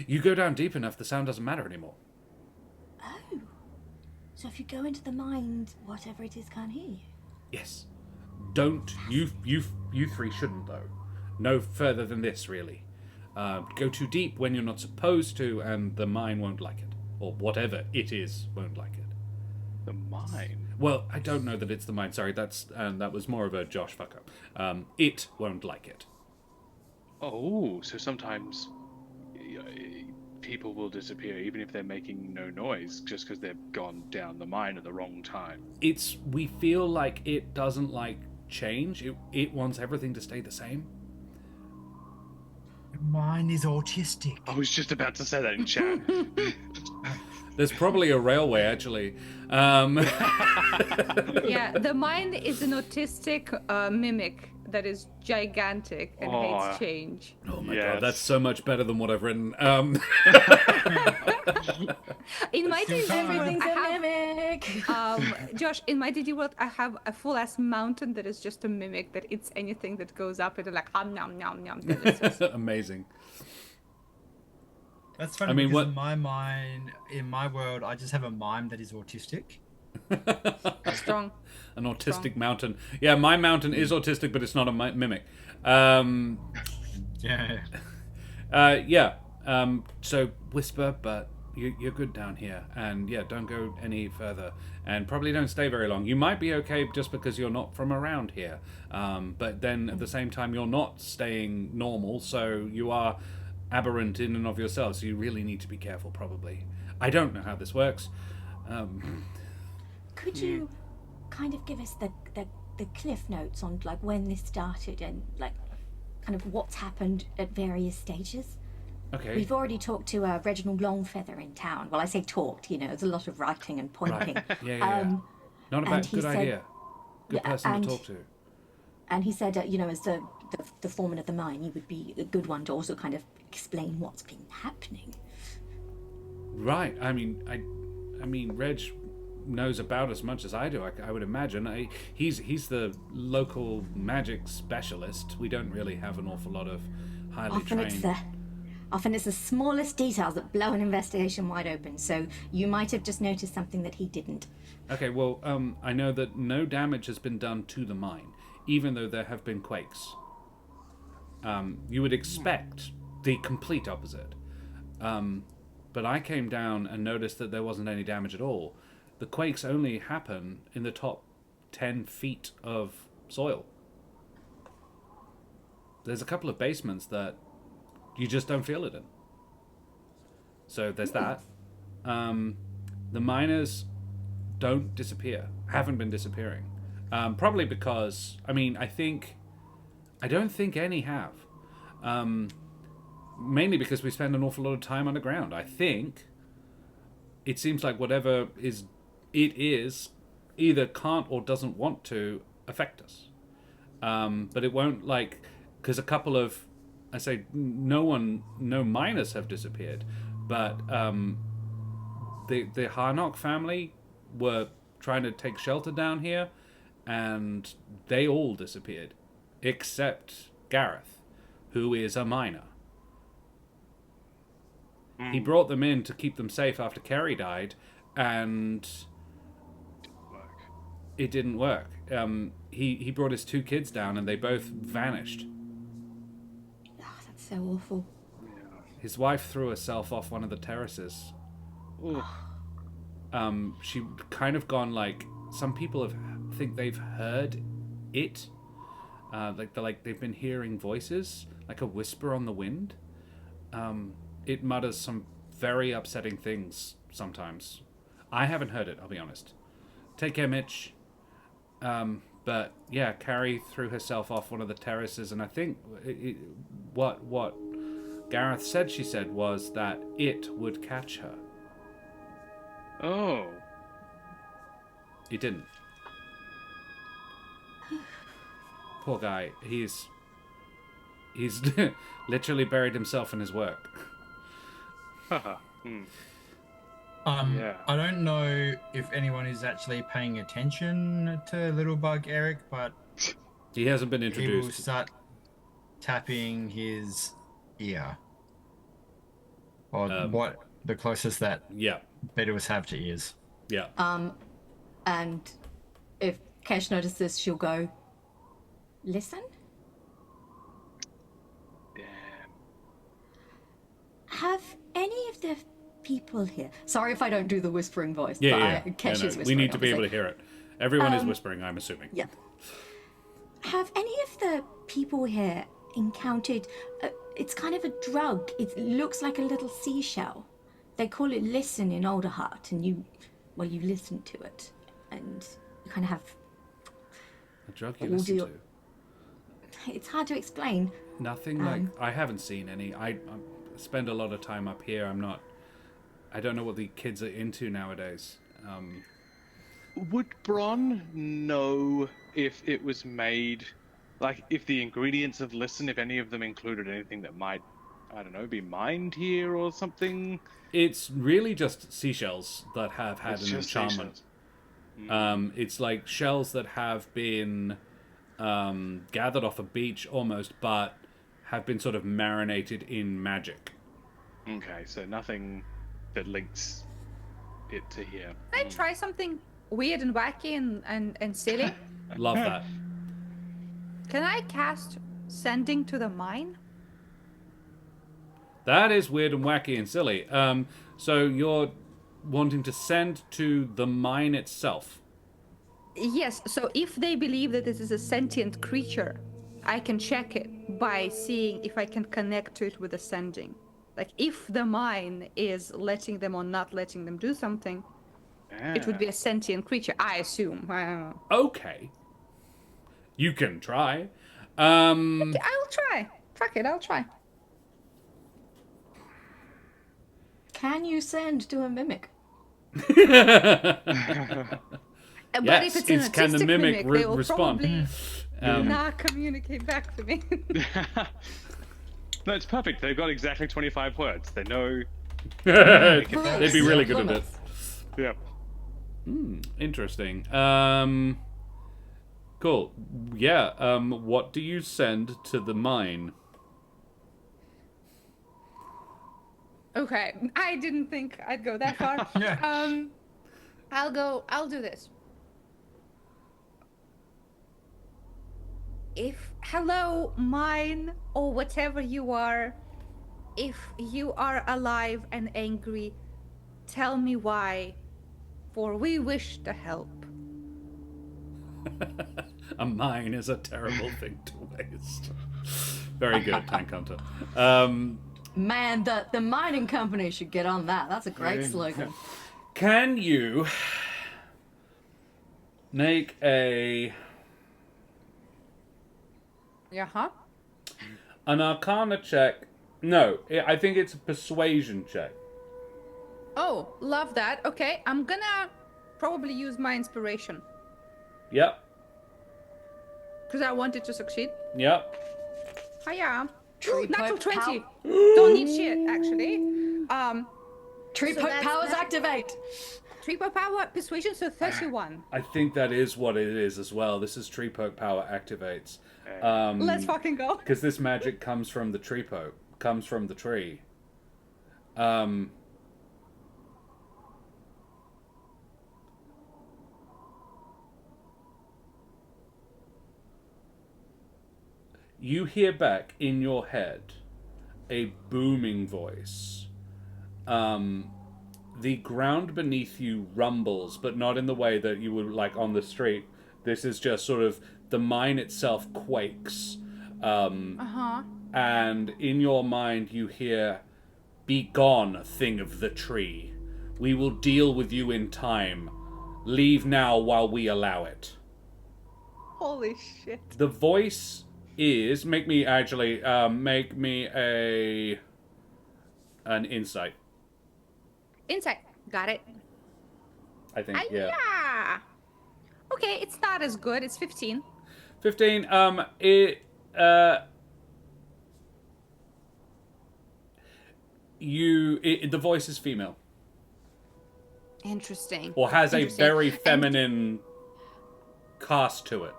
You go down deep enough, the sound doesn't matter anymore. Oh, so if you go into the mine, whatever it is can't hear you? Yes. Don't you three shouldn't though. No further than this, really. Go too deep when you're not supposed to, and the mine won't like it. Or whatever it is won't like it. The mine? Well, I don't know that it's the mine. Sorry, that was more of a Josh fuck-up. It won't like it. Oh, so sometimes people will disappear even if they're making no noise just because they've gone down the mine at the wrong time. We feel like it doesn't like change. It wants everything to stay the same. Mine is autistic. I was just about to say that in chat. There's probably a railway, actually. Yeah, the mine is an autistic mimic that is gigantic and hates change. Oh my god, that's so much better than what I've written. In my DD world, Everything's I a have, mimic. Josh, in my DD world, I have a full-ass mountain that is just a mimic that eats anything that goes up and like, nom, nom, nom. Amazing. That's funny. I mean, because in my world, I just have a mime that is autistic. Strong. An autistic mountain. Yeah, my mountain is autistic, but it's not a mimic. So whisper, but you're good down here, and don't go any further, and probably don't stay very long. You might be okay just because you're not from around here, but then at the same time you're not staying normal, so you are aberrant in and of yourself. So you really need to be careful. Probably. I don't know how this works. Could you kind of give us the cliff notes on like when this started and like kind of what's happened at various stages? Okay. We've already talked to Reginald Longfeather in town. Well, I say talked, there's a lot of writing and pointing. Yeah. Not a bad, good idea. Good person to talk to. And he said, as the foreman of the mine, you would be a good one to also kind of explain what's been happening. Right. I mean, Reg knows about as much as I do. I would imagine. He's the local magic specialist. We don't really have an awful lot of highly trained. Often it's the smallest details that blow an investigation wide open, so you might have just noticed something that he didn't. Okay, well, I know that no damage has been done to the mine, even though there have been quakes. You would expect the complete opposite. But I came down and noticed that there wasn't any damage at all. The quakes only happen in the top 10 feet of soil. There's a couple of basements that you just don't feel it in. So there's that. The miners don't disappear, haven't been disappearing. Probably because, I don't think any have. Mainly because we spend an awful lot of time underground. I think it seems like whatever it is either can't or doesn't want to affect us. But it won't, because a couple of, no miners have disappeared, but the Harnock family were trying to take shelter down here, and they all disappeared, except Gareth, who is a miner. He brought them in to keep them safe after Kerry died, and it didn't work. He brought his 2 kids down, and they both vanished. Oh, that's so awful. His wife threw herself off one of the terraces. Ooh. She kind of gone some people think they've heard it. They've been hearing voices, like a whisper on the wind. It mutters some very upsetting things sometimes. I haven't heard it, I'll be honest. Take care, Mitch. But yeah, Carrie threw herself off one of the terraces, and I think what Gareth said she said was that it would catch her. Oh. It didn't. Poor guy. He's literally buried himself in his work. Yeah. I don't know if anyone is actually paying attention to Little Bug Eric, but He hasn't been he will introduced. start tapping his ear. Or what the closest that Yeah. Bedouins have to ears. Yeah. And if Kesh notices, she'll go, listen? Yeah. Have any of the people here... Sorry if I don't do the whispering voice, Yeah. but Kesh is whispering. We need to be able to obviously. hear it. Everyone is whispering, I'm assuming. Yeah. Have any of the people here encountered... it's kind of a drug. It looks like a little seashell. They call it listen in Alderheart, and you listen to it. And you kind of have... A drug you listen to. It's hard to explain. Nothing I haven't seen any. I spend a lot of time up here. I don't know what the kids are into nowadays. Would Bron know if it was made, if the ingredients of listen, if any of them included anything that might, I don't know, be mined here or something? It's really just seashells that have had It's an just enchantment. seashells. It's like shells that have been gathered off a beach almost, but have been sort of marinated in magic. Okay, so nothing that links it to here. Can I try something weird and wacky and silly? Love that. Can I cast Sending to the Mine? That is weird and wacky and silly. So you're wanting to send to the mine itself. Yes, so if they believe that this is a sentient creature, I can check it by seeing if I can connect to it with the sending. If the mine is letting them or not letting them do something, it would be a sentient creature, I assume. I don't know. Okay. You can try. I'll try. Fuck it, I'll try. Can you send to a mimic? But Yes, if it's an can the autistic mimic they will respond? probably not communicate back to me. No, it's perfect. They've got exactly 25 words. They know. They'd be really good at it. Yeah. Interesting. Cool. Yeah. What do you send to the mine? Okay, I didn't think I'd go that far. Yeah. I'll do this. Hello, mine, or whatever you are, if you are alive and angry, tell me why, for we wish to help. A mine is a terrible thing to waste. Very good, Tank Hunter. Man, the mining company should get on that. That's a great slogan. Can you make an Arcana check? No, I think it's a persuasion check. Oh, love that. Okay, I'm gonna probably use my inspiration. Yep. Because I wanted to succeed. Yep. Hiya. Tree Natural poke 20. Don't need shit, actually. Tree So poke that's- powers that's- activate. Triple power persuasion, so 31. I think that is what it is as well. This is tree poke power activates. Let's fucking go. Because this magic comes from the tree poke, comes from the tree. You hear back in your head a booming voice. The ground beneath you rumbles, but not in the way that you would like on the street. This is just sort of the mine itself quakes. And in your mind you hear, "Be gone, thing of the tree. We will deal with you in time. Leave now while we allow it." Holy shit. The voice is make me an insight. Insight. Got it. I think yeah. Okay, it's not as good. It's 15. 15. The voice is female, Interesting. or has a Interesting. very feminine cast to it.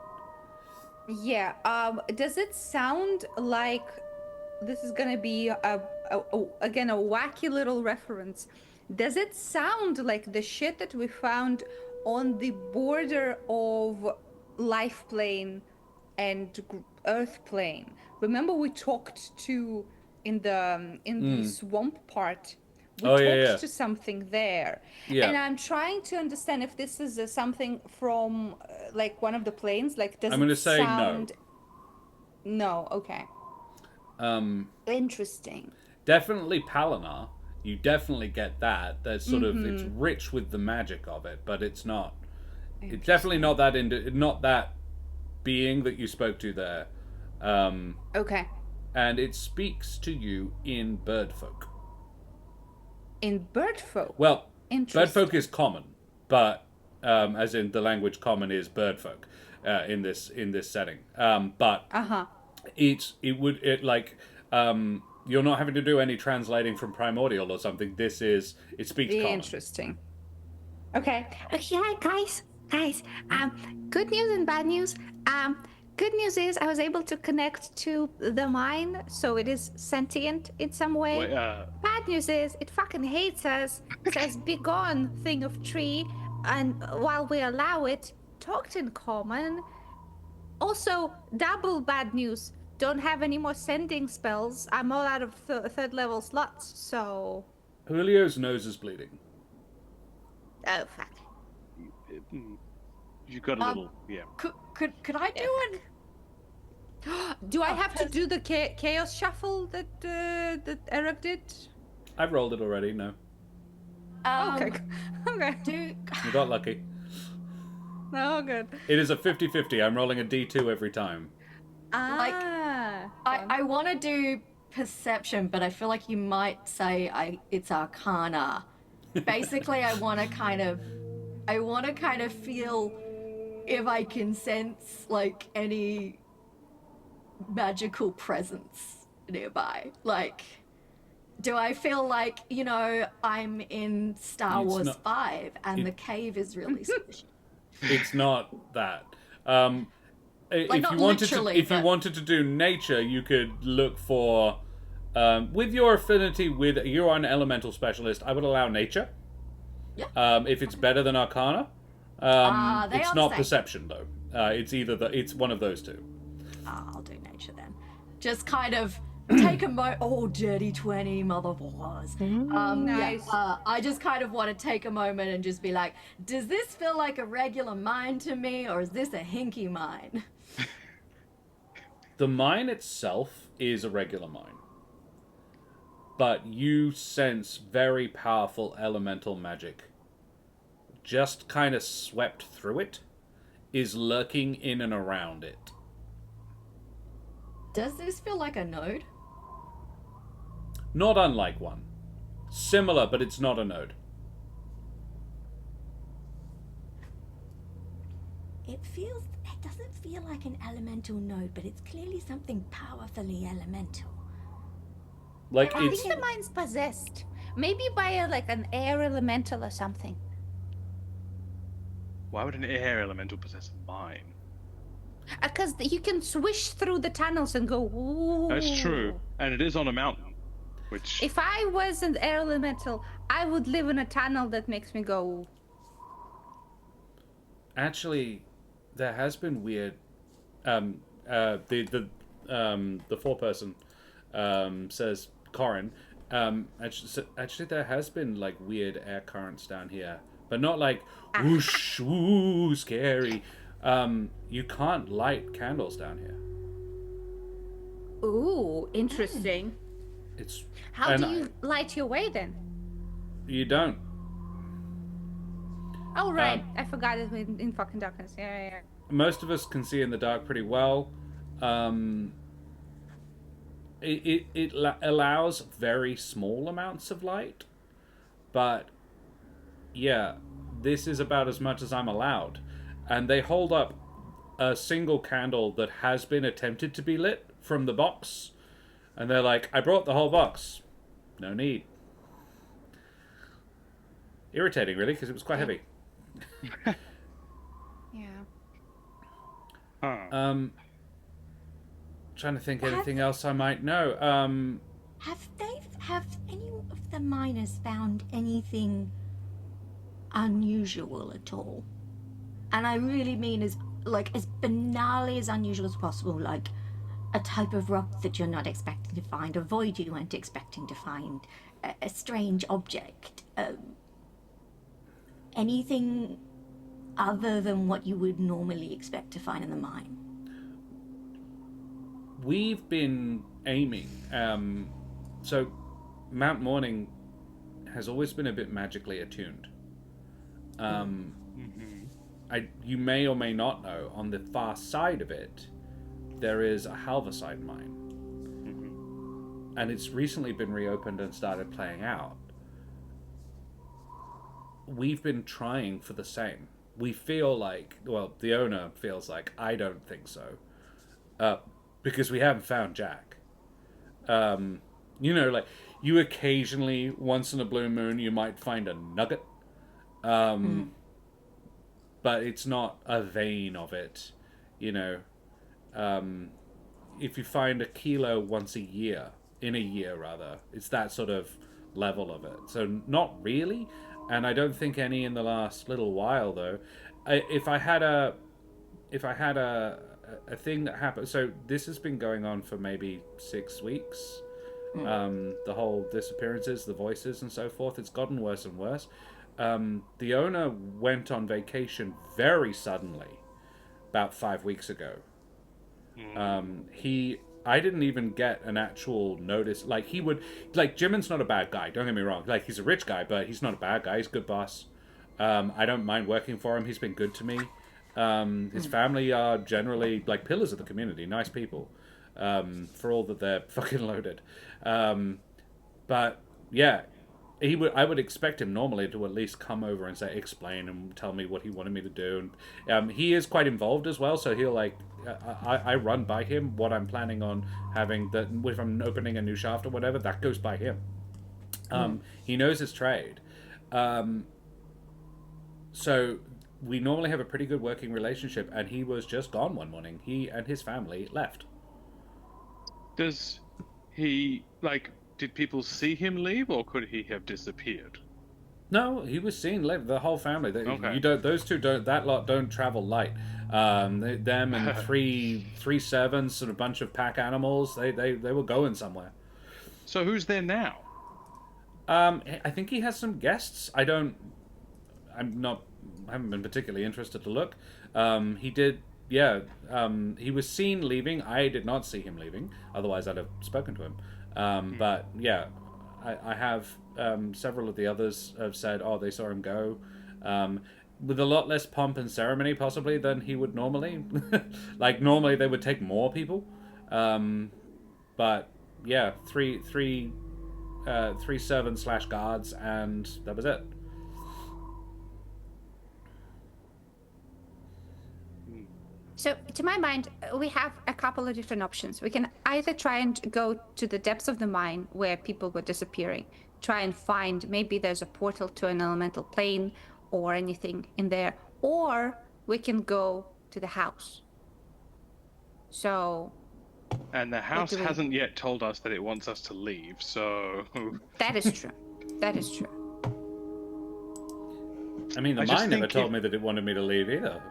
Yeah. Does it sound like this is gonna be again a wacky little reference? Does it sound like the shit that we found on the border of life plane and earth plane? Remember we talked to in the swamp part. We talked to something there. Yeah. And I'm trying to understand if this is something from like one of the planes. Like, does I'm gonna it say no. sound? No. Okay. Interesting. Definitely Palinar. You definitely get that. There's sort of it's rich with the magic of it, but it's not. It's definitely not that not that being that you spoke to there. Okay. And it speaks to you in birdfolk. In birdfolk. Well, Interesting. birdfolk is common, but as in the language common is birdfolk in this setting. But you're not having to do any translating from primordial or something. It speaks common. Interesting. Okay. Yeah, guys. Good news and bad news. Good news is I was able to connect to the mine, so it is sentient in some way. Wait, Bad news is it fucking hates us. Says "Be gone, thing of tree," and while we allow it, talked in common. Also, double bad news. Don't have any more sending spells. I'm all out of third level slots, so. Julio's nose is bleeding. Oh fuck. You've got a little, yeah. Could I do it? Do I have to do the chaos shuffle that Eric did? I've rolled it already. No, Okay. Okay. you got lucky. Oh, good. It is a 50-50. I'm rolling a D2 every time. I want to do perception, but I feel like you might say it's arcana. Basically, I want to kind of feel if I can sense like any magical presence nearby. Like, do I feel like, I'm in Star Wars 5 and the cave is really squishy? It's not that. If not you wanted literally, you wanted to do nature, you could look for With your affinity with you're an elemental specialist, I would allow nature. Yeah. If it's better than Arcana. They are It's the not same. perception though. It's one of those two. I'll do nature then. Just kind of take a oh, dirty 20, motherfuckers. Nice. I just kind of want to take a moment and just be like, does this feel like a regular mine to me, or is this a hinky mine? The mine itself is a regular mine. But you sense very powerful elemental magic. Just kind of swept through it, is lurking in and around it. Does this feel like a node? Not unlike one. Similar, but it's not a node. It doesn't feel like an elemental node, but it's clearly something powerfully elemental. Like I it's think the mine's possessed. Maybe by an air elemental or something. Why would an air elemental possess a mine? Because you can swish through the tunnels and go. Ooh. That's true, and it is on a mountain, which If I was an air elemental, I would live in a tunnel that makes me go. actually there has been weird. The foreperson says Corin. Actually, there has been like weird air currents down here, but not like whoosh, woo, scary. You can't light candles down here. Ooh, interesting. It's How do you light your way then? You don't. Oh right, I forgot it in fucking darkness. Yeah. Most of us can see in the dark pretty well. It allows very small amounts of light, but yeah, this is about as much as I'm allowed. And they hold up a single candle that has been attempted to be lit from the box, and they're like, I brought the whole box. No need. Irritating, really, because it was quite heavy. Yeah. huh. Trying to think anything else I might know. Have any of the miners found anything unusual at all? And I really mean as banally as unusual as possible, like a type of rock that you're not expecting to find, a void you weren't expecting to find, a strange object, anything other than what you would normally expect to find in the mine. We've been aiming. So Mount Mourning has always been a bit magically attuned. You may or may not know, on the far side of it, there is a Halverside mine. And it's recently been reopened and started playing out. We've been trying for the same. We feel like, well, the owner feels like, I don't think so. Because we haven't found Jack. Like, you occasionally, once in a blue moon, you might find a nugget. But it's not a vein of it, if you find a kilo once a year, in a year rather, it's that sort of level of it. So not really, and I don't think any in the last little while though. If I had a thing that happened, so this has been going on for maybe 6 weeks. The whole disappearances, the voices, and so forth. It's gotten worse and worse. The owner went on vacation very suddenly, about 5 weeks ago. I didn't even get an actual notice. Like, Jimin's not a bad guy, don't get me wrong. Like, he's a rich guy, but he's not a bad guy. He's a good boss. I don't mind working for him. He's been good to me. His family are generally, like, pillars of the community. Nice people. For all that they're fucking loaded. But, yeah. I would expect him normally to at least come over and explain and tell me what he wanted me to do. And he is quite involved as well, so he'll I run by him what I'm planning on having. That if I'm opening a new shaft or whatever, that goes by him. He knows his trade, so we normally have a pretty good working relationship. And he was just gone one morning. He and his family left. Does he like did people see him leave, or could he have disappeared? No, he was seen live. The whole family. Okay. You don't. Those two don't. That lot don't travel light. Them and three servants and a bunch of pack animals. They were going somewhere. So who's there now? I think he has some guests. I haven't been particularly interested to look. He did. Yeah. He was seen leaving. I did not see him leaving. Otherwise, I'd have spoken to him. But yeah, I have. Several of the others have said, "Oh, they saw him go," with a lot less pomp and ceremony, possibly than he would normally. Like normally, they would take more people, but yeah, three servants / guards, and that was it. So, to my mind, we have a couple of different options. We can either try and go to the depths of the mine where people were disappearing, try and find maybe there's a portal to an elemental plane or anything in there, or we can go to the house. So. And the house hasn't yet told us that it wants us to leave, so. That is true. That is true. I mean, the mine never told me that it wanted me to leave either.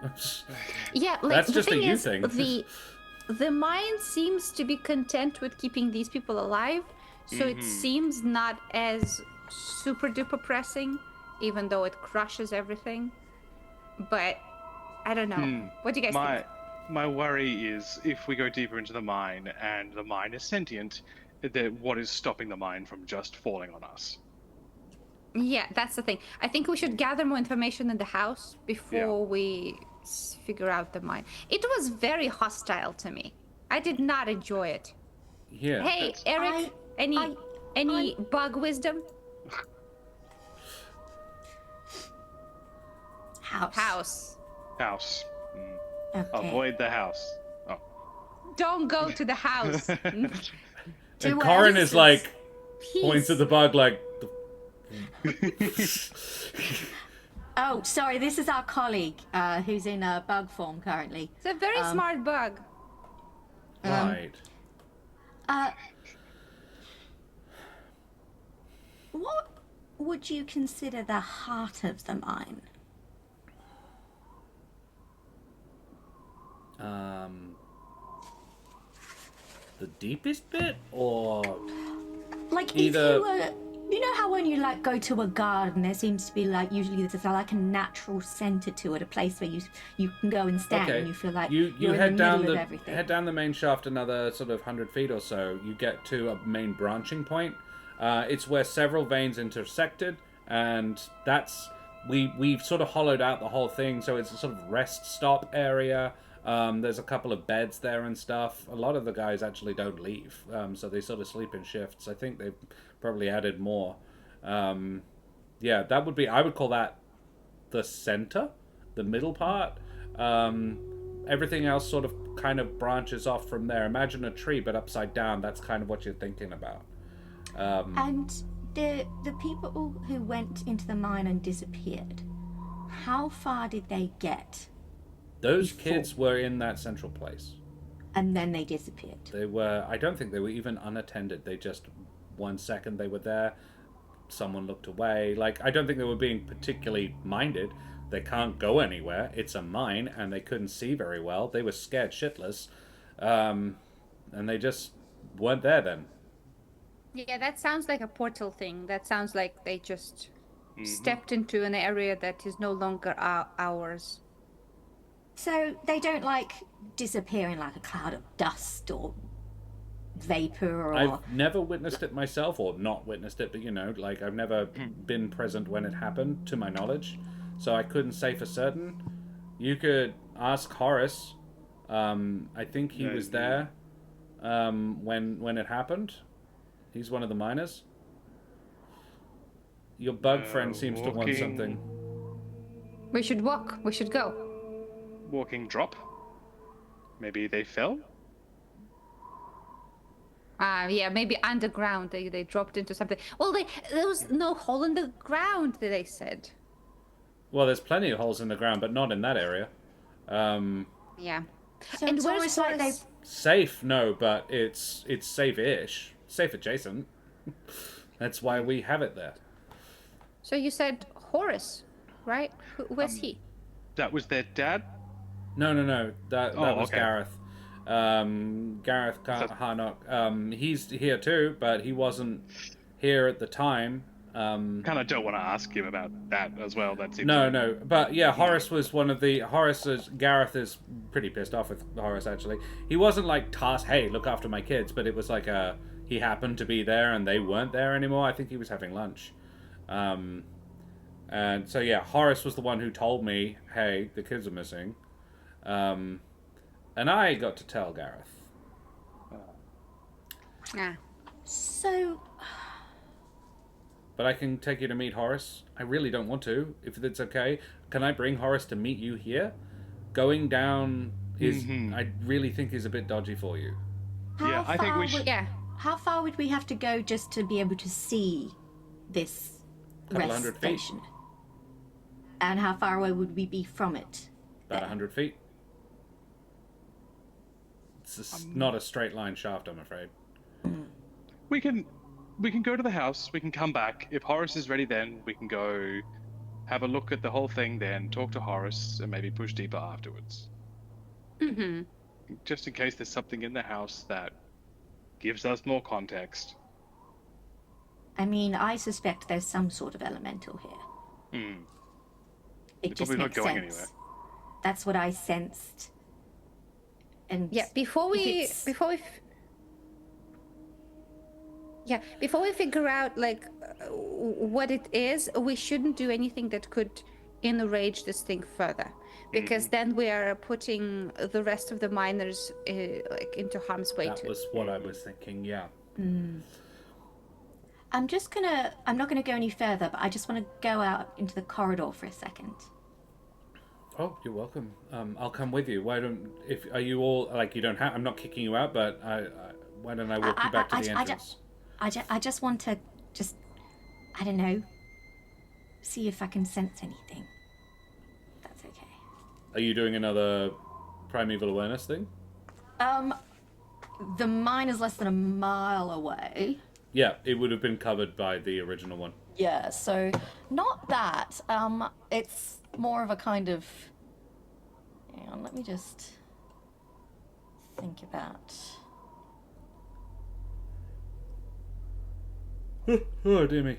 Yeah, like, that's just a you thing. The mine seems to be content with keeping these people alive, so it seems not as super duper pressing, even though it crushes everything. But I don't know. What do you guys think? My worry is if we go deeper into the mine and the mine is sentient, what is stopping the mine from just falling on us? Yeah, that's the thing. I think we should gather more information in the house before we figure out the mine. It was very hostile to me. I did not enjoy it. Yeah. Hey, Eric, any bug wisdom? House. Okay. Avoid the house. Oh. Don't go to the house. And Corin is like, points at the bug like... Oh, sorry, this is our colleague who's in bug form currently. It's a very smart bug. Right. What would you consider the heart of the mine? The deepest bit, or like either... if you were, you know how when you like go to a garden, there seems to be like usually there's like a natural center to it, a place where you can go and stand and you feel like you you're head in the down middle of everything. Head down the main shaft another sort of 100 feet or so. You get to a main branching point. It's where several veins intersected, and that's we've sort of hollowed out the whole thing, so it's a sort of rest stop area. There's a couple of beds there and stuff. A lot of the guys actually don't leave, so they sort of sleep in shifts. I think they've probably added more. Yeah, that would be, I would call that the center, the middle part. Everything else sort of kind of branches off from there. Imagine a tree, but upside down. That's kind of what you're thinking about. And the people who went into the mine and disappeared, how far did they get? Those kids were in that central place. And then they disappeared. They were, I don't think they were even unattended. They just, 1 second they were there, someone looked away. Like, I don't think they were being particularly minded. They can't go anywhere. It's a mine, and they couldn't see very well. They were scared shitless. And they just weren't there then. Yeah, that sounds like a portal thing. That sounds like they just stepped into an area that is no longer ours. So they don't like disappear in like a cloud of dust or vapor or... I've never witnessed it myself, or not witnessed it, but you know, like I've never been present when it happened, to my knowledge. So I couldn't say for certain. You could ask Horace. I think he was there when it happened. He's one of the miners. Your bug friend seems to want something. We should walk. We should go. Walking drop? Maybe they fell? Yeah, maybe underground. They dropped into something. Well, there was no hole in the ground, they said. Well, there's plenty of holes in the ground, but not in that area. Yeah. So and it's where's almost like they... Safe, no, but it's safe-ish safe adjacent. That's why we have it there. So you said Horace, right? Where's he? That was their dad? No. That was okay. Gareth. Gareth Harnock. He's here too, but he wasn't here at the time. Kind of don't want to ask him about that as well. That seems No. But yeah, Horace was one of the... Gareth is pretty pissed off with Horace, actually. He wasn't like tasked, hey, look after my kids, but it was like he happened to be there and they weren't there anymore. I think he was having lunch. And so yeah, Horace was the one who told me, hey, the kids are missing. And I got to tell Gareth. Ah. So, But I can take you to meet Horace. I really don't want to, if it's okay. Can I bring Horace to meet you here? Going down is, I really think, is a bit dodgy for you. Yeah, I think we should. Yeah. How far would we have to go just to be able to see this Couple rest 100 feet. station? And how far away would we be from it? About 100 feet. It's not a straight line shaft, I'm afraid. We can go to the house. We can come back. If Horace is ready, then we can go have a look at the whole thing. Then talk to Horace and maybe push deeper afterwards. Mm-hmm. Just in case there's something in the house that gives us more context. I mean, I suspect there's some sort of elemental here. It They're just probably not makes going sense. anywhere. That's what I sensed. And Yeah, before we figure out like what it is, we shouldn't do anything that could enrage this thing further, because then we are putting the rest of the miners like into harm's way That too. was what I was thinking, yeah. I'm not gonna go any further, but I just want to go out into the corridor for a second. Oh, you're welcome. I'll come with you. Are you all, like, you don't have, I'm not kicking you out, but why don't I walk you back to the entrance? I just want to I don't know, see if I can sense anything. That's okay. Are you doing another primeval awareness thing? The mine is less than a mile away. Yeah, it would have been covered by the original one. Yeah, so not that. It's more of a kind of. Hang on, let me just think about. Oh, dear me.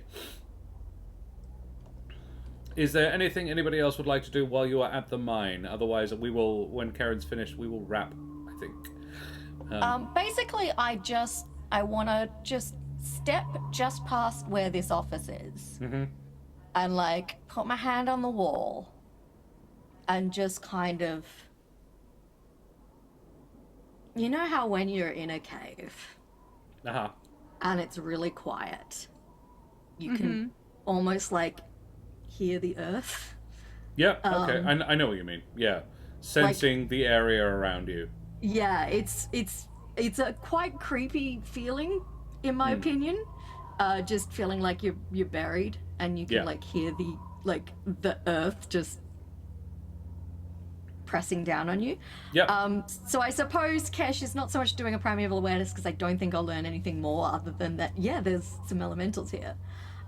Is there anything anybody else would like to do while you are at the mine? Otherwise, we will, when Karen's finished, we will wrap, I think. Basically, I want to just step just past where this office is. And, like, put my hand on the wall. And just kind of. You know how when you're in a cave Uh-huh. and it's really quiet, you can almost, like, hear the earth? Yeah, okay. I know what you mean. Yeah. Sensing the area around you. Yeah, it's a quite creepy feeling, in my opinion. Just feeling like you're buried and you can like hear the earth just pressing down on you. Yeah. So I suppose Kesh is not so much doing a primeval awareness because I don't think I'll learn anything more other than that. Yeah, there's some elementals here.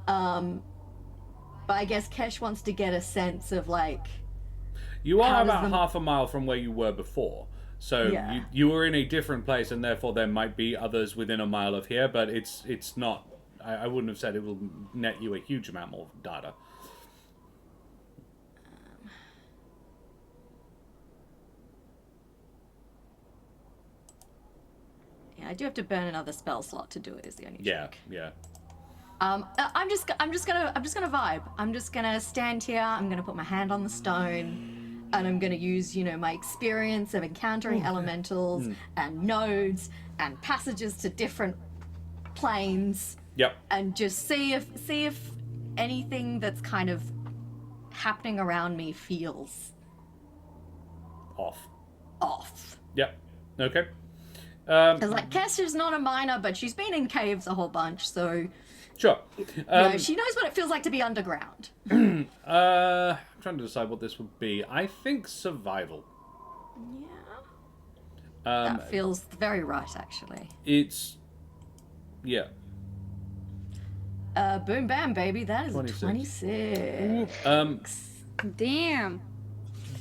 But I guess Kesh wants to get a sense of like. You are about half a mile from where you were before. So you were in a different place, and therefore there might be others within a mile of here, but it's not. I wouldn't have said it will net you a huge amount more data. Yeah, I do have to burn another spell slot to do it. Is the only trick. Yeah. I'm just gonna vibe. I'm just gonna stand here. I'm gonna put my hand on the stone, and I'm gonna use my experience of encountering elementals and nodes and passages to different planes. Yep. And just see if anything that's kind of happening around me feels off. Yep. Okay. Because like Kester's not a miner, but she's been in caves a whole bunch, so. Sure. She knows what it feels like to be underground. I'm trying to decide what this would be. I think survival. Yeah. That feels very right, actually. It's Yeah. Boom bam, baby. That is 26. 26. Damn.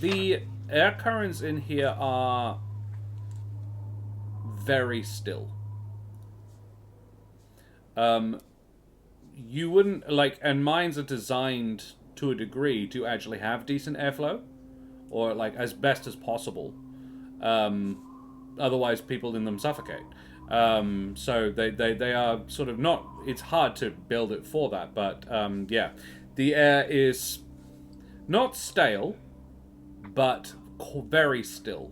The air currents in here are very still. You wouldn't like, and mines are designed to a degree to actually have decent airflow, or like as best as possible. Otherwise, people in them suffocate. So they are sort of not. It's hard to build it for that, but yeah, the air is not stale, but very still.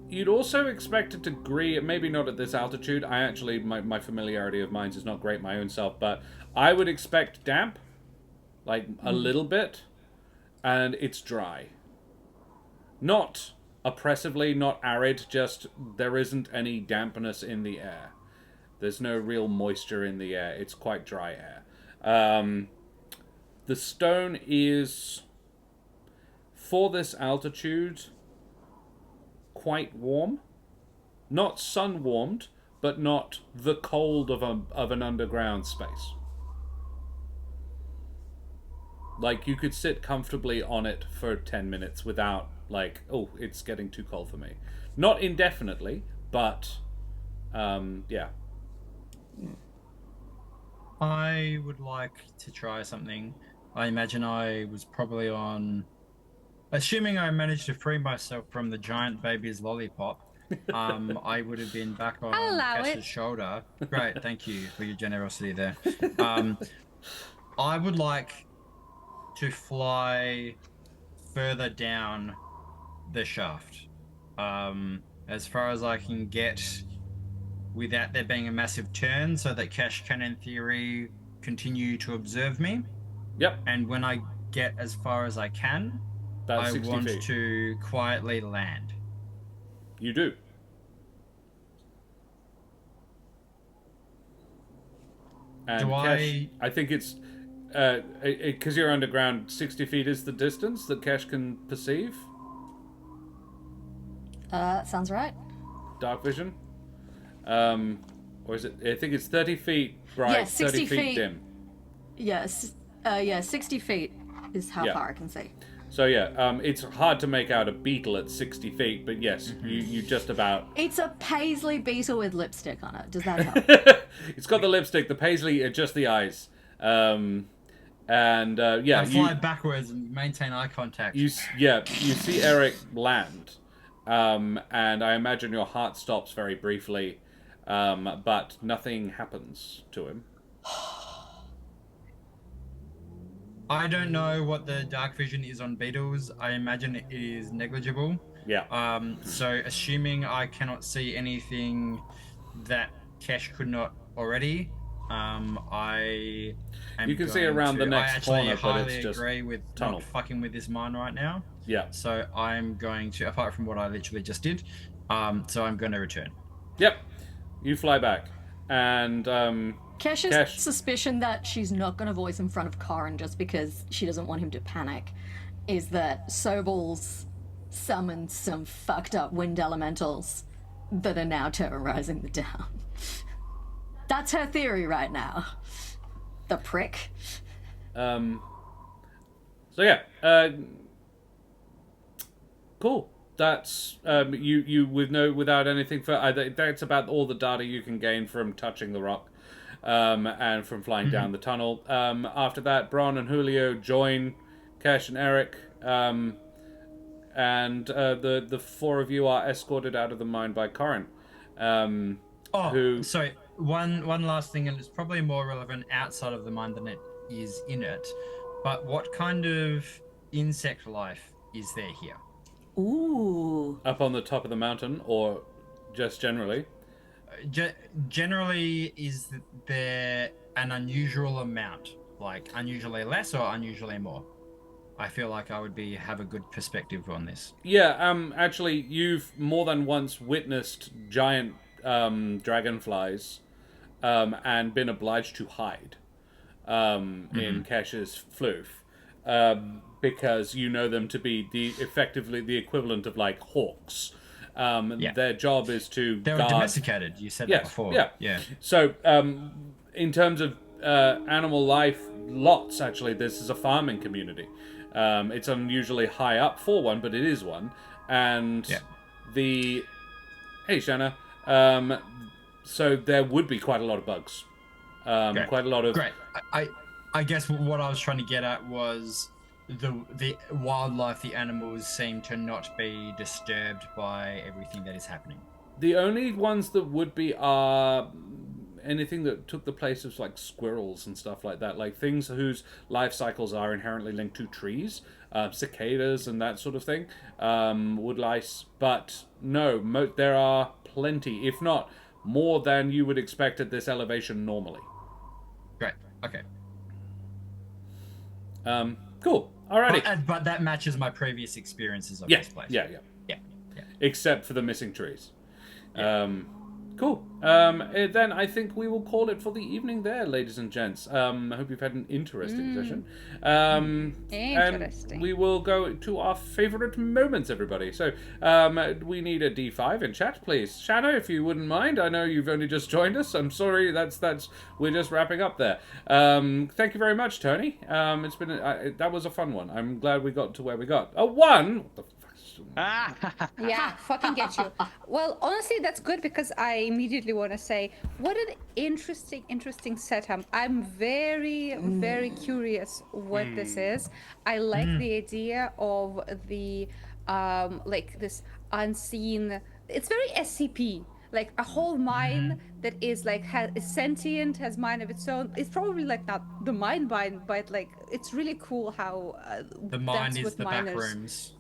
You'd also expect it to agree, maybe not at this altitude. I actually, my familiarity of mines is not great my own self, but I would expect damp, like a little bit, and it's dry. Not oppressively, not arid, just there isn't any dampness in the air. There's no real moisture in the air. It's quite dry air. The stone is, for this altitude, quite warm. Not sun-warmed, but not the cold of an underground space. Like, you could sit comfortably on it for 10 minutes without, like, oh, it's getting too cold for me. Not indefinitely, but, yeah. I would like to try something. I imagine I was probably on... Assuming I managed to free myself from the giant baby's lollipop, I would have been back on I'll allow Cash's it. shoulder. Great, thank you for your generosity there. I would like to fly further down the shaft, as far as I can get, without there being a massive turn, so that Cash can, in theory, continue to observe me. Yep, And when I get as far as I can, about I 60 want feet. to quietly land. You do. And Do Kesh, I think it's because you're underground. 60 feet is the distance that Kesh can perceive. Sounds right. Dark vision, or is it? I think it's 30 feet bright, Yeah, 60 30 feet feet. dim. Yes. Yeah, 60 feet is how Yeah. far I can see. So yeah, it's hard to make out a beetle at 60 feet, but yes, you just about. It's a paisley beetle with lipstick on it. Does that help? It's got the lipstick, the paisley, just the eyes, and yeah, I fly backwards and maintain eye contact. you see Eric land, and I imagine your heart stops very briefly, but nothing happens to him. I don't know what the dark vision is on beetles. I imagine it is negligible. Yeah. So assuming I cannot see anything that Kesh could not already, I am You can see going around to, the next I actually corner, but highly it's just agree with tunnel. not fucking with this mine right now. Yeah. So I'm going to, apart from what I literally just did, so I'm going to return. Yep. You fly back, and Kesh's Kesh. suspicion that she's not going to voice in front of Corin just because she doesn't want him to panic is that Sobal's summoned some fucked up wind elementals that are now terrorizing the town. That's her theory right now. The prick. So yeah, cool. That's you without anything for. That's about all the data you can gain from touching the rock, and from flying down the tunnel. After that, Bron and Julio join Cash and Eric, and the four of you are escorted out of the mine by Corin. Sorry. One last thing, and it's probably more relevant outside of the mine than it is in it. But what kind of insect life is there here? Ooh. Up on the top of the mountain, or just generally? Generally, is there an unusual amount, like unusually less or unusually more? I feel like I would have a good perspective on this. Yeah, actually, you've more than once witnessed giant dragonflies, and been obliged to hide in Cash's floof, because you know them to be effectively the equivalent of like hawks, Their job is to They were guard. domesticated. You said that before. Yeah. So, in terms of animal life, lots actually. This is a farming community. It's unusually high up for one, but it is one. And hey, Shanna. So there would be quite a lot of bugs. Quite a lot of. Great. I guess what I was trying to get at was the wildlife, the animals seem to not be disturbed by everything that is happening. The only ones that would be are anything that took the place of like squirrels and stuff like that, like things whose life cycles are inherently linked to trees, cicadas and that sort of thing, wood lice. But no, there are plenty, if not more than you would expect at this elevation normally. Great. Okay. Cool. Alrighty. But that matches my previous experiences of Yeah. this place. Yeah. Except for the missing trees. Yeah. Cool. Then I think we will call it for the evening there, ladies and gents. I hope you've had an interesting session. Interesting. And we will go to our favorite moments, everybody. So we need a D5 in chat, please. Shanna, if you wouldn't mind. I know you've only just joined us. I'm sorry. That's we're just wrapping up there. Thank you very much, Tony. It's been that was a fun one. I'm glad we got to where we got. A 1. What the fuck? Yeah, fucking get you. Well, honestly, that's good because I immediately want to say, what an interesting setup. I'm very, very curious what this is. I like the idea of the, like this unseen, it's very SCP. Like a whole mine that is like is sentient, has mind of its own. It's probably like not the mind, but like it's really cool how The mine that's is what the back miners- rooms.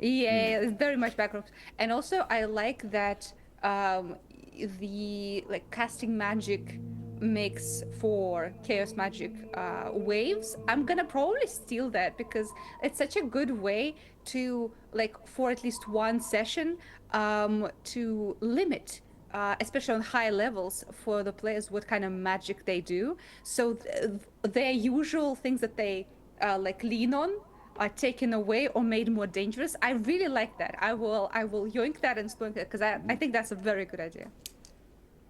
Yeah, it's very much backrooms. And also I like that the like casting magic makes for chaos magic waves. I'm gonna probably steal that because it's such a good way to like for at least one session to limit especially on high levels for the players what kind of magic they do. So their usual things that they like lean on are taken away or made more dangerous. I really like that. I will yoink that and spoink it because I think that's a very good idea.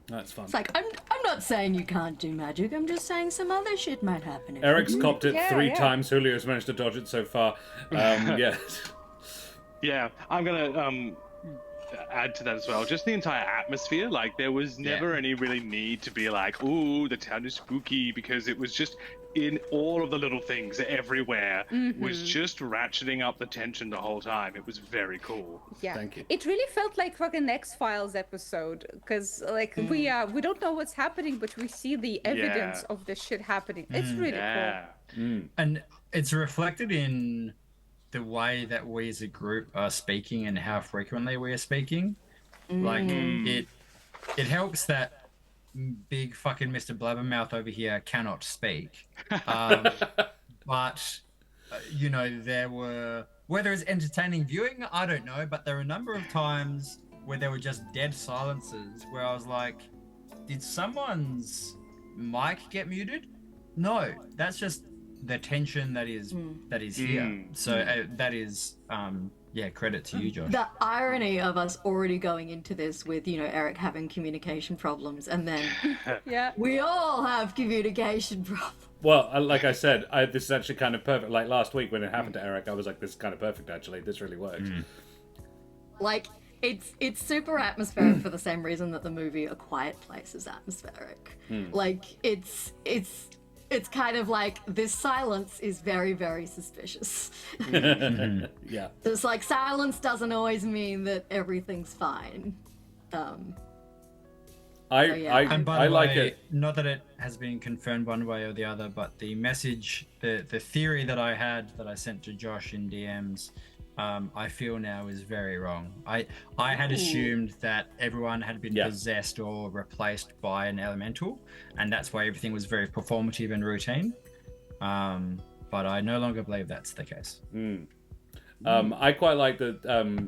That's fun. It's like, I'm not saying you can't do magic, I'm just saying some other shit might happen. if Eric's you do. copped it Yeah, 3 yeah. times. Julio's managed to dodge it so far. Yeah. Yeah, I'm gonna add to that as well. Just the entire atmosphere. Like there was never any really need to be like, "Ooh, the town is spooky," because it was just in all of the little things everywhere was just ratcheting up the tension the whole time. It was very cool. Yeah, Thank you. it really felt like fucking X-Files episode because like we don't know what's happening, but we see the evidence of the shit happening. It's really Yeah. And it's reflected in the way that we as a group are speaking and how frequently we are speaking. Like it helps that big fucking Mr. Blabbermouth over here cannot speak. But you know, there were, whether it's entertaining viewing, I don't know, but there were a number of times where there were just dead silences where I was like, did someone's mic get muted? No, that's just the tension that is here. So that is credit to you, Josh. The irony of us already going into this with, you know, Eric having communication problems, and then Yeah. we all have communication problems. Well, like I said, this is actually kind of perfect. Like last week when it happened to Eric, I was like, this is kind of perfect, actually. This really works. Like, it's super atmospheric for the same reason that the movie A Quiet Place is atmospheric. Like, it's kind of like this silence is very, very suspicious. Yeah. It's like silence doesn't always mean that everything's fine. And by I the like way, it. not that it has been confirmed one way or the other, but the message, the theory that I had that I sent to Josh in DMs, I feel now is very wrong. I had assumed that everyone had been possessed or replaced by an elemental, and that's why everything was very performative and routine. But I no longer believe that's the case. I quite like that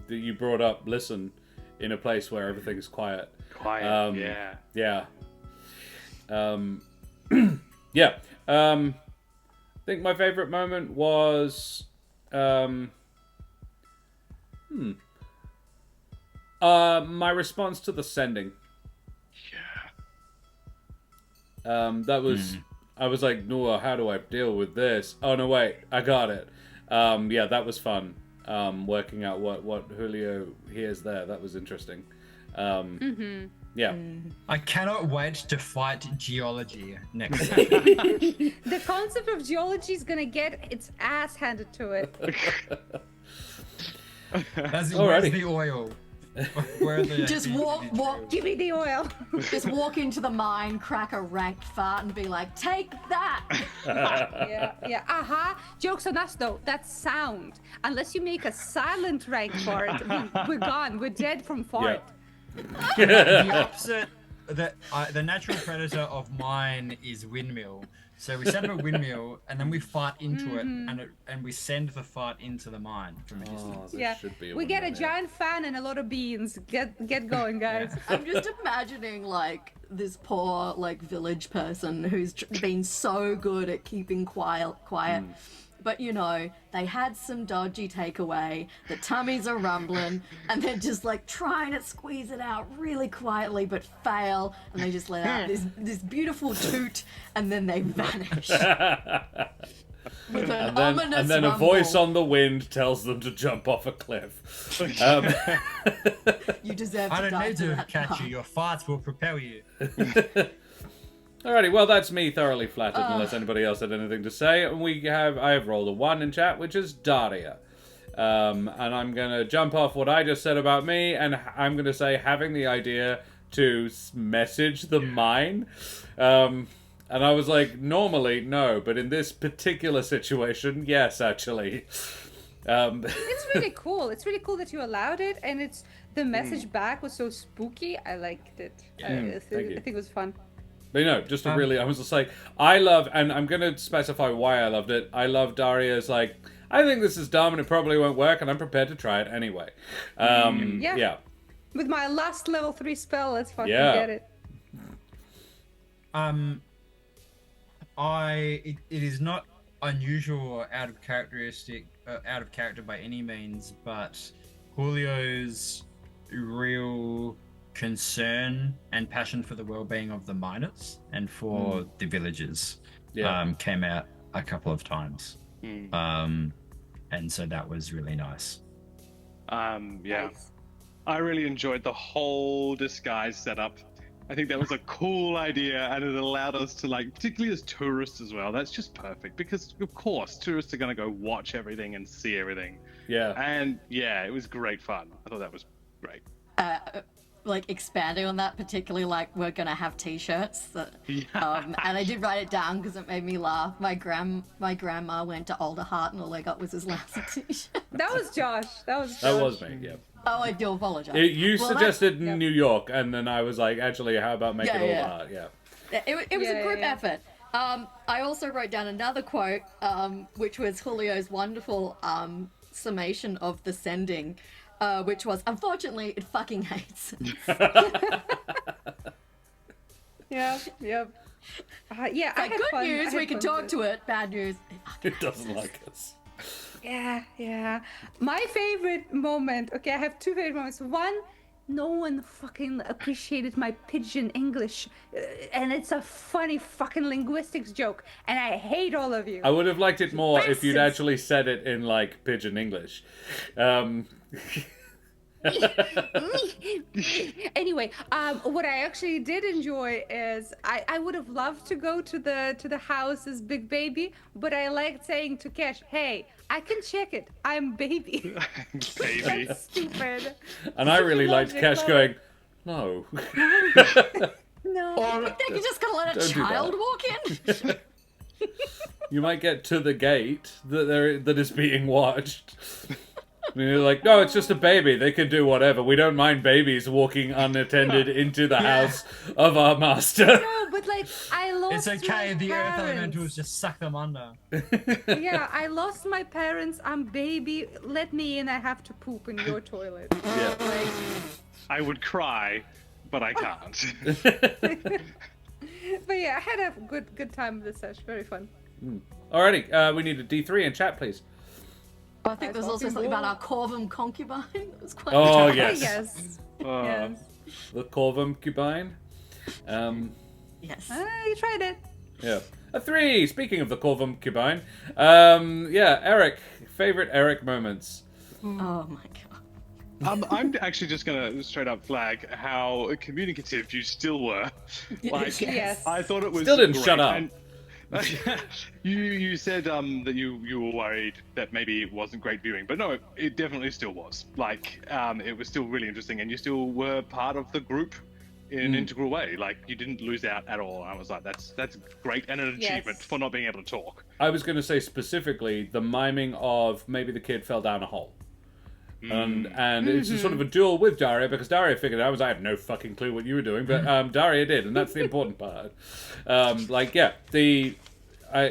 you brought up listen in a place where everything's quiet. Quiet. Yeah. Yeah. I think my favorite moment was My response to the sending. That was... I was like, no, how do I deal with this? Oh, no, wait, I got it. Yeah, that was fun. Working out what Julio hears there. That was interesting. Yeah. I cannot wait to fight geology next. The concept of geology is gonna get its ass handed to it. Where's Alrighty. the oil? Where are the Just walk, Give me the oil. just walk into the mine, crack a ranked fart, and be like, "Take that!" Yeah. Jokes on us though. That's sound. Unless you make a silent rank fart, we're gone. We're dead from fart. The opposite, the natural predator of mine is windmill. So we set up a windmill and then we fart into it, and we send the fart into the mine from a distance. Yeah. Should be We get a giant fan and a lot of beans. Get going, guys. I'm just imagining like this poor like village person who's been so good at keeping quiet. But you know, they had some dodgy takeaway, the tummies are rumbling, and they're just like trying to squeeze it out really quietly but fail, and they just let out this beautiful toot, and then they vanish. With an ominous and then a rumble. voice on the wind tells them to jump off a cliff. You deserve to I don't die need for to that catch part. you. Your farts will propel you. Alrighty, well that's me thoroughly flattered, unless anybody else had anything to say. And I have rolled a 1 in chat, which is Daria. And I'm gonna jump off what I just said about me, and I'm gonna say having the idea to message the mine. And I was like, normally, no, but in this particular situation, yes, actually. It's really cool. It's really cool that you allowed it, and the message back was so spooky. I liked it. I think it was fun. But no, just to really, I was just like, I love, and I'm going to specify why I loved it. I love Daria's like, I think this is dumb and it probably won't work, and I'm prepared to try it anyway. Yeah. With my last level 3 spell, let's fucking Yeah. get it. It is not unusual or out of character by any means, but Julio's real concern and passion for the well-being of the miners and for the villagers came out a couple of times. And so that was really nice. Nice. I really enjoyed the whole disguise setup. I think that was a cool idea, and it allowed us to, like, particularly as tourists as well, that's just perfect, because of course tourists are going to go watch everything and see everything. Yeah. And yeah, it was great fun. I thought that was great. Like expanding on that, particularly like we're gonna have t-shirts that, and I did write it down because it made me laugh. My grandma went to Alderheart and all I got was his lousy t-shirt. That was Josh. That was me, yeah. Oh, I do apologize. You Well, suggested Yep. New York, and then I was like, actually, how about make it all art? Yeah. It was a group Yeah. effort. I also wrote down another quote, which was Julio's wonderful summation of the sending, which was, unfortunately, it fucking hates us. Yep. Yeah, I Like, had good fun. news, we can talk to it. Bad news, it fucking It doesn't like us. Yeah. My favorite moment. Okay, I have 2 favorite moments. One, no one fucking appreciated my pidgin English, and it's a funny fucking linguistics joke, and I hate all of you. I would have liked it more if you'd Racist. actually said it in, like, pidgin English. Anyway, what I actually did enjoy is I would have loved to go to the house as Big Baby, but I liked saying to Cash, "Hey, I can check it. I'm Baby." Baby. That's stupid. And I really liked Logic, Cash love going, no. No. I think you're just gonna let a Don't do child that. walk in? You might get to the gate that is being watched. And you're like, no, it's just a baby. They can do whatever. We don't mind babies walking unattended into the house of our master. No, but like I lost. It's okay, my the Earth parents. Elementals just suck them under. Yeah, I lost my parents. I'm Baby. Let me in. I have to poop in your toilet. Yeah. Like, I would cry, but I can't. but yeah, I had a good time with this session. Very fun. Alrighty, we need a D3 in chat, please. I think there's also something about our Corvum concubine. That was quite Oh, interesting. yes. Yes. The Corvum Cubine. Yes. You tried it. Yeah. A 3. Speaking of the Corvum Cubine. Yeah, Eric. Favorite Eric moments. Oh my god. I'm actually just gonna straight up flag how communicative you still were. Like, Yes. I thought it was Still didn't great. shut up. And, you said that you were worried that maybe it wasn't great viewing, but no, it definitely still was. Like, it was still really interesting, and you still were part of the group in an integral way. Like, you didn't lose out at all. I was like, that's great and an achievement Yes. for not being able to talk. I was going to say specifically the miming of maybe the kid fell down a hole. And it's a sort of a duel with Daria, because Daria figured it out. I have no fucking clue what you were doing, but Daria did, and that's the important part. What I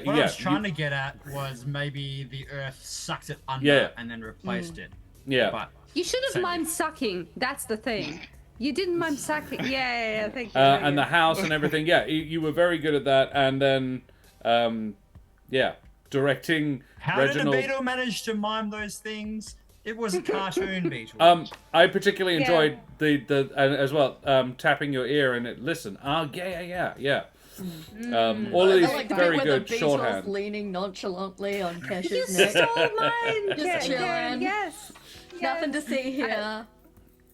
was trying to get at was maybe the Earth sucked it under and then replaced it. Yeah. But You should have Same. mimed sucking. That's the thing. You didn't mime sucking. Yeah, thank you. And the house and everything. Yeah, you were very good at that. And then, directing how Reginald. did a beetle manage to mime those things? It was a cartoon beetle. I particularly enjoyed the as well, tapping your ear and listen. Yeah. All of I these like the very bit where good the Beatles shorthand. leaning nonchalantly on You Kesh's neck. stole mine. Just Yeah, chilling. yes. Nothing to Yes. see here.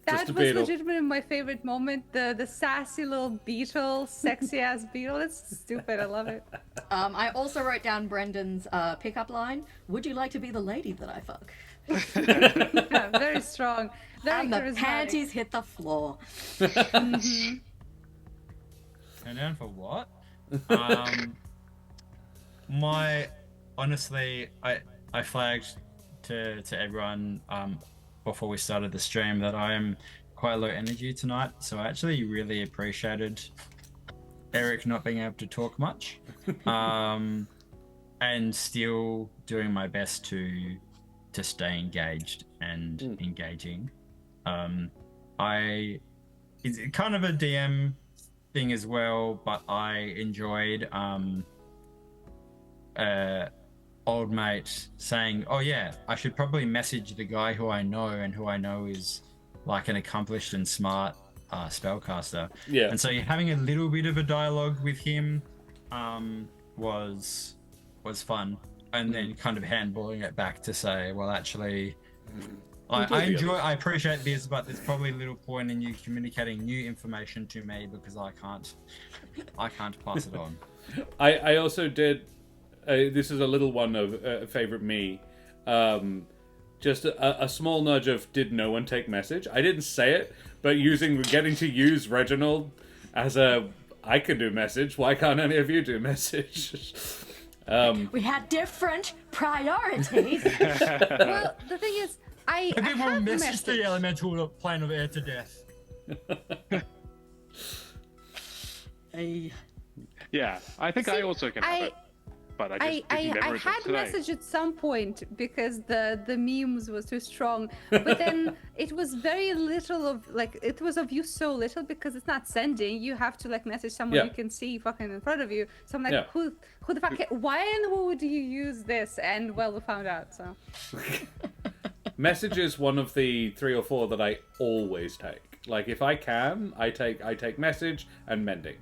That Just a was beetle. legitimately my favorite moment. The sassy little beetle, sexy ass beetle. It's stupid. I love it. I also wrote down Brendan's pickup line. Would you like to be the lady that I fuck? Yeah, very strong. Very And the charismatic. panties hit the floor. And then for what? Honestly, I flagged to everyone before we started the stream that I am quite low energy tonight, so I actually really appreciated Eric not being able to talk much, and still doing my best to stay engaged and engaging. It's kind of a DM thing as well, but I enjoyed old mate saying, "Oh yeah, I should probably message the guy who I know and who I know is like an accomplished and smart spellcaster." Yeah. And so having a little bit of a dialogue with him was fun, and then kind of handballing it back to say, "Well, actually." I appreciate this, but there's probably little point in you communicating new information to me because I can't pass it on. I also did. This is a little one of favorite me. Just a small nudge of did no one take message? I didn't say it, but getting to use Reginald as I can do message. Why can't any of you do message? We had different priorities. Well, the thing is, I People have message the messaged. elemental plane of air to death. Hey. Yeah, I think I also can have it, but I just didn't I remember it had today. message at some point because the memes was too strong, but then it was very little of it was of use so little because it's not sending. You have to message someone Yeah. you can see fucking in front of you. So I'm like, Yeah. who the fuck? Why and who would you use this? And well, we found out. So Message is one of the 3 or 4 that I always take. Like if I can, I take message and mending.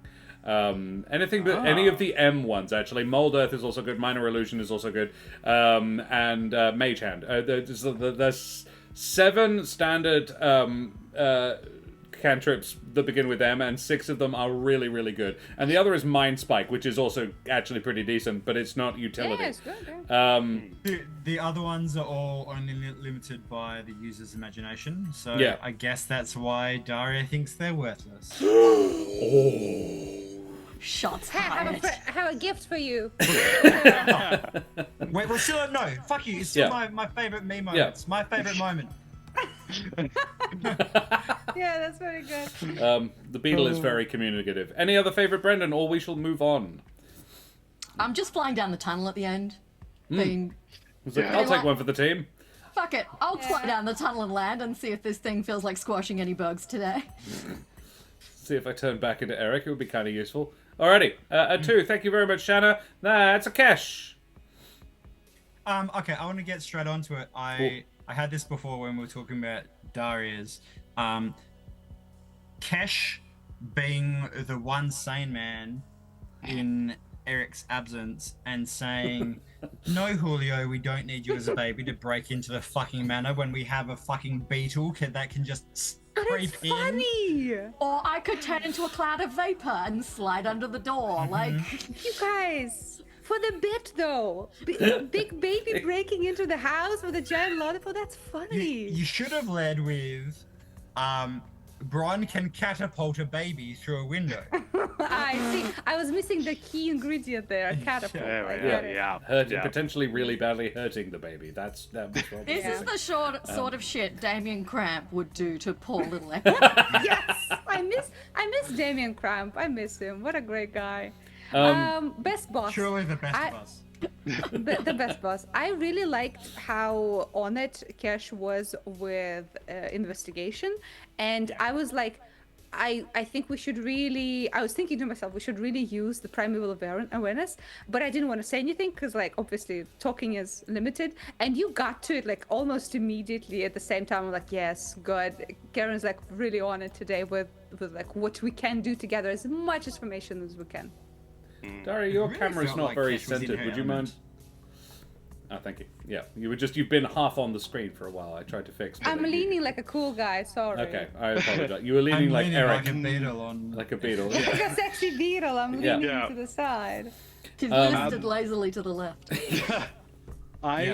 Anything but any of the M ones actually. Mold Earth is also good. Minor Illusion is also good. And Mage Hand. There's 7 standard cantrips that begin with M, and 6 of them are really, really good. And the other is Mind Spike, which is also actually pretty decent, but it's not utility. yeah, it's good. Yeah. The other ones are all only limited by the user's imagination, so Yeah. I guess that's why Daria thinks they're worthless. Shots Hey, fired. I have a gift for you. Wait, we're still no. Fuck you. It's still Yeah. my favorite me moments. My favorite moment. Yeah, that's very good. The beetle is very communicative. Any other favorite, Brendan, or we shall move on? I'm just flying down the tunnel at the end. Being, It's like, Yeah. I'll take one for the team. fuck it. I'll fly down the tunnel and land and see if this thing feels like squashing any bugs today. See if I turn back into Eric. It would be kind of useful. Alrighty, at 2. Thank you very much, Shanna. That's a cash. Okay, I want to get straight onto it. I had this before when we were talking about Darius. Kesh being the one sane man in Eric's absence and saying, "No, Julio, we don't need you as a baby to break into the fucking manor when we have a fucking beetle that can just creep in." Funny. Or I could turn into a cloud of vapor and slide under the door. Like, You guys, for the bit though, big baby breaking into the house with a giant lollipop. That's funny. You should have led with, Bron can catapult a baby through a window. I see. I was missing the key ingredient there. A catapult. I get it. Potentially really badly hurting the baby. That was what this is the sort of shit Damien Cramp would do to poor little Echo. Yes, I miss Damien Cramp. I miss him. What a great guy. Best boss. Surely the best of us. The best boss. I really liked how on it Kesh was with investigation, and I was like, I think we should really. I was thinking to myself, we should really use the primeval awareness, but I didn't want to say anything because, like, obviously talking is limited, and you got to it like almost immediately. At the same time, I'm like, yes, good. Karen's like really on it today with like what we can do together, as much information as we can. Daria, your really camera's felt not like very Kesh was in centered. her Would you mind? element. Oh, thank you. Yeah, you've been half on the screen for a while. I tried to fix. I'm leaning like a cool guy. Sorry. Okay, I apologize. You were leaning like Eric, like a beetle on. like a beetle. Like a sexy beetle. I'm leaning Yeah. to the side. She's listed lazily to the left. I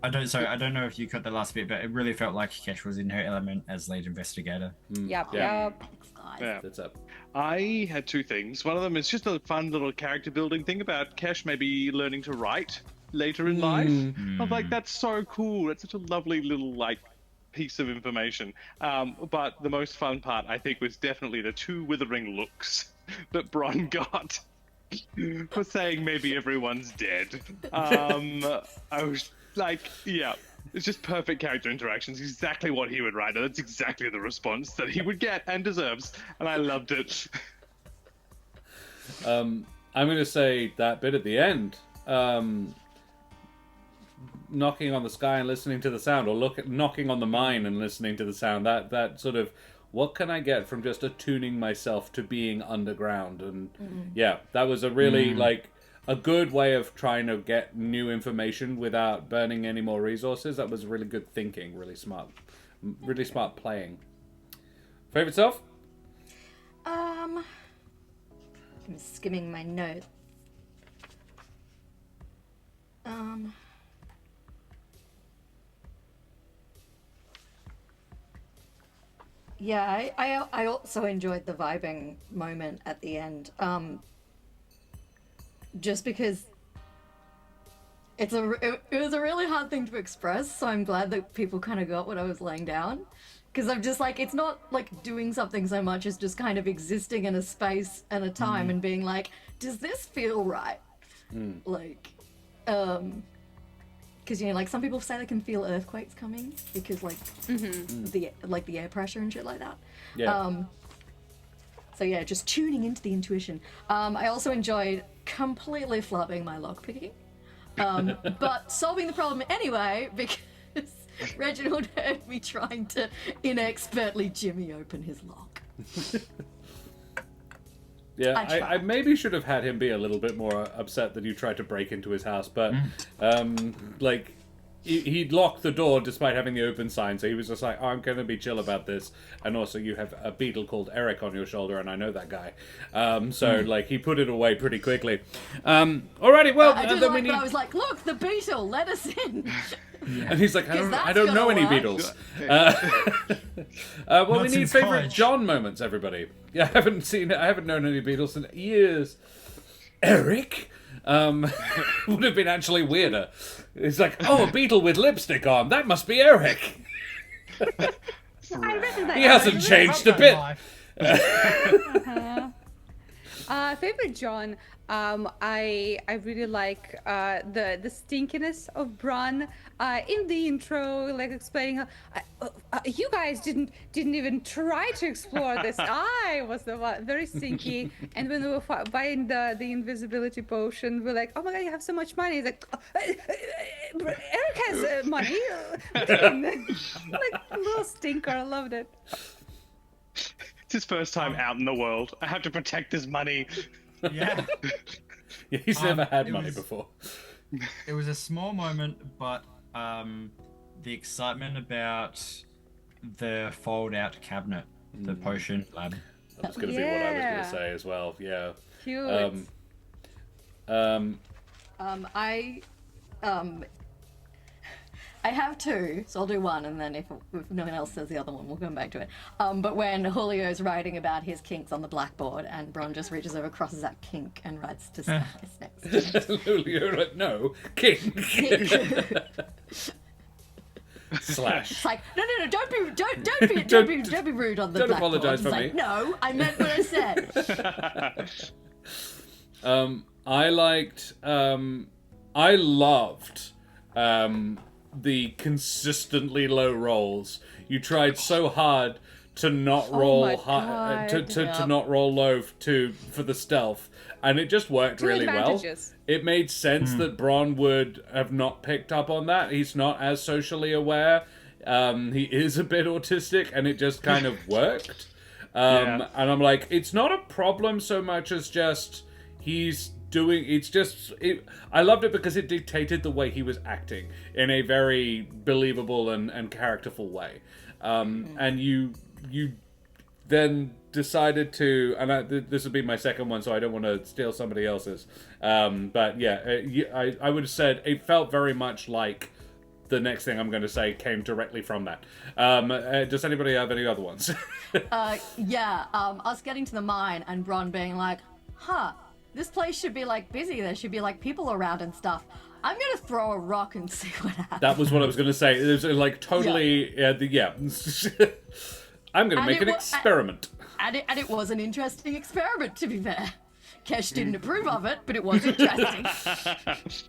don't know if you cut the last bit, but it really felt like Kesh was in her element as lead investigator. Yep. Yeah. Yep. Thanks, guys. Yeah. That's up. I had two things. One of them is just a fun little character building thing about Kesh maybe learning to write later in life. I'm like, that's so cool. That's such a lovely little like piece of information. But the most fun part, I think, was definitely the two withering looks that Bron got for saying maybe everyone's dead. I was like, yeah. It's just perfect character interactions, exactly what he would write, and that's exactly the response that he would get and deserves, and I loved it. I'm going to say that bit at the end, knocking on the sky and listening to the sound, or knocking on the mine and listening to the sound. That sort of, what can I get from just attuning myself to being underground? And yeah, that was a really like a good way of trying to get new information without burning any more resources. That was really good thinking, really smart playing. Favorite self? I'm skimming my notes. Yeah, I also enjoyed the vibing moment at the end. Just because it was a really hard thing to express, so I'm glad that people kind of got what I was laying down. Because I'm just like, it's not like doing something so much as just kind of existing in a space and a time and being like, does this feel right? Like, because, you know, like some people say they can feel earthquakes coming because like the air pressure and shit like that. Yeah. So yeah, just tuning into the intuition. I also enjoyed completely flubbing my lockpicking, but solving the problem anyway because Reginald heard me trying to inexpertly Jimmy open his lock. Yeah, I maybe should have had him be a little bit more upset that you tried to break into his house, but like he'd locked the door despite having the open sign, so he was just like, oh, I'm going to be chill about this. And also you have a beetle called Eric on your shoulder, and I know that guy. So like he put it away pretty quickly. Alrighty, well, I did then like we need... that. I was like, look, the beetle, let us in. And he's like, I that's don't know gonna any work. Beatles. Well, Not we need since favorite college. John moments, everybody. Yeah, I haven't known any Beatles in years. Eric would have been actually weirder. It's like, oh, a Beatle with lipstick on. That must be Eric. I recognize He hasn't changed a bit. Favorite John. I really like the stinkiness of Bron in the intro, like explaining you guys didn't even try to explore this. I was the one very stinky. And when we were buying the invisibility potion, we're like, oh my god, you have so much money. He's like, Eric has money. What do you mean? Like little stinker. I loved it. It's his first time out in the world. I have to protect his money. Yeah. Yeah, he's never had it money was- before. It was a small moment, but the excitement about the fold-out cabinet, the potion lab. That was going to be what I was going Yeah. to say as well. Yeah. Cute. I have two, so I'll do one, and then if no one else says the other one, we'll come back to it. But when Julio's writing about his kinks on the blackboard, and Bron just reaches over, crosses out kink, and writes to Slice next. Julio, like, no, king. Slash. It's like, no, don't be rude on the Don't blackboard. apologise for It's me. like, no, I meant what I said. I loved the consistently low rolls. You tried so hard to not roll my high, God. to not roll low for the stealth, and it just worked Two really well. advantages. It made sense that Bron would have not picked up on that. He's not as socially aware. He is a bit autistic, and it just kind of worked. Yeah. And I'm like, it's not a problem so much as just he's doing. It's just. I loved it because it dictated the way he was acting in a very believable and characterful way. And you then decided to, and this would be my second one, so I don't want to steal somebody else's. But yeah, I would have said it felt very much like the next thing I'm going to say came directly from that. Does anybody have any other ones? Us getting to the mine and Bron being like, this place should be like busy. There should be like people around and stuff. I'm gonna throw a rock and see what happens. That was what I was going to say. It was like totally, I'm going to make an experiment. And it was an interesting experiment, to be fair. Kesh didn't approve of it, but it was interesting.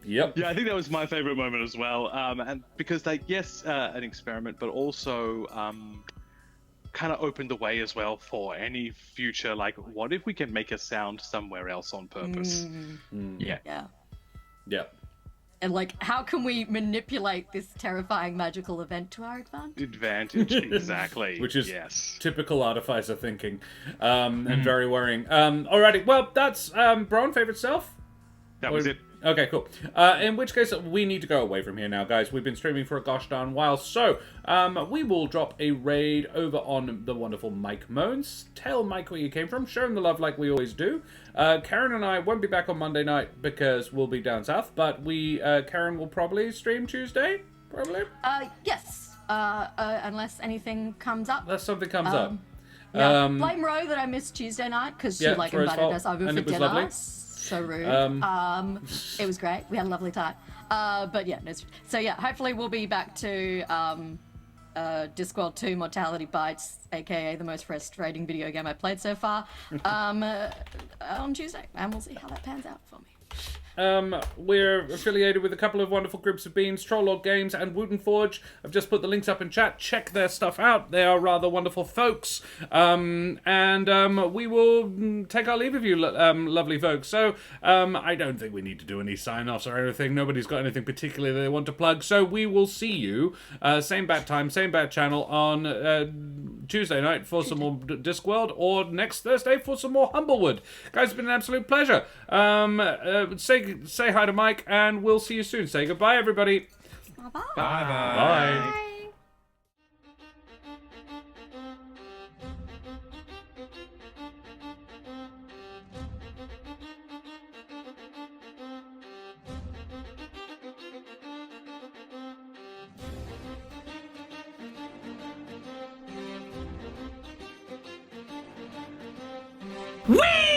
Yep. Yeah, I think that was my favorite moment as well. And because, like, yes, an experiment, but also kind of opened the way as well for any future. Like, what if we can make a sound somewhere else on purpose? Yeah. Yeah. Yep. And like, how can we manipulate this terrifying magical event to our Advantage, exactly. Which is yes. typical artificer thinking, and very worrying. Alrighty, well, that's Bron, favorite self? That was it. Okay, cool. In which case, we need to go away from here now, guys. We've been streaming for a gosh darn while, so we will drop a raid over on the wonderful Mike Moans. Tell Mike where you came from. Show him the love like we always do. Karen and I won't be back on Monday night because we'll be down south, but Karen will probably stream Tuesday, probably. Yes. Unless anything comes up. Unless something comes up. Yeah. Blame Ro that I missed Tuesday night because she Yeah, it's Ro's invited fault, us over and for it was dinner. lovely. So rude. It was great. We had a lovely time. But yeah, so yeah, hopefully we'll be back to Discworld 2 Mortality Bites, aka the most frustrating video game I played so far, on Tuesday, and we'll see how that pans out for me. We're affiliated with a couple of wonderful groups of beans, Trollog Games and Wooten Forge. I've just put the links up in chat. Check their stuff out. They are rather wonderful folks. And we will take our leave of you, lovely folks. So I don't think we need to do any sign-offs or anything. Nobody's got anything particular they want to plug. So we will see you, same bat time, same bat channel, on Tuesday night for some more Discworld, or next Thursday for some more Humblewood. Guys, it's been an absolute pleasure. Say hi to Mike, and we'll see you soon. Say goodbye, everybody. Bye-bye. Bye. Bye. Whee!